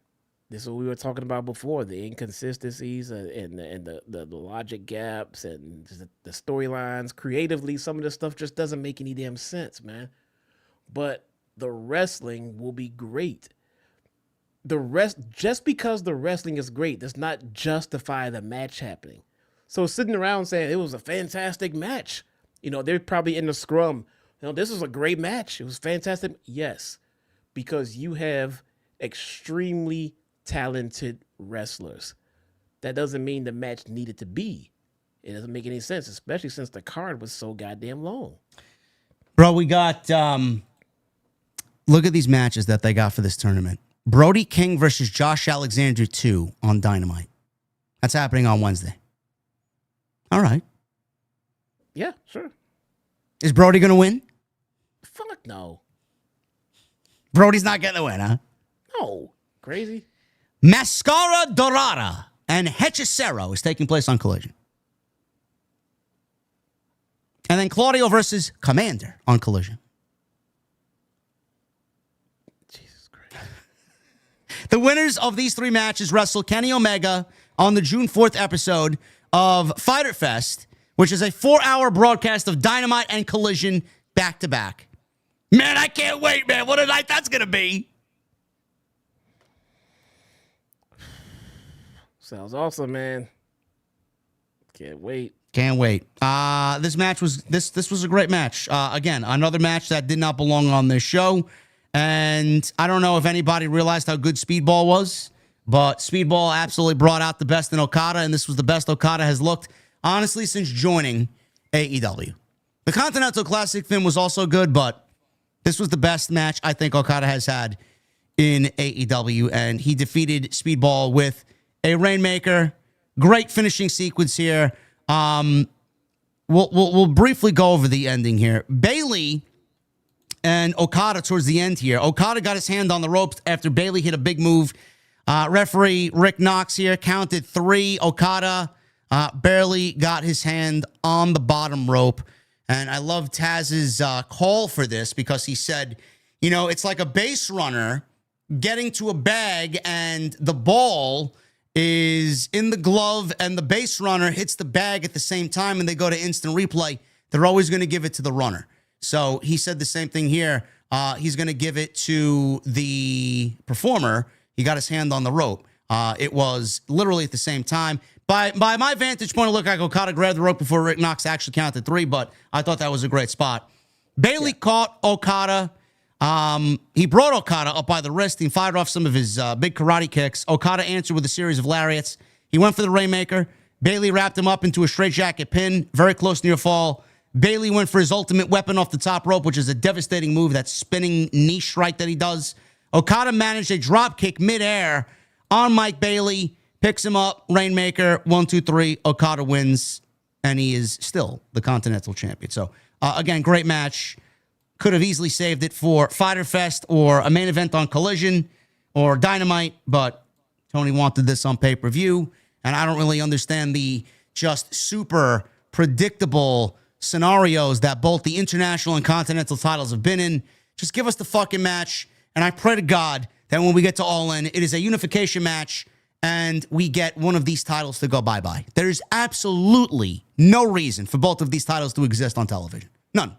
this is what we were talking about before, the inconsistencies and the logic gaps and the storylines. Creatively, some of this stuff just doesn't make any damn sense, man. But the wrestling will be great. Just because the wrestling is great does not justify the match happening. So sitting around saying it was a fantastic match, they're probably in the scrum. This was a great match. It was fantastic. Yes, because you have extremely talented wrestlers. That doesn't mean the match needed to be. It doesn't make any sense, especially since the card was so goddamn long. Bro, we got, look at these matches that they got for this tournament. Brody King versus Josh Alexander 2 on Dynamite. That's happening on Wednesday. All right. Yeah, sure. Is Brody going to win? Fuck no. Brody's not getting the win, huh? No. Crazy. Mascara Dorada and Hechicero is taking place on Collision. And then Claudio versus Commander on Collision. Jesus Christ. The winners of these three matches wrestle Kenny Omega on the June 4th episode of Fyter Fest which is a 4-hour broadcast of Dynamite and Collision back-to-back. Man, I can't wait, man. What a night that's going to be. Sounds awesome, man. Can't wait. Can't wait. This match was this was a great match. Again, another match that did not belong on this show. And I don't know if anybody realized how good Speedball was, but Speedball absolutely brought out the best in Okada, and this was the best Okada has looked, honestly, since joining AEW. The Continental Classic Finn was also good, but this was the best match I think Okada has had in AEW, and he defeated Speedball with a Rainmaker. Great finishing sequence here. We'll briefly go over the ending here. Bayley and Okada towards the end here. Okada got his hand on the ropes after Bayley hit a big move. Referee Rick Knox here counted 3. Okada barely got his hand on the bottom rope. And I love Taz's call for this because he said, you know, it's like a base runner getting to a bag and the ball is in the glove and the base runner hits the bag at the same time and they go to instant replay. They're always going to give it to the runner. So he said the same thing here. He's going to give it to the performer. He got his hand on the rope. It was literally at the same time. By my vantage point, it looked like Okada grabbed the rope before Rick Knox actually counted 3, but I thought that was a great spot. Bayley caught Okada. He brought Okada up by the wrist. He fired off some of his big karate kicks. Okada answered with a series of lariats. He went for the Rainmaker. Bayley wrapped him up into a straitjacket pin, very close near fall. Bayley went for his ultimate weapon off the top rope, which is a devastating move, that spinning knee strike that he does. Okada managed a drop kick midair on Mike Bayley, picks him up, Rainmaker, 1, 2, 3. Okada wins, and he is still the Continental Champion. So, again, great match. Could have easily saved it for Fyter Fest or a main event on Collision or Dynamite, but Tony wanted this on pay-per-view, and I don't really understand the just super predictable scenarios that both the international and continental titles have been in. Just give us the fucking match, and I pray to God that when we get to All In, it is a unification match, and we get one of these titles to go bye-bye. There's absolutely no reason for both of these titles to exist on television. None.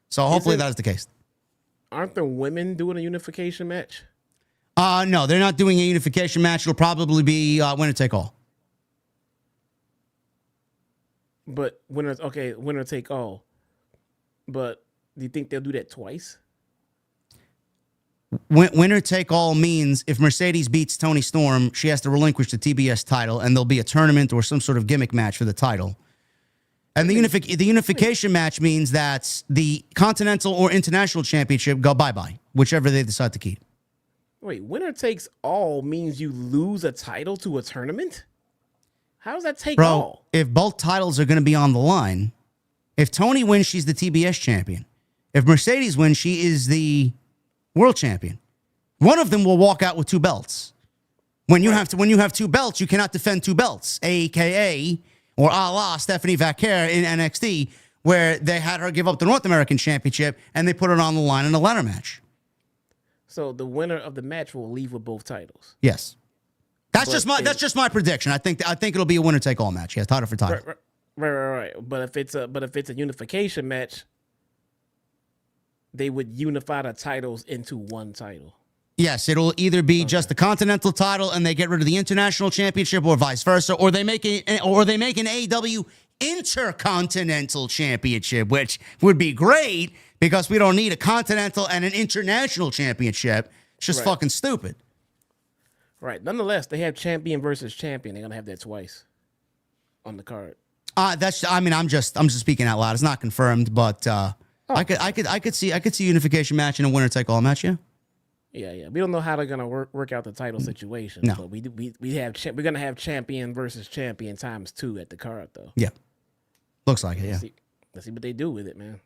So hopefully that is the case. Aren't the women doing a unification match? No, they're not doing a unification match. It'll probably be winner take all. But winner take all. But do you think they'll do that twice? Winner take all means if Mercedes beats Toni Storm, she has to relinquish the TBS title, and there'll be a tournament or some sort of gimmick match for the title. And the unification match means that the Continental or International Championship go bye-bye, whichever they decide to keep. Wait, winner takes all means you lose a title to a tournament? How does that take all? If both titles are going to be on the line, if Toni wins, she's the TBS champion. If Mercedes wins, she is the world champion. One of them will walk out with 2 belts. When you have 2 belts, you cannot defend 2 belts, a.k.a. or a la Stephanie Vaquer in NXT, where they had her give up the North American Championship and they put it on the line in a ladder match. So the winner of the match will leave with both titles. Yes. That's just my prediction. I think it'll be a winner take all match. Yes, title for title. Right. But if it's a unification match, they would unify the titles into one title. Yes, it'll either be just the Continental title and they get rid of the International Championship, or vice versa, or they make an AEW Intercontinental Championship, which would be great because we don't need a Continental and an International Championship. It's just fucking stupid. Right. Nonetheless, they have champion versus champion. They're gonna have that twice on the card. I'm just speaking out loud. It's not confirmed, but I could see unification match and a winner take all match. Yeah. Yeah. We don't know how they're gonna work out the title situation. No. But we're gonna have champion versus champion times 2 at the card though. Yeah. Looks like it. Yeah. Let's see what they do with it, man.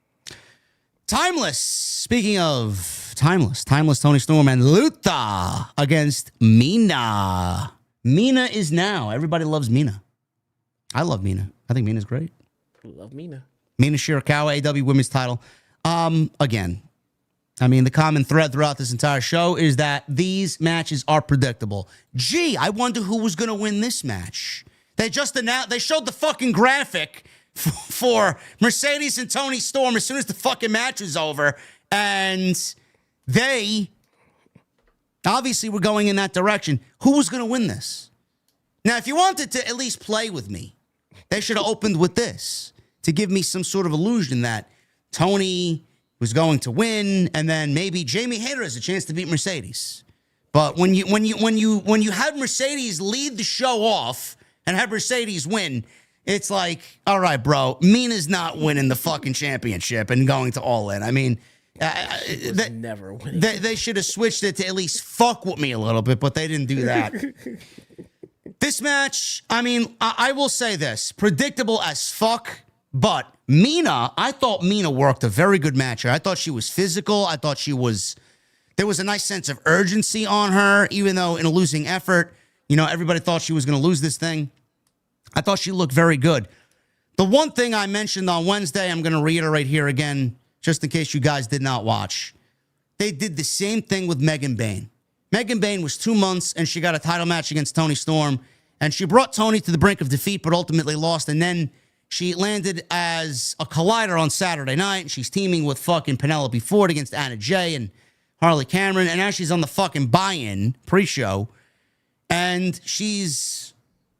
Timeless. Speaking of timeless Toni Storm and Luther against Mina. Mina is now. Everybody loves Mina. I love Mina. I think Mina's great. Love Mina. Mina Shirakawa, AEW Women's title. Again, I mean, the common thread throughout this entire show is that these matches are predictable. Gee, I wonder who was going to win this match. They just announced, they showed the fucking graphic for Mercedes and Toni Storm as soon as the fucking match was over. And they obviously were going in that direction. Who was going to win this? Now, if you wanted to at least play with me, they should have opened with this to give me some sort of illusion that Toni was going to win, and then maybe Jamie Hayter has a chance to beat Mercedes. But when you have Mercedes lead the show off and have Mercedes win, it's like, all right, bro, Mina's not winning the fucking championship and going to All In. I mean, never winning. They should have switched it to at least fuck with me a little bit, but they didn't do that. This match, I mean, I will say this, predictable as fuck, but Mina, I thought Mina worked a very good match here. I thought she was physical. I thought there was a nice sense of urgency on her, even though in a losing effort, everybody thought she was going to lose this thing. I thought she looked very good. The one thing I mentioned on Wednesday, I'm going to reiterate here again, just in case you guys did not watch. They did the same thing with Megan Bayne. Megan Bayne was 2 months, and she got a title match against Toni Storm, and she brought Toni to the brink of defeat, but ultimately lost, and then she landed as a collider on Saturday night, and she's teaming with fucking Penelope Ford against Anna Jay and Harley Cameron, and now she's on the fucking buy-in pre-show, and she's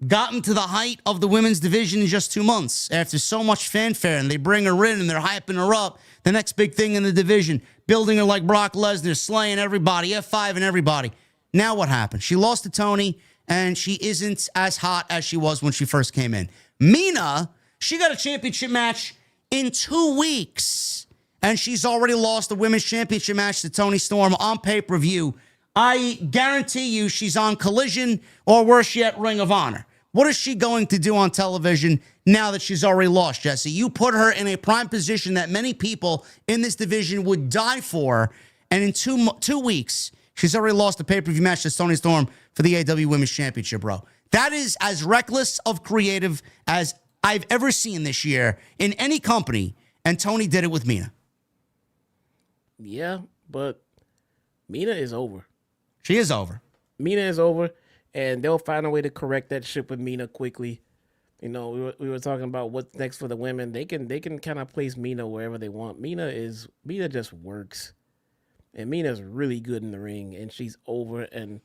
gotten to the height of the women's division in just 2 months after so much fanfare, and they bring her in, and they're hyping her up, the next big thing in the division, building her like Brock Lesnar, slaying everybody, F5 and everybody. Now what happened? She lost to Toni, and she isn't as hot as she was when she first came in. Mina, she got a championship match in 2 weeks, and she's already lost the women's championship match to Toni Storm on pay-per-view. I guarantee you she's on Collision or worse yet, Ring of Honor. What is she going to do on television now that she's already lost, Jesse? You put her in a prime position that many people in this division would die for, and in 2 weeks, she's already lost a pay-per-view match to Toni Storm for the AEW Women's Championship, bro. That is as reckless of creative as I've ever seen this year in any company, and Toni did it with Mina. Yeah, but Mina is over. She is over. Mina is over, and they'll find a way to correct that ship with Mina quickly. We were talking about what's next for the women. They can kind of place Mina wherever they want. Mina just works, and Mina's really good in the ring, and she's over. And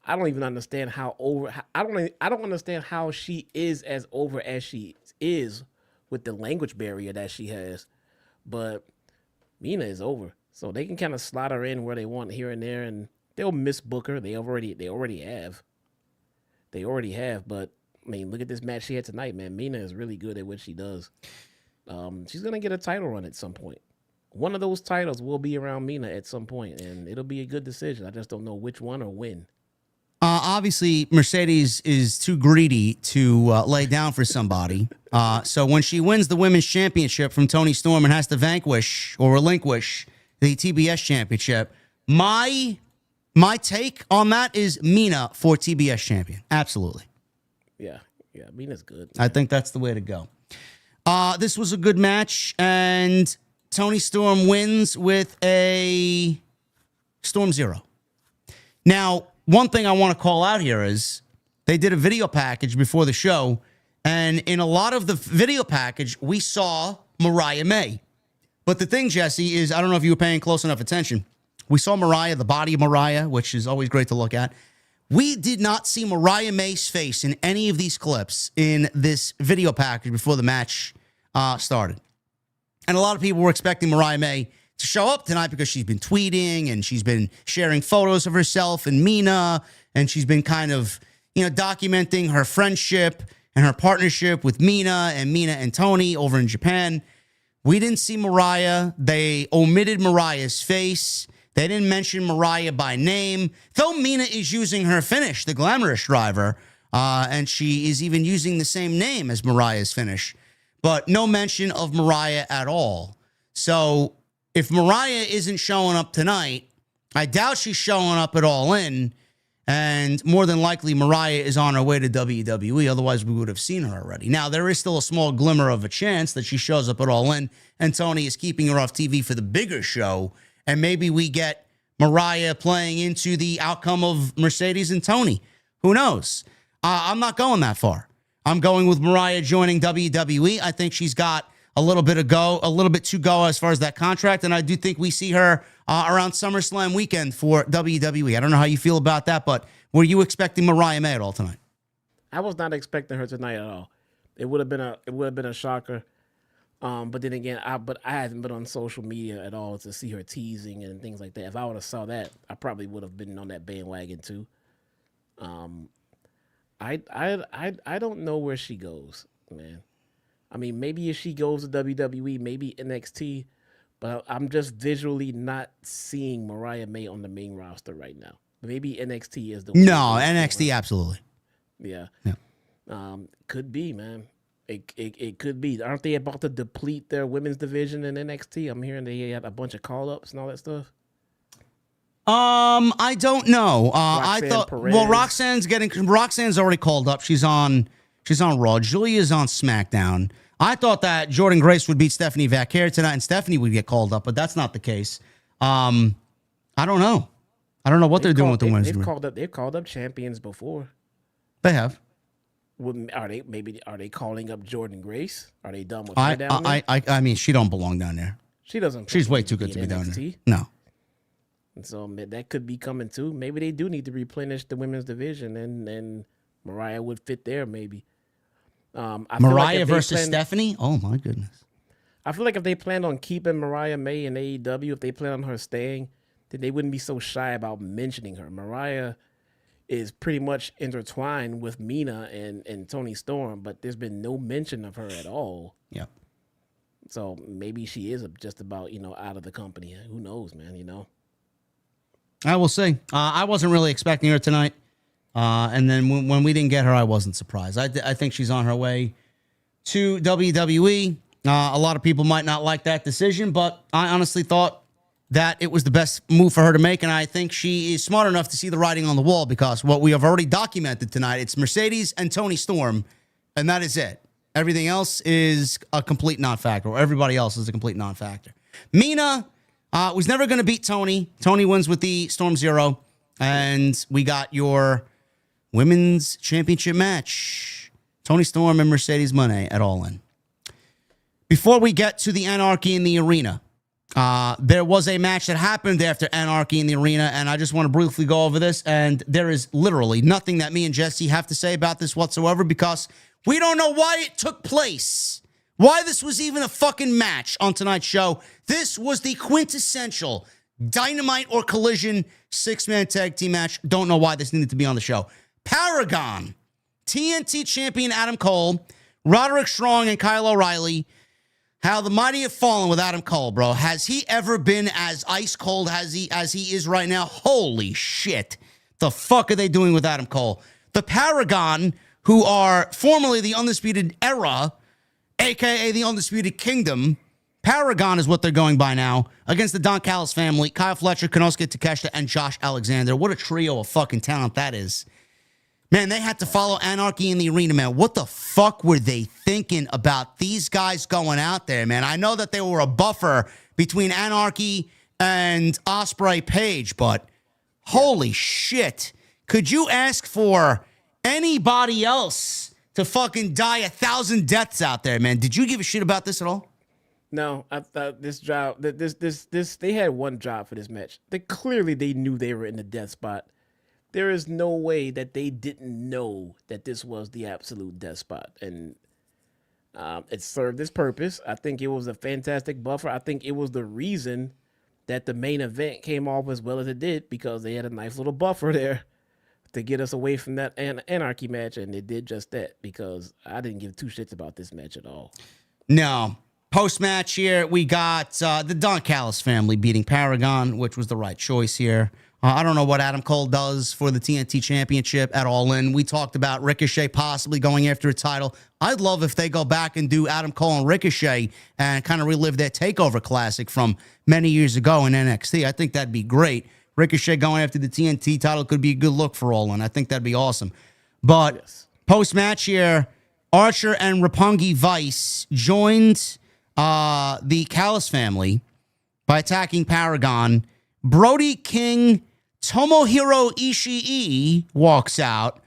I don't even understand how over. I don't understand how she is as over as she is with the language barrier that she has. But Mina is over, so they can kind of slot her in where they want here and there, and they'll misbook her. They already have. But I mean, look at this match she had tonight, man. Mina is really good at what she does. She's gonna get a title run at some point. One of those titles will be around Mina at some point, and it'll be a good decision. I just don't know which one or when. Obviously, Mercedes is too greedy to lay down for somebody. So when she wins the women's championship from Toni Storm and has to vanquish or relinquish the TBS championship, my take on that is Mina for TBS champion. Absolutely. Yeah, Mina's good. I think that's the way to go. This was a good match, and Toni Storm wins with a Storm Zero. Now, one thing I want to call out here is they did a video package before the show, and in a lot of the video package, we saw Mariah May. But the thing, Jesse, is I don't know if you were paying close enough attention. We saw Mariah, the body of Mariah, which is always great to look at. We did not see Mariah May's face in any of these clips in this video package before the match started. And a lot of people were expecting Mariah May to show up tonight because she's been tweeting and she's been sharing photos of herself and Mina, and she's been kind of, documenting her friendship and her partnership with Mina and Toni over in Japan. We didn't see Mariah. They omitted Mariah's face. They didn't mention Mariah by name, though Mina is using her finish, the Glamorous Driver, and she is even using the same name as Mariah's finish, but no mention of Mariah at all. So if Mariah isn't showing up tonight, I doubt she's showing up at All In, and more than likely Mariah is on her way to WWE, otherwise we would have seen her already. Now, there is still a small glimmer of a chance that she shows up at All In, and Toni is keeping her off TV for the bigger show, and maybe we get Mariah playing into the outcome of Mercedes and Toni. Who knows? I'm not going that far. I'm going with Mariah joining WWE. I think she's got a little bit to go as far as that contract, and I do think we see her around SummerSlam weekend for WWE. I don't know how you feel about that, but were you expecting Mariah May at all tonight? I was not expecting her tonight at all. It would have been a shocker. But then again, I haven't been on social media at all to see her teasing and things like that. If I would have saw that, I probably would have been on that bandwagon too. I don't know where she goes, man. I mean, maybe if she goes to WWE, maybe NXT, but I'm just visually not seeing Mariah May on the main roster right now. Maybe NXT is the one. No, NXT, absolutely. Yeah. Could be, man. It could be. Aren't they about to deplete their women's division in NXT? I'm hearing they had a bunch of call-ups and all that stuff. I don't know. I thought Perez. well, Roxanne's already called up. She's on Raw. Julia's on SmackDown. I thought that Jordynne Grace would beat Stephanie Vaquer tonight, and Stephanie would get called up, but that's not the case. I don't know. I don't know what they're doing with the women's division. They've called up champions before. They have. Are they calling up Jordynne Grace? Are they done with her down there? I mean, she don't belong down there. She doesn't. She's way too good to be down there. No. And so that could be coming too. Maybe they do need to replenish the women's division, and Mariah would fit there. Maybe. Mariah versus Stephanie. Oh my goodness. I feel like if they planned on keeping Mariah May in AEW, if they plan on her staying, then they wouldn't be so shy about mentioning her. Mariah is pretty much intertwined with Mina and Toni Storm, but there's been no mention of her at all. Yeah. So maybe she is just about, out of the company. Who knows, man, I will see. I wasn't really expecting her tonight. And then when we didn't get her, I wasn't surprised. I think she's on her way to WWE. A lot of people might not like that decision, but I honestly thought that it was the best move for her to make, and I think she is smart enough to see the writing on the wall, because what we have already documented tonight, it's Mercedes and Toni Storm, and that is it. Everything else is a complete non-factor, or everybody else is a complete non-factor. Mina was never going to beat Toni. Toni wins with the Storm Zero, and we got your women's championship match. Toni Storm and Mercedes Moné at All In. Before we get to the Anarchy in the Arena, there was a match that happened after Anarchy in the Arena, and I just want to briefly go over this, and there is literally nothing that me and Jesse have to say about this whatsoever, because we don't know why it took place, why this was even a fucking match on tonight's show. This was the quintessential Dynamite or Collision six-man tag team match. Don't know why this needed to be on the show. Paragon, TNT champion Adam Cole, Roderick Strong, and Kyle O'Reilly. How the mighty have fallen with Adam Cole, bro. Has he ever been as ice cold as he is right now? Holy shit. The fuck are they doing with Adam Cole? The Paragon, who are formerly the Undisputed Era, a.k.a. the Undisputed Kingdom. Paragon is what they're going by now, against the Don Callis family, Kyle Fletcher, Konosuke Takeshita, and Josh Alexander. What a trio of fucking talent that is. Man, they had to follow Anarchy in the Arena, man. What the fuck were they thinking about these guys going out there, man? I know that they were a buffer between Anarchy and Ospreay Page, but holy shit. Could you ask for anybody else to fucking die 1,000 deaths out there, man? Did you give a shit about this at all? No, I thought they had one job for this match. They knew they were in the death spot. There is no way that they didn't know that this was the absolute death spot. And it served its purpose. I think it was a fantastic buffer. I think it was the reason that the main event came off as well as it did, because they had a nice little buffer there to get us away from that Anarchy match. And it did just that, because I didn't give two shits about this match at all. No. Post-match here, we got the Don Callis family beating Paragon, which was the right choice here. I don't know what Adam Cole does for the TNT Championship at All In. We talked about Ricochet possibly going after a title. I'd love if they go back and do Adam Cole and Ricochet and kind of relive that TakeOver Classic from many years ago in NXT. I think that'd be great. Ricochet going after the TNT title could be a good look for All In. I think that'd be awesome. But yes. Post-match here, Archer and Roppongi Vice joined the Callis family by attacking Paragon. Brody King, Tomohiro Ishii walks out,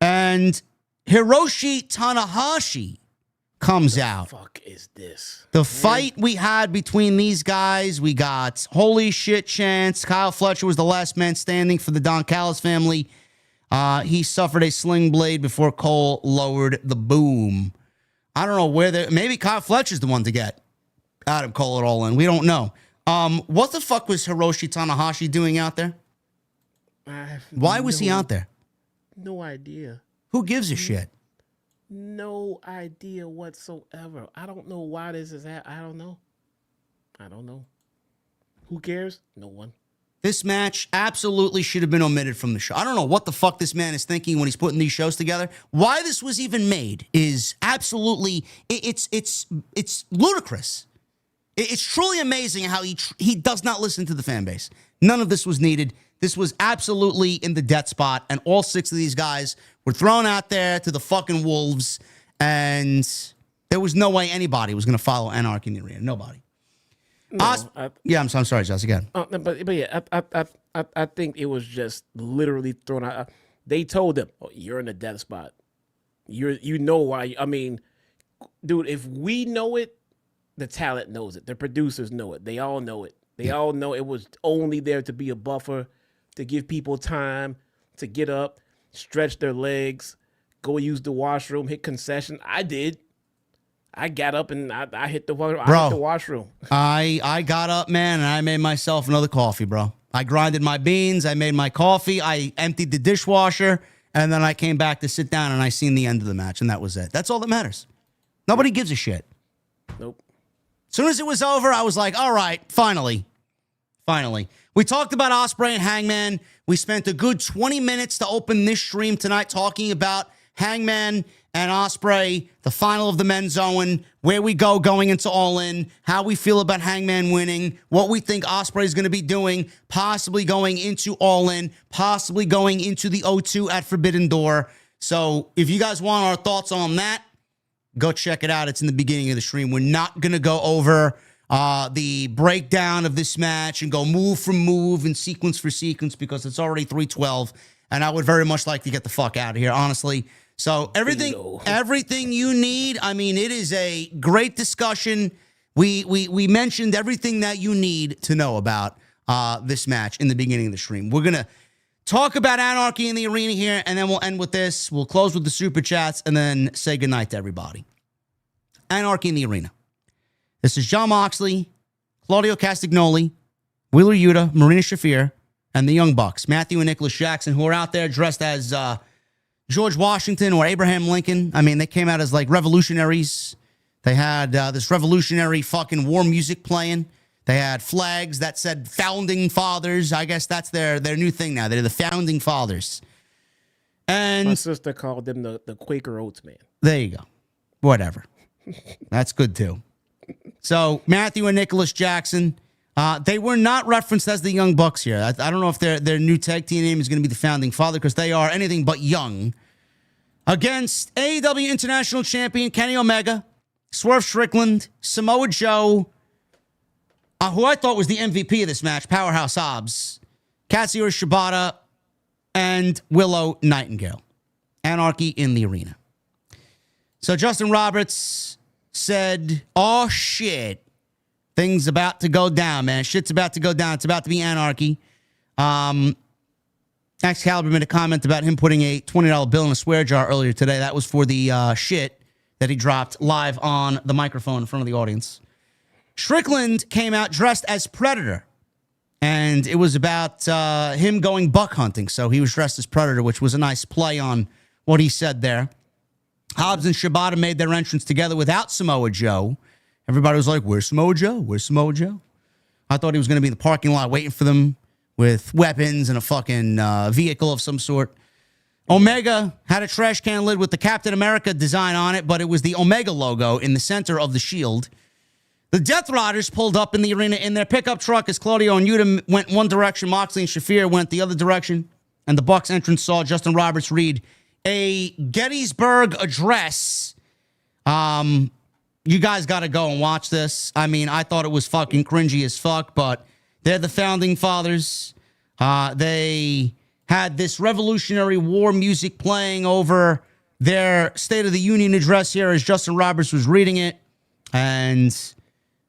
and Hiroshi Tanahashi comes out. Fuck is this? The fight we had between these guys, we got holy shit chance. Kyle Fletcher was the last man standing for the Don Callis family. He suffered a sling blade before Cole lowered the boom. I don't know where maybe Kyle Fletcher's the one to get Adam Cole at All In. We don't know. What the fuck was Hiroshi Tanahashi doing out there? Why was he out there? No idea. Who gives a shit? No idea whatsoever. I don't know why this is happening. I don't know. Who cares? No one. This match absolutely should have been omitted from the show. I don't know what the fuck this man is thinking when he's putting these shows together. Why this was even made is absolutely, it's ludicrous. It's truly amazing how he does not listen to the fan base. None of this was needed. This was absolutely in the dead spot, and all 6 of these guys were thrown out there to the fucking wolves, and there was no way anybody was going to follow Anarchy in the arena. Nobody. No, I'm sorry, Josh, again. But yeah, I think it was just literally thrown out. They told them, "Oh, you're in a dead spot. You know why? I mean, dude, if we know it, the talent knows it. The producers know it. They all know it. They all know it was only there to be a buffer, to give people time to get up, stretch their legs, go use the washroom, hit concession. I did. I got up and I hit the washroom. I got up, man, and I made myself another coffee, bro. I grinded my beans. I made my coffee. I emptied the dishwasher, and then I came back to sit down, and I seen the end of the match, and that was it. That's all that matters. Nobody gives a shit. Nope. As soon as it was over, I was like, all right, finally. We talked about Ospreay and Hangman. We spent a good 20 minutes to open this stream tonight talking about Hangman and Ospreay, the final of the men's Owen, where we go going into All In, how we feel about Hangman winning, what we think Ospreay is going to be doing, possibly going into All In, possibly going into the O2 at Forbidden Door. So if you guys want our thoughts on that, go check it out. It's in the beginning of the stream. We're not going to go over the breakdown of this match and go move for move and sequence for sequence because it's already 3:12, and I would very much like to get the fuck out of here, honestly. So everything you need. I mean, it is a great discussion. We mentioned everything that you need to know about this match in the beginning of the stream. We're gonna talk about Anarchy in the arena here, and then we'll end with this. We'll close with the super chats, and then say goodnight to everybody. Anarchy in the arena. This is Jon Moxley, Claudio Castagnoli, Wheeler Yuta, Marina Shafir, and the Young Bucks, Matthew and Nicholas Jackson, who are out there dressed as George Washington or Abraham Lincoln. I mean, they came out as like revolutionaries. They had this revolutionary fucking war music playing. They had flags that said Founding Fathers. I guess that's their new thing now. They're the Founding Fathers. And my sister called them the Quaker Oats, man. There you go. Whatever. That's good too. So Matthew and Nicholas Jackson, they were not referenced as the Young Bucks here. I don't know if their new tag team name is going to be the Founding Father because they are anything but young. Against AEW International Champion Kenny Omega, Swerve Strickland, Samoa Joe, who I thought was the MVP of this match, Powerhouse Hobbs, Kazuchika Shibata, and Willow Nightingale. Anarchy in the arena. So Justin Roberts said, oh shit, things about to go down, man. Shit's about to go down. It's about to be Anarchy. Excalibur made a comment about him putting a $20 bill in a swear jar earlier today. That was for the shit that he dropped live on the microphone in front of the audience. Strickland came out dressed as Predator, and it was about him going buck hunting. So he was dressed as Predator, which was a nice play on what he said there. Hobbs and Shibata made their entrance together without Samoa Joe. Everybody was like, where's Samoa Joe? Where's Samoa Joe? I thought he was going to be in the parking lot waiting for them with weapons and a fucking vehicle of some sort. Omega had a trash can lid with the Captain America design on it, but it was the Omega logo in the center of the shield. The Death Riders pulled up in the arena in their pickup truck as Claudio and Yuta went one direction, Moxley and Shafir went the other direction, and the Bucks entrance saw Justin Roberts read a Gettysburg Address. You guys got to go and watch this. I mean, I thought it was fucking cringy as fuck, but they're the Founding Fathers. They had this Revolutionary War music playing over their State of the Union address here as Justin Roberts was reading it, and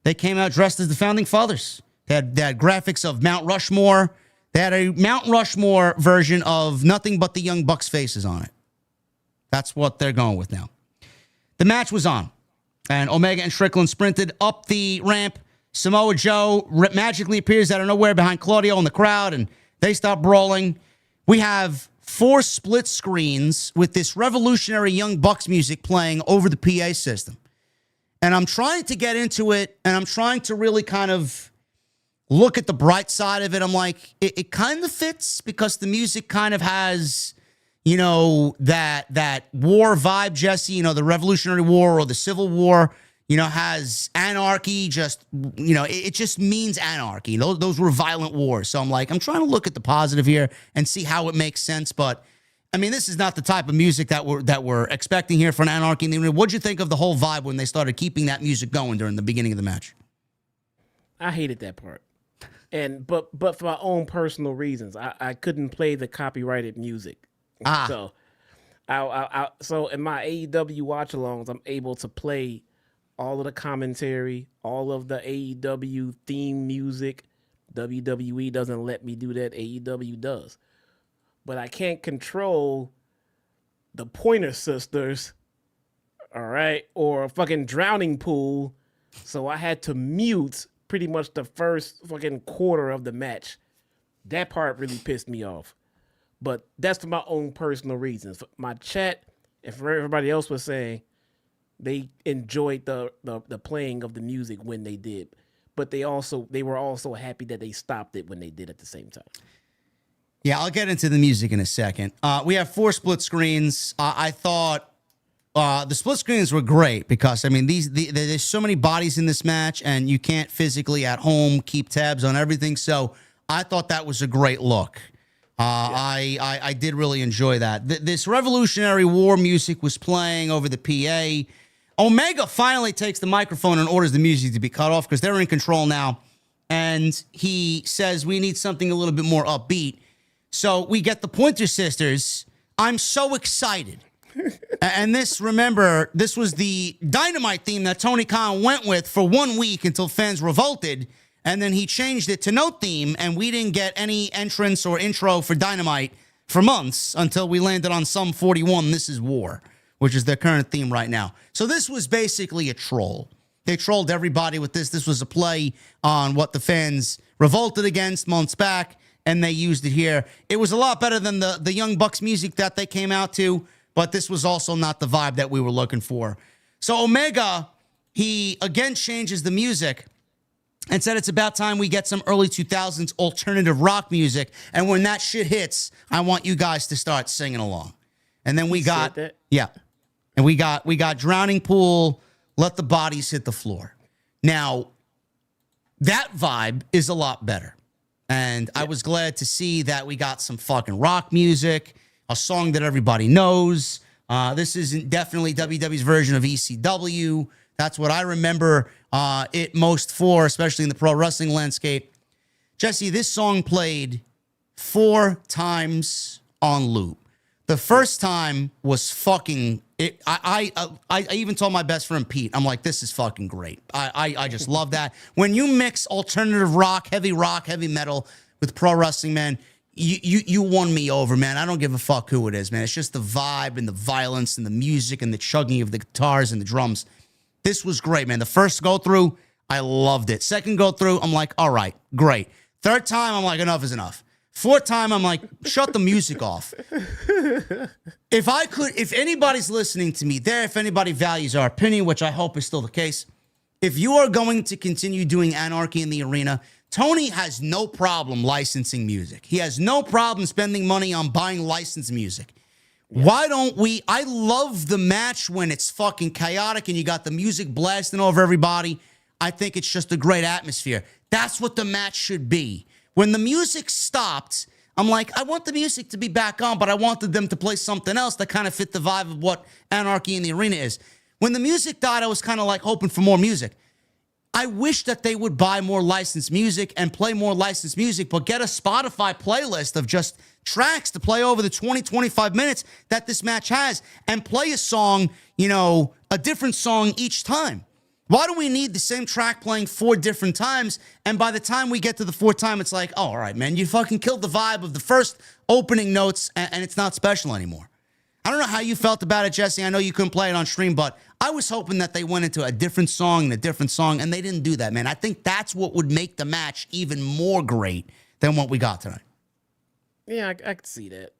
they came out dressed as the Founding Fathers. They had graphics of Mount Rushmore. They had a Mount Rushmore version of nothing but the Young Bucks' faces on it. That's what they're going with now. The match was on, and Omega and Strickland sprinted up the ramp. Samoa Joe magically appears out of nowhere behind Claudio in the crowd, and they stop brawling. We have 4 split screens with this revolutionary Young Bucks music playing over the PA system. And I'm trying to get into it, and I'm trying to really kind of look at the bright side of it. I'm like, it kind of fits because the music kind of has, you know, that war vibe, Jesse, you know, the Revolutionary War or the Civil War, you know, has anarchy, just, you know, it just means anarchy. Those were violent wars. So I'm like, I'm trying to look at the positive here and see how it makes sense. But I mean, this is not the type of music that we're expecting here for an Anarchy. What'd you think of the whole vibe when they started keeping that music going during the beginning of the match? I hated that part. But for my own personal reasons, I couldn't play the copyrighted music. So so in my AEW watch-alongs, I'm able to play all of the commentary, all of the AEW theme music. WWE doesn't let me do that. AEW does. But I can't control the Pointer Sisters, all right, or a fucking drowning pool. So I had to mute pretty much the first fucking quarter of the match. That part really pissed me off. But that's for my own personal reasons. My chat and for everybody else was saying they enjoyed the playing of the music when they did. But they were also happy that they stopped it when they did at the same time. Yeah, I'll get into the music in a second. We have 4 split screens. I thought the split screens were great because, I mean, there's so many bodies in this match, and you can't physically at home keep tabs on everything. So I thought that was a great look. I did really enjoy that. This Revolutionary War music was playing over the PA. Omega finally takes the microphone and orders the music to be cut off because they're in control now. And he says, we need something a little bit more upbeat. So we get the Pointer Sisters. I'm so excited. And remember, this was the Dynamite theme that Tony Khan went with for 1 week until fans revolted. And then he changed it to no theme, and we didn't get any entrance or intro for Dynamite for months until we landed on Sum 41, This Is War, which is their current theme right now. So this was basically a troll. They trolled everybody with this. This was a play on what the fans revolted against months back, and they used it here. It was a lot better than the Young Bucks music that they came out to, but this was also not the vibe that we were looking for. So Omega, he again changes the music and said it's about time we get some early 2000s alternative rock music, and when that shit hits, I want you guys to start singing along. And then we got, and we got Drowning Pool, Let the Bodies Hit the Floor. Now, that vibe is a lot better. And I was glad to see that we got some fucking rock music, a song that everybody knows. This isn't definitely WWE's version of ECW. That's what I remember it most for, especially in the pro wrestling landscape. Jesse, this song played 4 times on loop. The first time was fucking... I even told my best friend Pete, I'm like, this is fucking great. I just love that. When you mix alternative rock, heavy metal with pro wrestling, man, you won me over, man. I don't give a fuck who it is, man. It's just the vibe and the violence and the music and the chugging of the guitars and the drums. This was great, man. The first go through, I loved it. Second go through, I'm like, all right, great. Third time, I'm like, enough is enough. Fourth time, I'm like, shut the music off. If anybody's listening to me there, if anybody values our opinion, which I hope is still the case, if you are going to continue doing Anarchy in the Arena, Tony has no problem licensing music. He has no problem spending money on buying licensed music. Yeah. Why don't we? I love the match when it's fucking chaotic and you got the music blasting over everybody. I think it's just a great atmosphere. That's what the match should be. When the music stopped, I'm like, I want the music to be back on, but I wanted them to play something else that kind of fit the vibe of what Anarchy in the Arena is. When the music died, I was kind of like hoping for more music. I wish that they would buy more licensed music and play more licensed music, but get a Spotify playlist of just tracks to play over the 20, 25 minutes that this match has and play a song, a different song each time. Why do we need the same track playing 4 different times? And by the time we get to the 4th time, it's like, oh, all right, man, you fucking killed the vibe of the first opening notes and it's not special anymore. I don't know how you felt about it, Jesse. I know you couldn't play it on stream, but I was hoping that they went into a different song, and they didn't do that, man. I think that's what would make the match even more great than what we got tonight. Yeah, I could see that.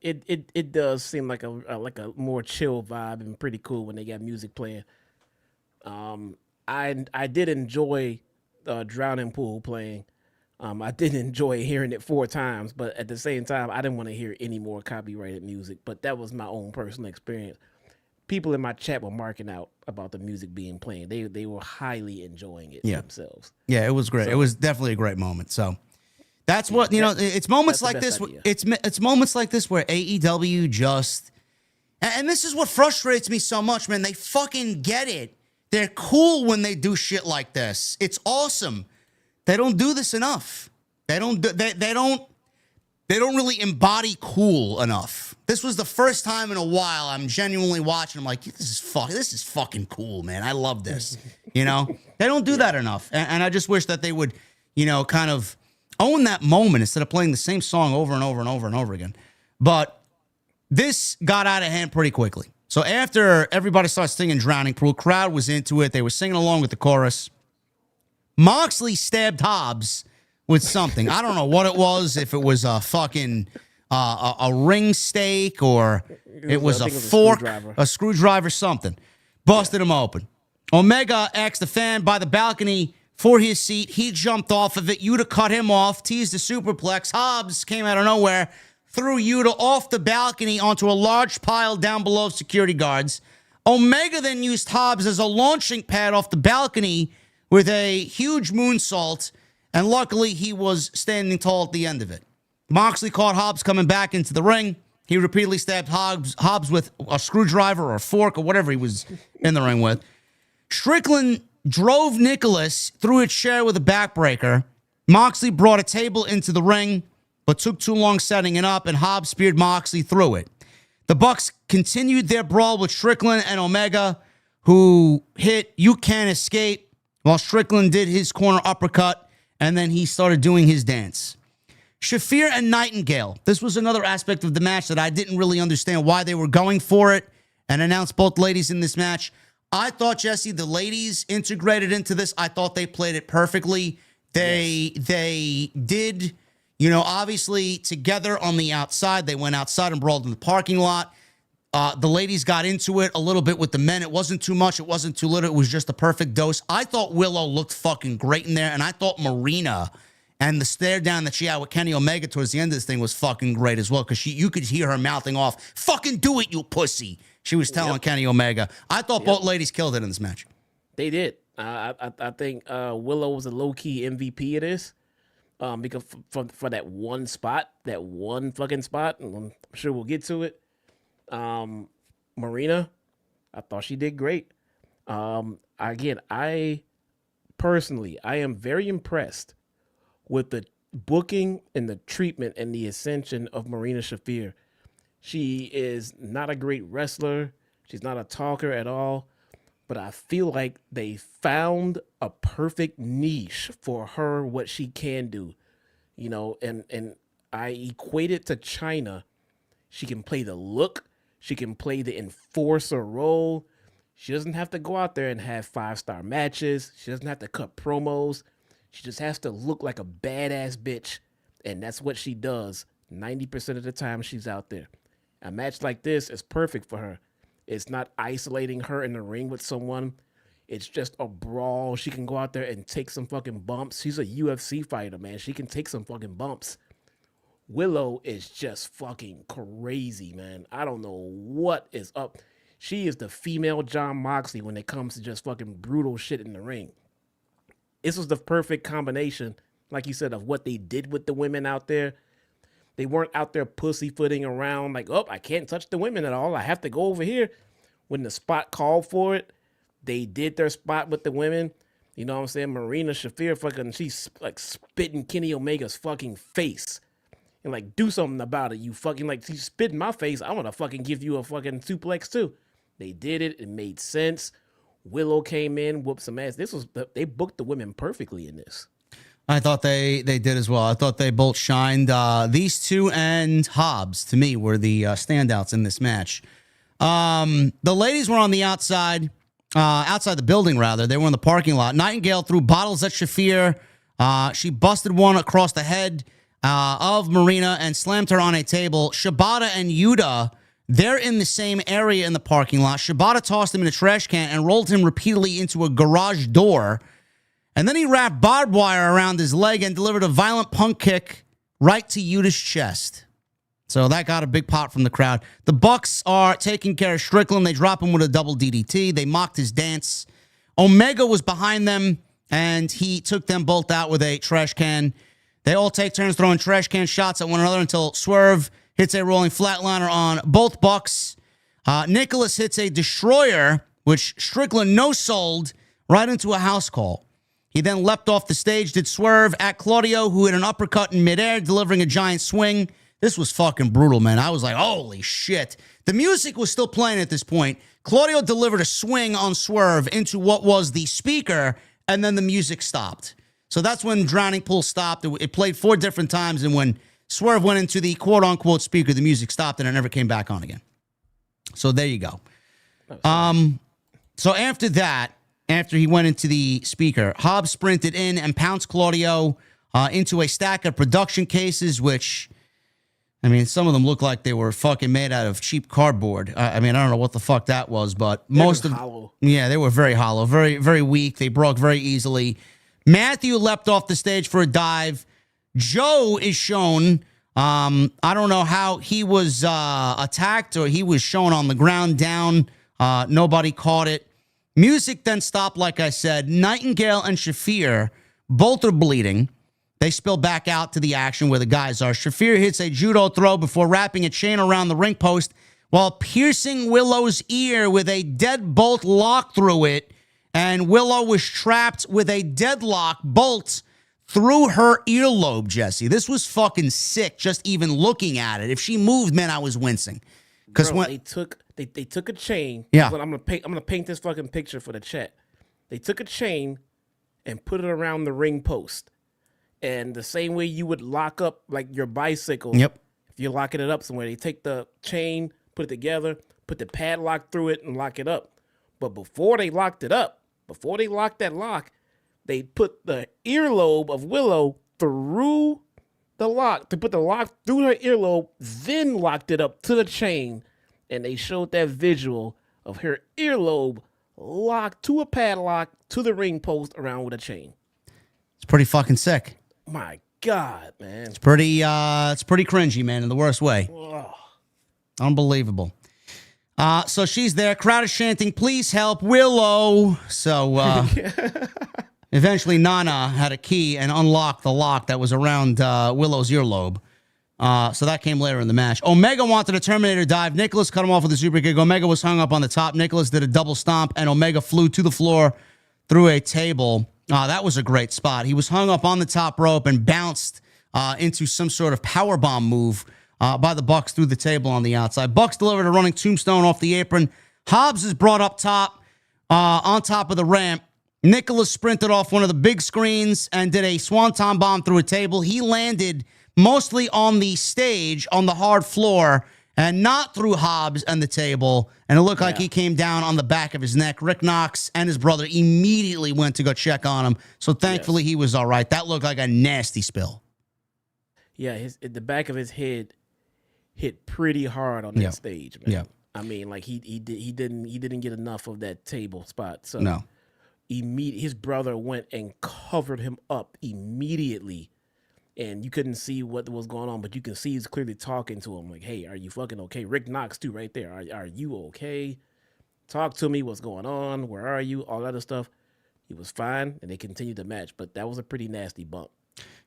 It does seem like a more chill vibe and pretty cool when they got music playing. I did enjoy Drowning Pool playing. I did enjoy hearing it 4 times, but at the same time, I didn't want to hear any more copyrighted music. But that was my own personal experience. People in my chat were marking out about the music being played. They were highly enjoying it themselves. Yeah, it was great. So, it was definitely a great moment. So that's what it's moments like this. It's moments like this where AEW just, and this is what frustrates me so much, man. They fucking get it. They're cool when they do shit like this. It's awesome. They don't do this enough. They don't really embody cool enough. This was the first time in a while I'm genuinely watching. I'm like, this is fucking cool, man. I love this. They don't do that enough. And I just wish that they would, kind of own that moment instead of playing the same song over and over and over and over again. But this got out of hand pretty quickly. So after everybody started singing Drowning Pool, crowd was into it. They were singing along with the chorus. Moxley stabbed Hobbs with something. I don't know what it was, if it was a fucking a ring stake or it was a fork, a screwdriver, something. Busted him open. Omega asked the fan by the balcony for his seat. He jumped off of it. Yuta cut him off, teased the superplex. Hobbs came out of nowhere, threw Yuta off the balcony onto a large pile down below security guards. Omega then used Hobbs as a launching pad off the balcony with a huge moonsault, and luckily he was standing tall at the end of it. Moxley caught Hobbs coming back into the ring. He repeatedly stabbed Hobbs with a screwdriver or a fork or whatever he was in the ring with. Strickland drove Nicholas through a chair with a backbreaker. Moxley brought a table into the ring, but took too long setting it up, and Hobbs speared Moxley through it. The Bucks continued their brawl with Strickland and Omega, who hit "You Can't Escape," while Strickland did his corner uppercut, and then he started doing his dance. Shafir and Nightingale. This was another aspect of the match that I didn't really understand why they were going for it, and announced both ladies in this match. I thought, Jesse, the ladies integrated into this. I thought they played it perfectly. They did, obviously together on the outside. They went outside and brawled in the parking lot. The ladies got into it a little bit with the men. It wasn't too much. It wasn't too little. It was just a perfect dose. I thought Willow looked fucking great in there, and I thought Marina and the stare down that she had with Kenny Omega towards the end of this thing was fucking great as well, because you could hear her mouthing off, "Fucking do it, you pussy." She was telling Kenny Omega. I thought both ladies killed it in this match. They did. I think Willow was a low-key MVP of this, because for that one fucking spot, and I'm sure we'll get to it. Marina, I thought she did great. Again, I am very impressed with the booking and the treatment and the ascension of Marina Shafir. She is not a great wrestler. She's not a talker at all, but I feel like they found a perfect niche for her, what she can do, and I equate it to China. She can play the look. She can play the enforcer role. She doesn't have to go out there and have 5-star matches. She doesn't have to cut promos. She just has to look like a badass bitch, and that's what she does 90% of the time she's out there. A match like this is perfect for her. It's not isolating her in the ring with someone. It's just a brawl. She can go out there and take some fucking bumps. She's a UFC fighter, man. She can take some fucking bumps. Willow is just fucking crazy, man. I don't know what is up. She is the female John Moxley when it comes to just fucking brutal shit in the ring. This was the perfect combination, like you said, of what they did with the women out there. They weren't out there pussyfooting around like, oh, I can't touch the women at all. I have to go over here. When the spot called for it, they did their spot with the women. You know what I'm saying? Marina Shafir fucking, she's like spitting Kenny Omega's fucking face. And like, do something about it. You fucking, like, she's spitting my face. I want to fucking give you a fucking suplex too. They did it. It made sense. Willow came in, whooped some ass. They booked the women perfectly in this. I thought they did as well. I thought they both shined. These two and Hobbs, to me, were the standouts in this match. The ladies were on the outside the building, rather. They were in the parking lot. Nightingale threw bottles at Shafir. She busted one across the head of Marina and slammed her on a table. Shibata and Yuta, they're in the same area in the parking lot. Shibata tossed him in a trash can and rolled him repeatedly into a garage door. And then he wrapped barbed wire around his leg and delivered a violent punk kick right to Yuta's chest. So that got a big pop from the crowd. The Bucks are taking care of Strickland. They drop him with a double DDT. They mocked his dance. Omega was behind them, and he took them both out with a trash can. They all take turns throwing trash can shots at one another until Swerve hits a rolling flatliner on both Bucks. Nicholas hits a destroyer, which Strickland no-sold right into a house call. He then leapt off the stage, did Swerve at Claudio, who hit an uppercut in midair, delivering a giant swing. This was fucking brutal, man. I was like, holy shit. The music was still playing at this point. Claudio delivered a swing on Swerve into what was the speaker, and then the music stopped. So that's when Drowning Pool stopped. It played 4 different times, and when Swerve went into the quote-unquote speaker, the music stopped, and it never came back on again. So there you go. So after that, after he went into the speaker, Hobbs sprinted in and pounced Claudio into a stack of production cases, which, I mean, some of them look like they were fucking made out of cheap cardboard. I mean, I don't know what the fuck that was, but most of them, hollow. Yeah, they were very hollow, very, very weak. They broke very easily. Matthew leapt off the stage for a dive. Joe is shown. I don't know how he was attacked, or he was shown on the ground down. Nobody caught it. Music then stopped, like I said. Nightingale and Shafir both are bleeding. They spill back out to the action where the guys are. Shafir hits a judo throw before wrapping a chain around the ring post while piercing Willow's ear with a deadbolt lock through it. And Willow was trapped with a deadlock bolt through her earlobe, Jesse. This was fucking sick just even looking at it. If she moved, man, I was wincing. Because when they took a chain. Yeah. I'm gonna paint this fucking picture for the chat. They took a chain and put it around the ring post. And the same way you would lock up like your bicycle. Yep. If you're locking it up somewhere, they take the chain, put it together, put the padlock through it, and lock it up. But before they locked it up, before they locked that lock, they put the earlobe of Willow through the lock. They put the lock through her earlobe, then locked it up to the chain. And they showed that visual of her earlobe locked to a padlock to the ring post around with a chain. It's pretty fucking sick. My God, man. It's pretty cringy, man, in the worst way. Ugh. Unbelievable. So she's there. Crowd is chanting, please help Willow. So eventually Nana had a key and unlocked the lock that was around Willow's earlobe. So that came later in the match. Omega wanted a Terminator dive. Nicholas cut him off with a super kick. Omega was hung up on the top. Nicholas did a double stomp, and Omega flew to the floor through a table. That was a great spot. He was hung up on the top rope and bounced into some sort of powerbomb move by the Bucks through the table on the outside. Bucks delivered a running tombstone off the apron. Hobbs is brought up top on top of the ramp. Nicholas sprinted off one of the big screens and did a swanton bomb through a table. He landed mostly on the stage, on the hard floor, and not through Hobbs and the table. And it looked like he came down on the back of his neck. Rick Knox and his brother immediately went to go check on him. So thankfully he was all right. That looked like a nasty spill. Yeah, the back of his head hit pretty hard on that stage, man. Yeah. I mean, like he didn't get enough of that table spot. So no. His brother went and covered him up immediately. And you couldn't see what was going on, but you can see he's clearly talking to him like, hey, are you fucking okay? Rick Knox, too, right there. Are you okay? Talk to me. What's going on? Where are you? All that other stuff. He was fine, and they continued the match, but that was a pretty nasty bump.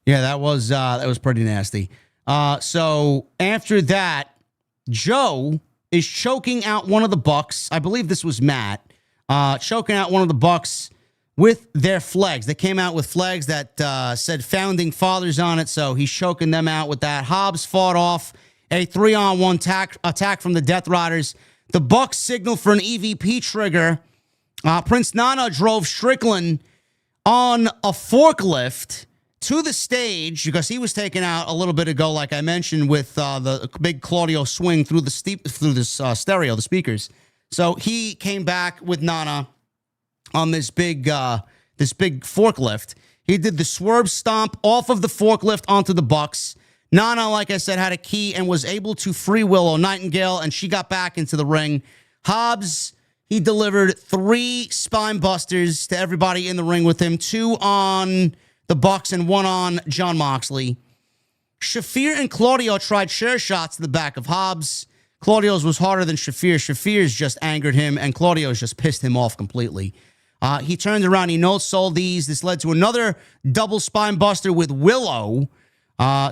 Yeah, that was pretty nasty. So after that, Joe is choking out one of the Bucks. I believe this was Matt. Choking out one of the Bucks with their flags. They came out with flags that said Founding Fathers on it, so he's choking them out with that. Hobbs fought off a 3-on-1 attack from the Death Riders. The Bucks signaled for an EVP trigger. Prince Nana drove Strickland on a forklift to the stage because he was taken out a little bit ago, like I mentioned, with the big Claudio swing through the stereo, the speakers. So he came back with Nana on this big forklift. He did the swerve stomp off of the forklift onto the Bucks. Nana, like I said, had a key and was able to free Willow Nightingale, and she got back into the ring. Hobbs, he delivered 3 spine busters to everybody in the ring with him, 2 on the Bucks and 1 on Jon Moxley. Shafir and Claudio tried chair shots to the back of Hobbs. Claudio's was harder than Shafir. Shafir's just angered him, and Claudio's just pissed him off completely. He turned around. He no-sold these. This led to another double spine buster with Willow.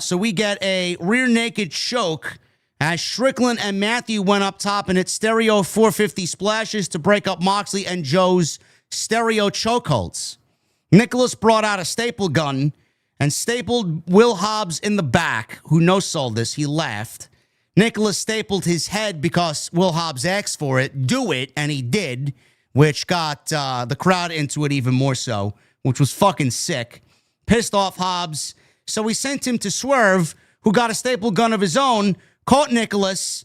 So we get a rear naked choke as Strickland and Matthew went up top and hit stereo 450 splashes to break up Moxley and Joe's stereo chokeholds. Nicholas brought out a staple gun and stapled Will Hobbs in the back, who no-sold this. He laughed. Nicholas stapled his head because Will Hobbs asked for it. Do it, and he did, which got the crowd into it even more so, which was fucking sick. Pissed off Hobbs. So we sent him to Swerve, who got a staple gun of his own, caught Nicholas,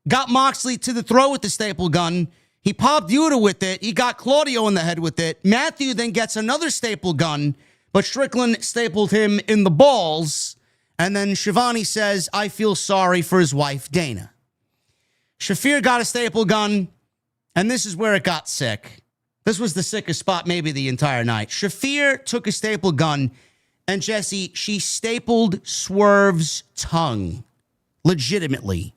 got Moxley to the throat with the staple gun. He popped Yuta with it. He got Claudio in the head with it. Matthew then gets another staple gun, but Strickland stapled him in the balls. And then Shivani says, I feel sorry for his wife, Dana. Shafir got a staple gun, and this is where it got sick. This was the sickest spot maybe the entire night. Shafir took a staple gun, and Jesse, she stapled Swerve's tongue. Legitimately.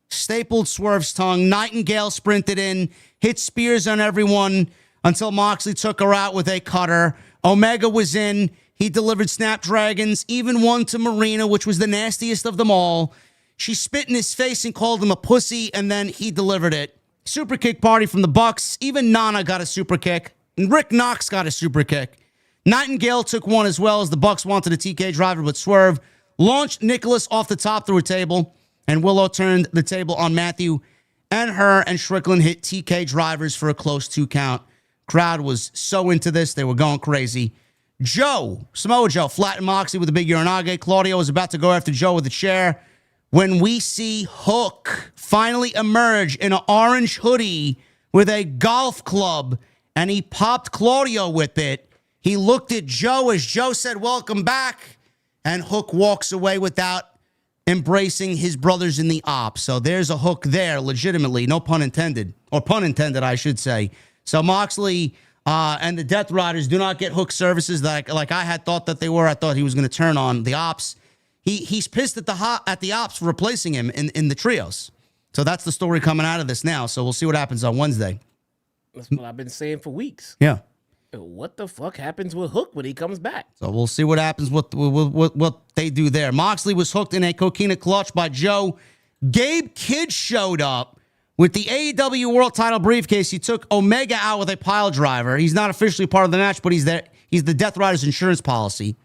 Stapled Swerve's tongue. Nightingale sprinted in, hit spears on everyone until Moxley took her out with a cutter. Omega was in. He delivered Snapdragons, even one to Marina, which was the nastiest of them all. She spit in his face and called him a pussy, and then he delivered it. Super kick party from the Bucks. Even Nana got a super kick. And Rick Knox got a super kick. Nightingale took one as well as the Bucks wanted a TK driver, but Swerve launched Nicholas off the top through a table, and Willow turned the table on Matthew and her, and Strickland hit TK drivers for a close 2 count. Crowd was so into this. They were going crazy. Samoa Joe, flattened Moxley with a big Uranage. Claudio was about to go after Joe with a chair when we see Hook finally emerge in an orange hoodie with a golf club, and he popped Claudio with it. He looked at Joe as Joe said, welcome back, and Hook walks away without embracing his brothers in the Opps. So there's a Hook there, legitimately, no pun intended, or pun intended, I should say. So Moxley and the Death Riders do not get Hook services like I had thought that they were. I thought he was going to turn on the Opps. He's pissed at the Opps for replacing him in the trios. So that's the story coming out of this now. So we'll see what happens on Wednesday. That's what I've been saying for weeks. Yeah. What the fuck happens with Hook when he comes back? So we'll see what happens, what they do there. Moxley was hooked in a coquina clutch by Joe. Gabe Kidd showed up with the AEW World Title briefcase. He took Omega out with a pile driver. He's not officially part of the match, but he's there. He's the Death Riders insurance policy.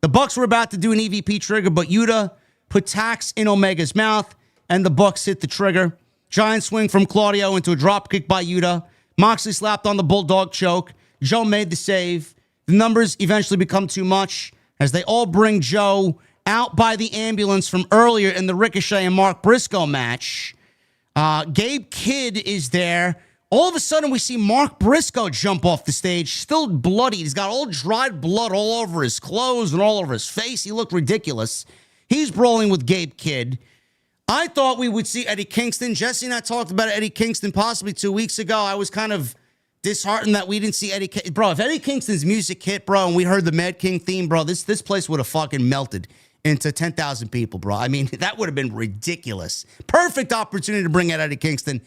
The Bucks were about to do an EVP trigger, but Yuta put tacks in Omega's mouth, and the Bucks hit the trigger. Giant swing from Claudio into a drop kick by Yuta. Moxley slapped on the Bulldog choke. Joe made the save. The numbers eventually become too much as they all bring Joe out by the ambulance from earlier in the Ricochet and Mark Briscoe match. Gabe Kidd is there. All of a sudden, we see Mark Briscoe jump off the stage, still bloody. He's got all dried blood all over his clothes and all over his face. He looked ridiculous. He's brawling with Gabe Kidd. I thought we would see Eddie Kingston. Jesse and I talked about Eddie Kingston possibly 2 weeks ago. I was kind of disheartened that we didn't see Eddie Kingston. Bro, if Eddie Kingston's music hit, bro, and we heard the Mad King theme, bro, this place would have fucking melted into 10,000 people, bro. I mean, that would have been ridiculous. Perfect opportunity to bring out Eddie Kingston.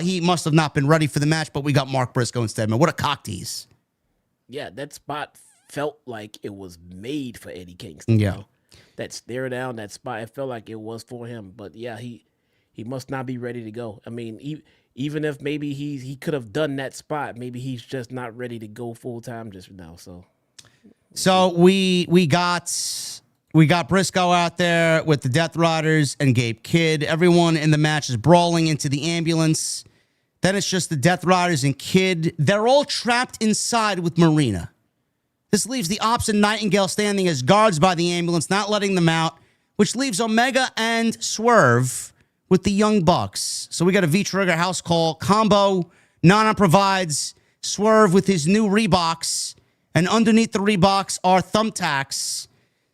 He must have not been ready for the match, but we got Mark Briscoe instead, man. What a cock tease. Yeah, that spot felt like it was made for Eddie Kingston. Yeah. You know? That stare down, that spot, it felt like it was for him. But yeah, he must not be ready to go. I mean, even if maybe he could have done that spot, maybe he's just not ready to go full time just now. So we got Briscoe out there with the Death Riders and Gabe Kidd. Everyone in the match is brawling into the ambulance. Then it's just the Death Riders and Kidd. They're all trapped inside with Marina. This leaves the Opps and Nightingale standing as guards by the ambulance, not letting them out, which leaves Omega and Swerve with the Young Bucks. So we got a V-Trigger house call combo. Nana provides Swerve with his new Reeboks, and underneath the Reeboks are thumbtacks.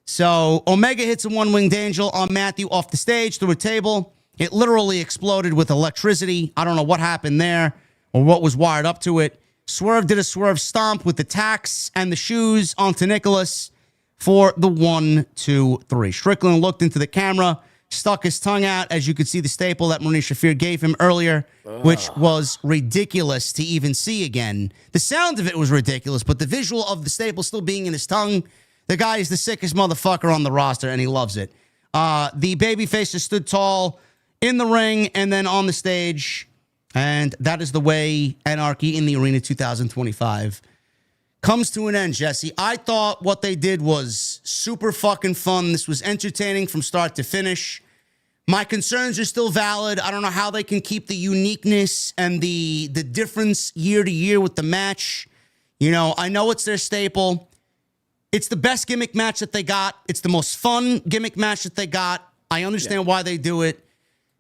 So Omega hits a one-winged angel on Matthew off the stage through a table. It literally exploded with electricity. I don't know what happened there or what was wired up to it. Swerve did a Swerve stomp with the tacks and the shoes onto Nicholas for the 1, 2, 3. Strickland looked into the camera, stuck his tongue out, as you could see the staple that Marina Shafir gave him earlier, which was ridiculous to even see again. The sound of it was ridiculous, but the visual of the staple still being in his tongue, the guy is the sickest motherfucker on the roster, and he loves it. The babyfaces stood tall in the ring and then on the stage. And that is the way Anarchy in the Arena 2025 comes to an end, Jesse. I thought what they did was super fucking fun. This was entertaining from start to finish. My concerns are still valid. I don't know how they can keep the uniqueness and the difference year to year with the match. You know, I know it's their staple. It's the best gimmick match that they got. It's the most fun gimmick match that they got. I understand why they do it.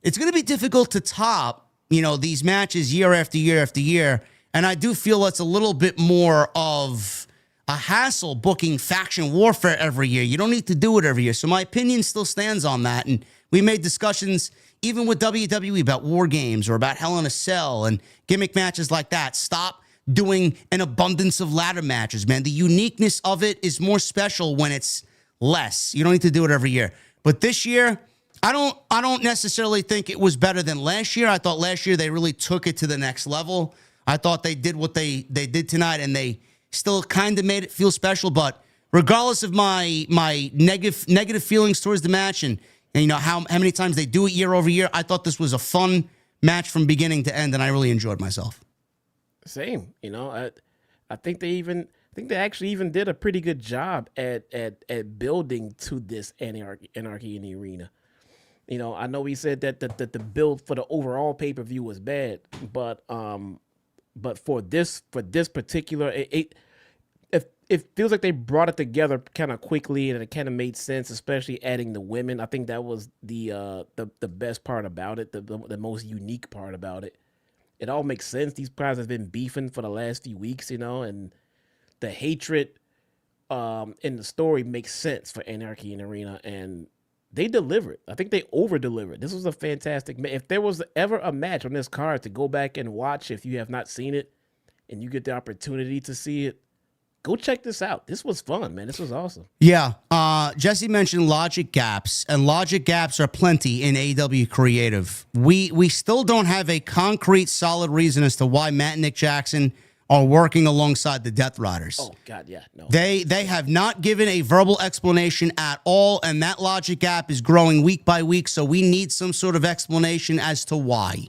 It's going to be difficult to top, you know, these matches year after year after year. And I do feel it's a little bit more of a hassle booking faction warfare every year. You don't need to do it every year. So my opinion still stands on that. And we made discussions even with WWE about War Games or about Hell in a Cell and gimmick matches like that. Stop doing an abundance of ladder matches, man. The uniqueness of it is more special when it's less. You don't need to do it every year. But this year, I don't necessarily think it was better than last year. I thought last year they really took it to the next level. I thought they did what they did tonight, and they still kind of made it feel special. But regardless of my negative feelings towards the match and you know how many times they do it year over year, I thought this was a fun match from beginning to end, and I really enjoyed myself. Same, you know. I think they actually even did a pretty good job at building to this anarchy in the arena. You know, I know we said that the build for the overall pay-per-view was bad, but for this particular, it feels like they brought it together kind of quickly, and it kind of made sense, especially adding the women. I think that was the best part about it, the most unique part about it. It all makes sense. These guys have been beefing for the last few weeks, you know, and the hatred in the story makes sense for Anarchy in the Arena, and they delivered. I think they over-delivered. This was a fantastic match. If there was ever a match on this card to go back and watch, if you have not seen it and you get the opportunity to see it, go check this out. This was fun, man. This was awesome. Yeah. Jesse mentioned logic gaps, and logic gaps are plenty in AEW Creative. We still don't have a concrete, solid reason as to why Matt and Nick Jackson are working alongside the Death Riders. Oh, God, yeah. No. They have not given a verbal explanation at all, and that logic gap is growing week by week, so we need some sort of explanation as to why.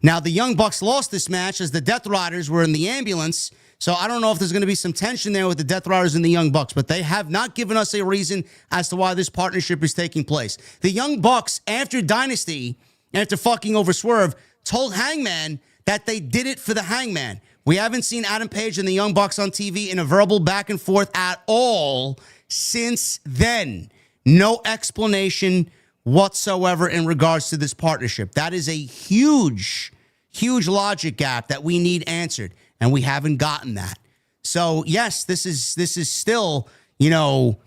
Now, the Young Bucks lost this match as the Death Riders were in the ambulance, so I don't know if there's going to be some tension there with the Death Riders and the Young Bucks, but they have not given us a reason as to why this partnership is taking place. The Young Bucks, after Dynasty, after fucking over Swerve, told Hangman that they did it for the Hangman. We haven't seen Adam Page and the Young Bucks on TV in a verbal back and forth at all since then. No explanation whatsoever in regards to this partnership. That is a huge, huge logic gap that we need answered, and we haven't gotten that. So, yes, this is still, you know,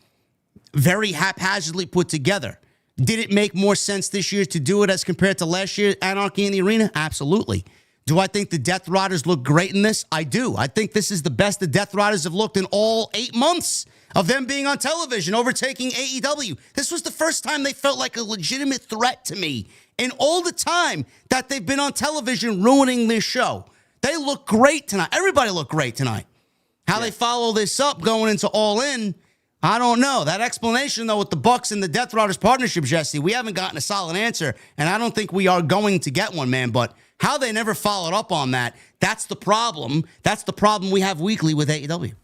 very haphazardly put together. Did it make more sense this year to do it as compared to last year, Anarchy in the Arena? Absolutely. Do I think the Death Riders look great in this? I do. I think this is the best the Death Riders have looked in all 8 months of them being on television, overtaking AEW. This was the first time they felt like a legitimate threat to me in all the time that they've been on television ruining this show. They look great tonight. Everybody looked great tonight. How they follow this up going into All In, I don't know. That explanation, though, with the Bucks and the Death Riders partnership, Jesse, we haven't gotten a solid answer, and I don't think we are going to get one, man. But how they never followed up on that, that's the problem. That's the problem we have weekly with AEW.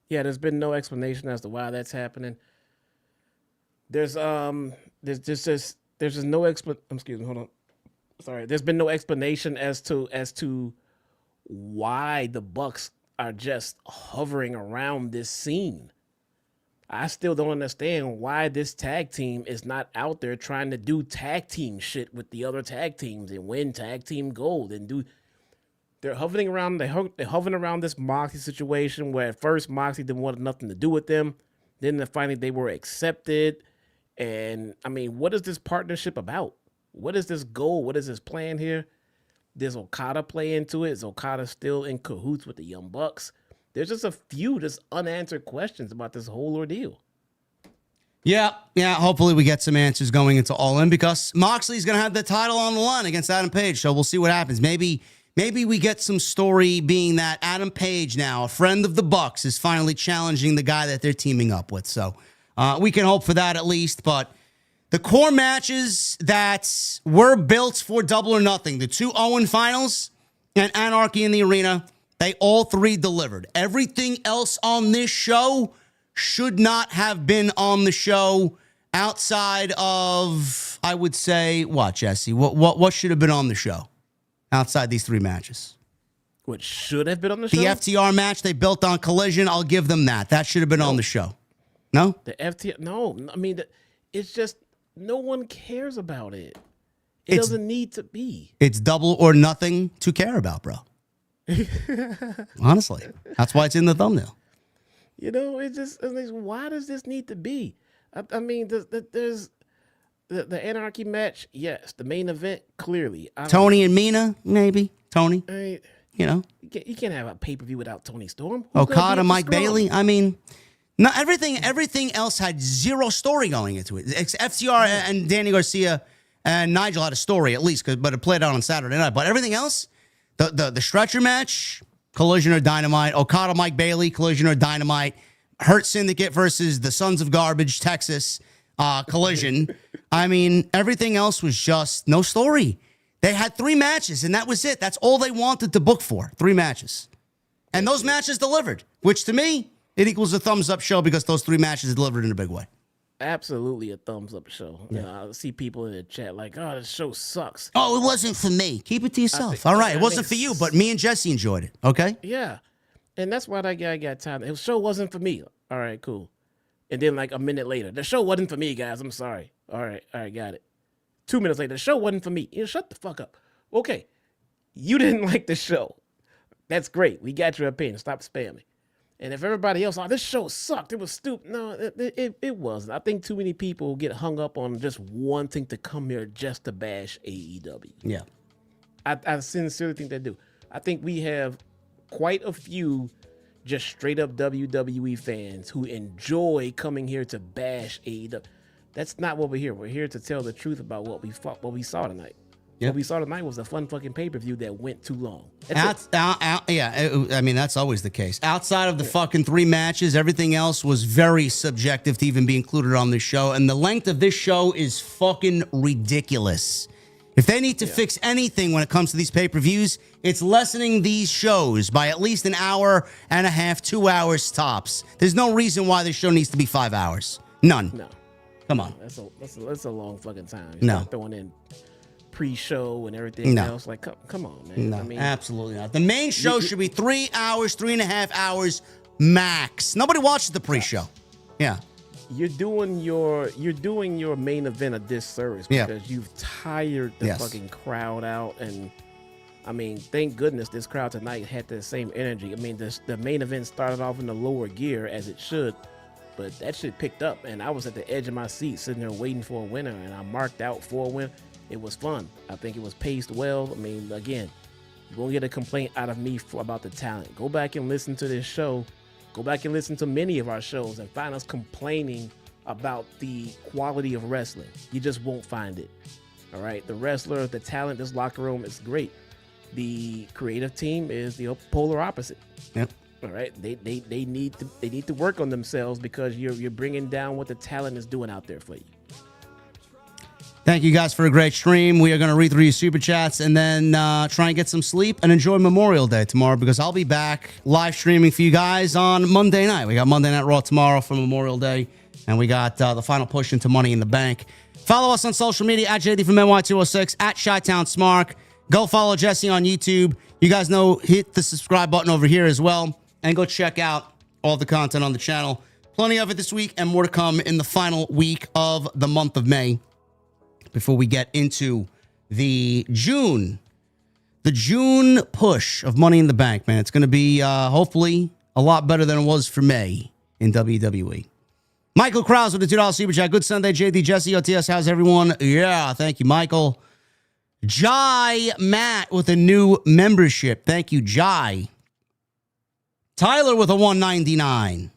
Yeah, there's been no explanation as to why that's happening. There's no excuse me, hold on. Sorry, there's been no explanation as to why the Bucks are just hovering around this scene. I still don't understand why this tag team is not out there trying to do tag team shit with the other tag teams and win tag team gold and do. They're hovering around. They're hovering around this Moxley situation where at first Moxley didn't want nothing to do with them. Then finally they were accepted. And I mean, what is this partnership about? What is this goal? What is this plan here? Does Okada play into it? Is Okada still in cahoots with the Young Bucks? There's just a few just unanswered questions about this whole ordeal. Yeah. Hopefully we get some answers going into All In because Moxley's going to have the title on the line against Adam Page. So we'll see what happens. Maybe we get some story being that Adam Page now, a friend of the Bucks, is finally challenging the guy that they're teaming up with. So we can hope for that at least. But the core matches that were built for Double or Nothing, the 2 Owen finals and Anarchy in the Arena, they all 3 delivered. Everything else on this show should not have been on the show outside of, I would say, what, Jesse? What should have been on the show outside these 3 matches? What should have been on the show? The FTR match they built on Collision, I'll give them that. That should have been on the show. No? The FTR, no. I mean, it's just no one cares about it. It doesn't need to be. It's Double or Nothing to care about, bro. Honestly, that's why it's in the thumbnail. You know, why does this need to be? I mean, there's the Anarchy match, yes. The main event, clearly. Toni and Mina, maybe. Toni, you know. You can't have a pay-per-view without Toni Storm. Okada, Mike Bailey. I mean, no, everything else had zero story going into it. FTR and Danny Garcia and Nigel had a story at least, but it played out on Saturday night. But everything else, the stretcher match, Collision or Dynamite, Okada, Mike Bailey, Collision or Dynamite, Hurt Syndicate versus the Sons of Garbage, Texas, Collision. I mean, everything else was just no story. They had 3 matches, and that was it. That's all they wanted to book for, 3 matches. And those matches delivered, which to me, it equals a thumbs-up show because those 3 matches delivered in a big way. Absolutely a thumbs-up show. Yeah. You know, I see people in the chat like, oh, this show sucks. Oh, it wasn't for me. Keep it to yourself. All right, it wasn't for you, but me and Jesse enjoyed it, okay? Yeah, and that's why that guy got time. The show wasn't for me. All right, cool. And then like a minute later, the show wasn't for me, guys. I'm sorry. All right, got it. 2 minutes later, the show wasn't for me. You know, shut the fuck up. Okay, you didn't like the show. That's great. We got your opinion. Stop spamming. And if everybody else, oh, this show sucked, it was stupid. No, it wasn't. I think too many people get hung up on just wanting to come here just to bash AEW. Yeah. I sincerely think they do. I think we have quite a few just straight up WWE fans who enjoy coming here to bash AEW. That's not what we're here. We're here to tell the truth about what we saw tonight. Yep. What we saw tonight was a fun fucking pay-per-view that went too long. That's always the case. Outside of the fucking 3 matches, everything else was very subjective to even be included on this show. And the length of this show is fucking ridiculous. If they need to fix anything when it comes to these pay-per-views, it's lessening these shows by at least an hour and a half, 2 hours tops. There's no reason why this show needs to be 5 hours. None. No. Come on. That's a long fucking time. No. Throwing in pre-show and everything else. Like, come on, man. No, I mean, absolutely not. The main show should be 3 hours, 3.5 hours max. Nobody watches the pre-show. Yeah. You're doing your main event a disservice because you've tired the fucking crowd out. And I mean, thank goodness this crowd tonight had the same energy. I mean, the main event started off in the lower gear as it should, but that shit picked up. And I was at the edge of my seat sitting there waiting for a winner, and I marked out for a win. It was fun. I think it was paced well. I mean, again, you won't get a complaint out of me about the talent. Go back and listen to this show. Go back and listen to many of our shows and find us complaining about the quality of wrestling. You just won't find it. All right? The wrestler, the talent, this locker room is great. The creative team is the polar opposite. Yep. All right, they need to work on themselves because you're bringing down what the talent is doing out there for you. Thank you guys for a great stream. We are going to read through your super chats and then try and get some sleep and enjoy Memorial Day tomorrow because I'll be back live streaming for you guys on Monday night. We got Monday Night Raw tomorrow for Memorial Day, and we got the final push into Money in the Bank. Follow us on social media at JDfromNY206, at Chi-Town Smark. Go follow Jesse on YouTube. You guys know, hit the subscribe button over here as well. And go check out all the content on the channel. Plenty of it this week and more to come in the final week of the month of May before we get into the June push of Money in the Bank, man. It's going to be hopefully a lot better than it was for May in WWE. Michael Krause with the $2 super chat. Good Sunday, JD, Jesse, OTS. How's everyone? Yeah, thank you, Michael. Jai Matt with a new membership. Thank you, Jai. Tyler with a 199.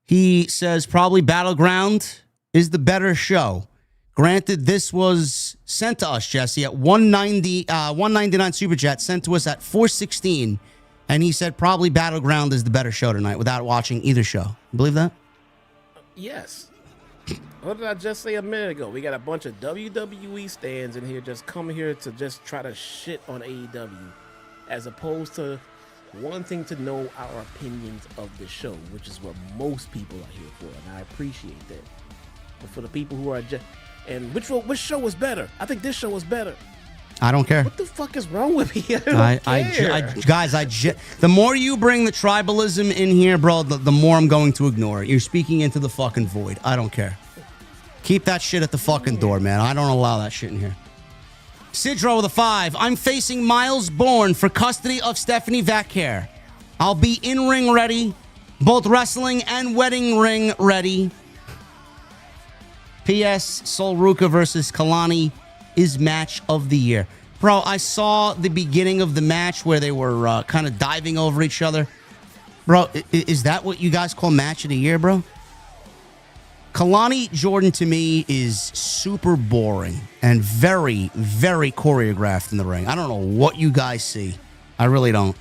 He says probably Battleground is the better show. Granted, this was sent to us, Jesse, at 199 super chat, sent to us at 416, and he said probably Battleground is the better show tonight without watching either show. You believe that? Yes. What did I just say a minute ago? We got a bunch of WWE stands in here just coming here to just try to shit on AEW as opposed to wanting to know our opinions of the show, which is what most people are here for, and I appreciate that. But for the people who are just... And which show was better? I think this show was better. I don't care. What the fuck is wrong with me? I don't care. The more you bring the tribalism in here, bro, the more I'm going to ignore it. You're speaking into the fucking void. I don't care. Keep that shit at the fucking door, man. I don't allow that shit in here. Sidro with a 5. I'm facing Miles Bourne for custody of Stephanie Vacquer. I'll be in-ring ready, both wrestling and wedding ring ready. P.S. Sol Ruka versus Kalani is match of the year. Bro, I saw the beginning of the match where they were kind of diving over each other. Bro, is that what you guys call match of the year, bro? Kalani Jordan, to me, is super boring and very, very choreographed in the ring. I don't know what you guys see. I really don't.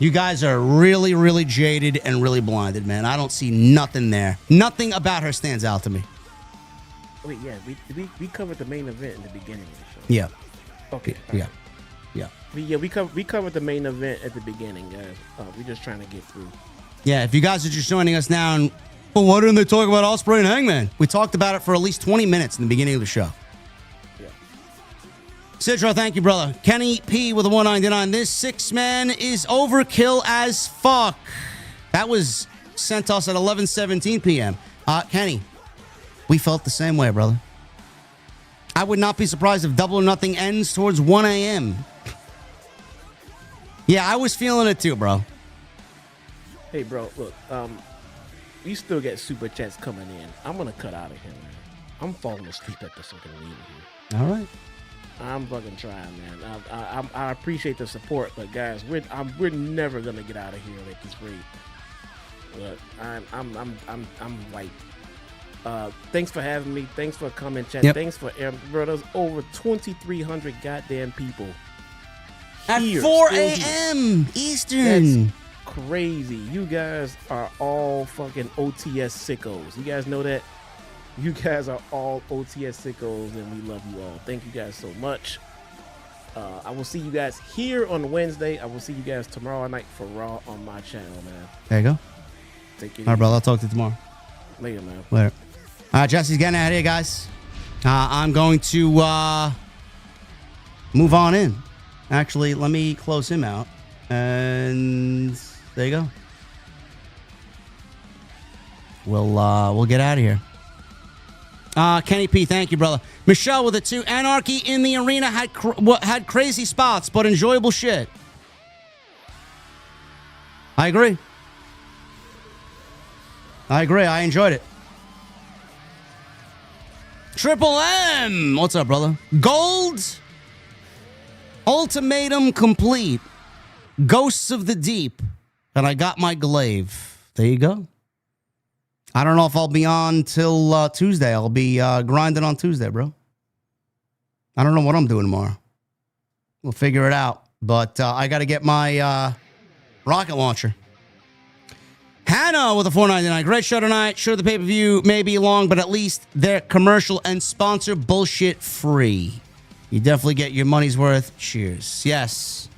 You guys are really, really jaded and really blinded, man. I don't see nothing there. Nothing about her stands out to me. Wait, yeah, we covered the main event in the beginning of the show. Yeah. Okay. Yeah. Right. Yeah. We covered the main event at the beginning, guys. We're just trying to get through. Yeah, if you guys are just joining us now, and well, why didn't they talk about Ospreay and Hangman? We talked about it for at least 20 minutes in the beginning of the show. Yeah. Citro, thank you, brother. Kenny P with a 199. This 6-man is overkill as fuck. That was sent us at 11:17 p.m. Kenny, we felt the same way, brother. I would not be surprised if Double or Nothing ends towards 1 a.m. Yeah, I was feeling it too, bro. Hey, bro, look, we still get super chats coming in. I'm going to cut out of here, man. I'm falling asleep at this fucking leaving here. All right. I'm fucking trying, man. I appreciate the support, but guys, we're never gonna get out of here at this rate. But I'm white. Thanks for having me. Thanks for coming, chat. Yep. Thanks for bro. There's over 2,300 goddamn people At here, 4 still here. a.m. Eastern. That's crazy. You guys are all fucking OTS sickos. You guys know that? You guys are all OTS sickos, and we love you all. Thank you guys so much. I will see you guys here on Wednesday. I will see you guys tomorrow night for Raw on my channel, man. There you go. Take it All right, easy. brother. I'll talk to you tomorrow. Later, man. Later. Jesse's getting out of here, guys. I'm going to move on in. Actually, let me close him out. And there you go. We'll get out of here. Kenny P, thank you, brother. Michelle with a 2. Anarchy in the arena had crazy spots, but enjoyable shit. I agree. I enjoyed it. Triple M, what's up, brother? Gold. Ultimatum complete. Ghosts of the Deep. And I got my glaive. There you go. I don't know if I'll be on till Tuesday. I'll be grinding on Tuesday, bro. I don't know what I'm doing tomorrow. We'll figure it out. But I got to get my Rocket launcher. Hannah with a $4.99. Great show tonight. Sure, the pay-per-view may be long, but at least they're commercial and sponsor bullshit free. You definitely get your money's worth. Cheers. Yes.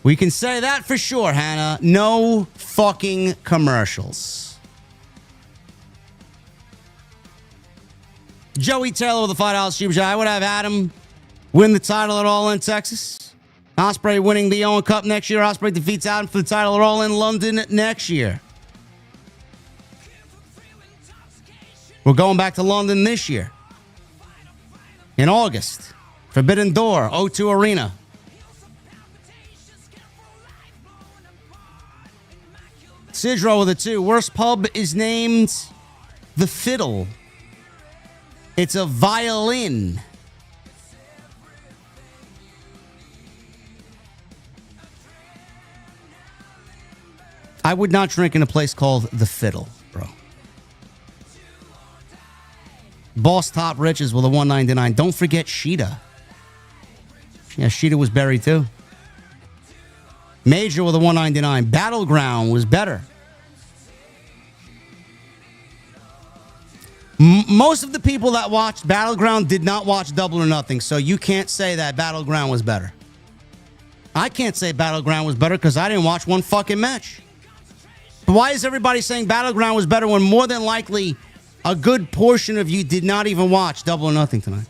We can say that for sure, Hannah. No fucking commercials. Joey Taylor with a $5 super chat. I would have Adam win the title at All In Texas. Ospreay winning the Owen Cup next year. Ospreay defeats Adam for the title at All In London next year. We're going back to London this year. In August. Forbidden Door, O2 Arena. Sidro with a 2. Worst pub is named The Fiddle. It's a violin. I would not drink in a place called The Fiddle, bro. Boss Top Riches with a $1.99. Don't forget Sheeta. Yeah, Sheeta was buried too. Major with a $1.99. Battleground was better. Most of the people that watched Battleground did not watch Double or Nothing, so you can't say that Battleground was better. I can't say Battleground was better because I didn't watch one fucking match. But why is everybody saying Battleground was better when more than likely a good portion of you did not even watch Double or Nothing tonight?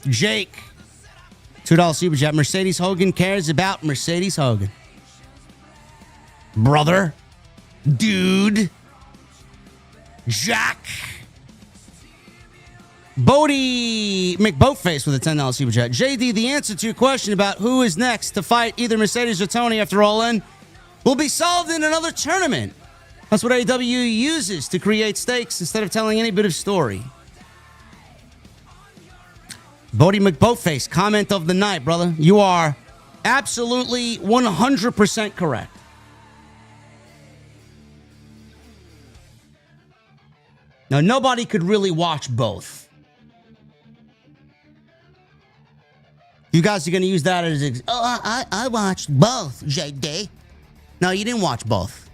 Jake, $2 super chat. Mercedes Hogan cares about Mercedes Hogan. Brother. Dude. Jack. Bodie McBoatface with a $10 super chat. JD, the answer to your question about who is next to fight either Mercedes or Toni after All In will be solved in another tournament. That's what AEW uses to create stakes instead of telling any bit of story. Bodie McBoatface, comment of the night, brother. You are absolutely 100% correct. Now, nobody could really watch both. You guys are going to use that as, I watched both, JD. No, you didn't watch both.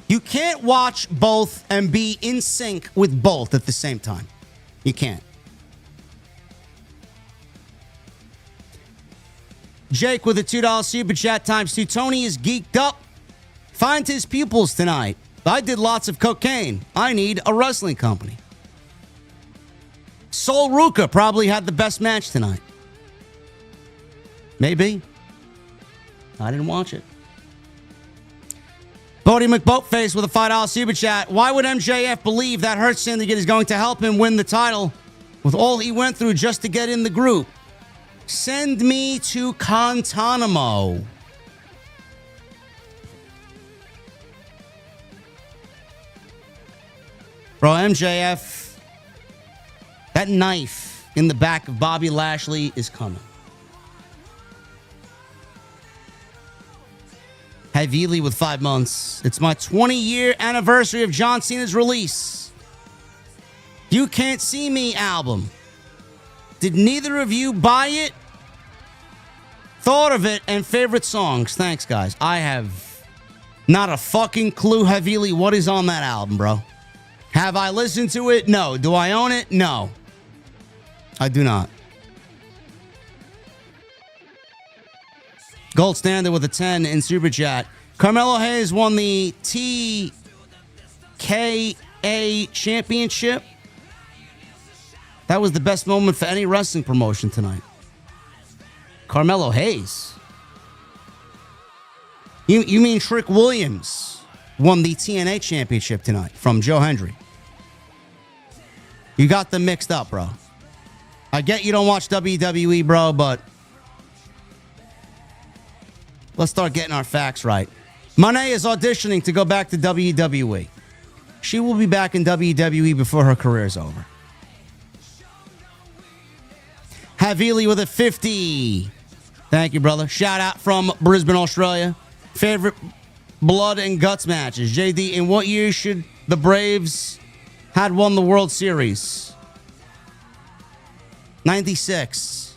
You can't watch both and be in sync with both at the same time. You can't. Jake with a $2 super chat ×2. Toni is geeked up. Find his pupils tonight. I did lots of cocaine. I need a wrestling company. Sol Ruka probably had the best match tonight. Maybe. I didn't watch it. Bodie McBoatface with a $5 super chat. Why would MJF believe that Hurt Syndicate is going to help him win the title with all he went through just to get in the group? Send me to Guantanamo. Bro, MJF, that knife in the back of Bobby Lashley is coming. Havili with 5 months. It's my 20-year anniversary of John Cena's release. You Can't See Me album. Did neither of you buy it? Thought of it and favorite songs. Thanks, guys. I have not a fucking clue, Havili, what is on that album, bro. Have I listened to it? No. Do I own it? No. I do not. Gold Standard with a 10 in Super Chat. Carmelo Hayes won the TKA Championship. That was the best moment for any wrestling promotion tonight. Carmelo Hayes. You mean Trick Williams won the TNA Championship tonight from Joe Hendry. You got them mixed up, bro. I get you don't watch WWE, bro, but let's start getting our facts right. Moné is auditioning to go back to WWE. She will be back in WWE before her career is over. Havili with a 50. Thank you, brother. Shout out from Brisbane, Australia. Favorite blood and guts matches. JD, in what year should the Braves had won the World Series? 96.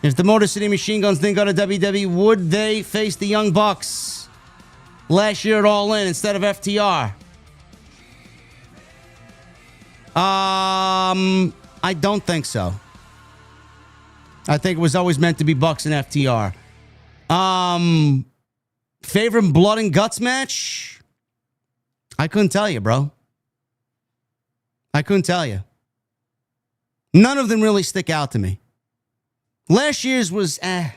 If the Motor City Machine Guns didn't go to WWE, would they face the Young Bucks last year at All In instead of FTR? I don't think so. I think it was always meant to be Bucks and FTR. Favorite blood and guts match? I couldn't tell you, bro. I couldn't tell you. None of them really stick out to me. Last year's was, I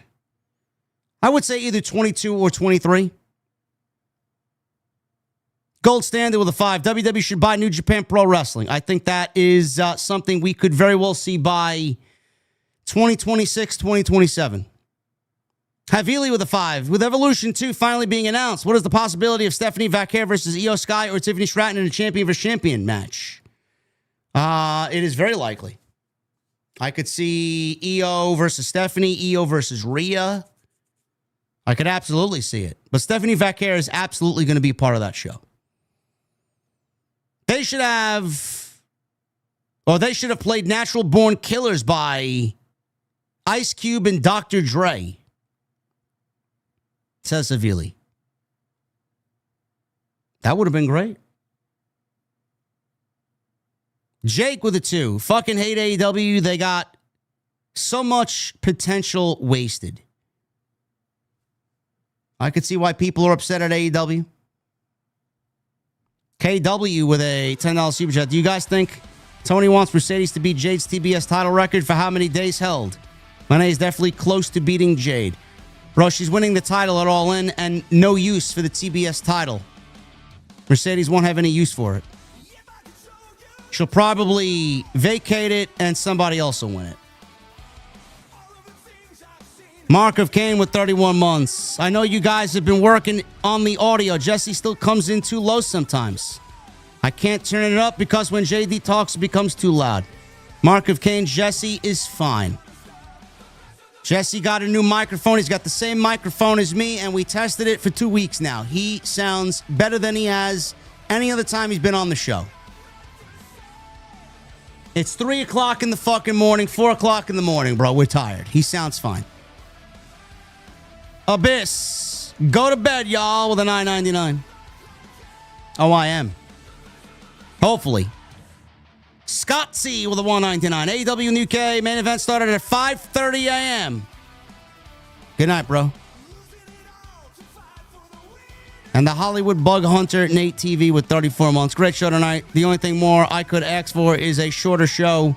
would say either 22 or 23. Gold standard with a 5. WWE should buy New Japan Pro Wrestling. I think that is something we could very well see by 2026, 2027. Havili with a 5. With Evolution 2 finally being announced, what is the possibility of Stephanie Vaquer versus Io Sky or Tiffany Stratton in a champion versus champion match? It is very likely. I could see Io versus Stephanie, Io versus Rhea. I could absolutely see it. But Stephanie Vaquer is absolutely going to be part of that show. They should have played Natural Born Killers by Ice Cube and Dr. Dre, says Savili. That would have been great. Jake with a 2. Fucking hate AEW. They got so much potential wasted. I could see why people are upset at AEW. KW with a $10 super chat. Do you guys think Tony wants Mercedes to beat Jade's TBS title record for how many days held? Moné is definitely close to beating Jade. Bro, she's winning the title at All In and no use for the TBS title. Mercedes won't have any use for it. She'll probably vacate it and somebody else will win it. Mark of Kane with 31 months. I know you guys have been working on the audio. Jesse still comes in too low sometimes. I can't turn it up because when JD talks, it becomes too loud. Mark of Kane, Jesse is fine. Jesse got a new microphone. He's got the same microphone as me, and we tested it for 2 weeks now. He sounds better than he has any other time he's been on the show. It's 3 o'clock in the fucking morning, 4 o'clock in the morning, bro. We're tired. He sounds fine. Abyss, go to bed, y'all, with a $9.99. Oh, I am. Hopefully. Scott C with a $1.99. AEW in the UK main event started at 5:30 a.m. Good night, bro. And the Hollywood Bug Hunter, Nate TV with 34 months. Great show tonight. The only thing more I could ask for is a shorter show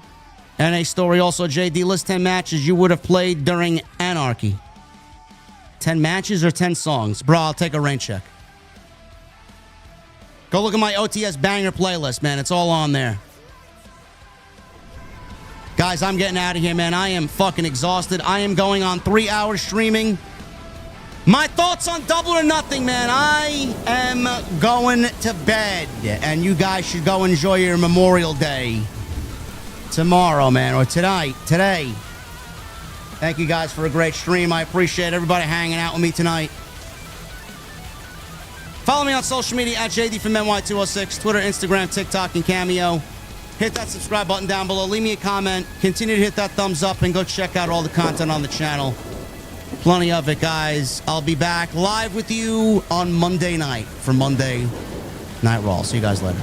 and a story. Also, JD, list 10 matches you would have played during Anarchy. 10 matches or 10 songs? Bro, I'll take a rain check. Go look at my OTS banger playlist, man. It's all on there. Guys, I'm getting out of here, man. I am fucking exhausted. I am going on 3 hours streaming. My thoughts on Double or Nothing, man. I am going to bed. And you guys should go enjoy your Memorial Day tomorrow, man. Or tonight. Today. Thank you guys for a great stream. I appreciate everybody hanging out with me tonight. Follow me on social media at JDfromNY206, Twitter, Instagram, TikTok, and Cameo. Hit that subscribe button down below. Leave me a comment. Continue to hit that thumbs up and go check out all the content on the channel. Plenty of it, guys. I'll be back live with you on Monday night for Monday Night Raw. See you guys later.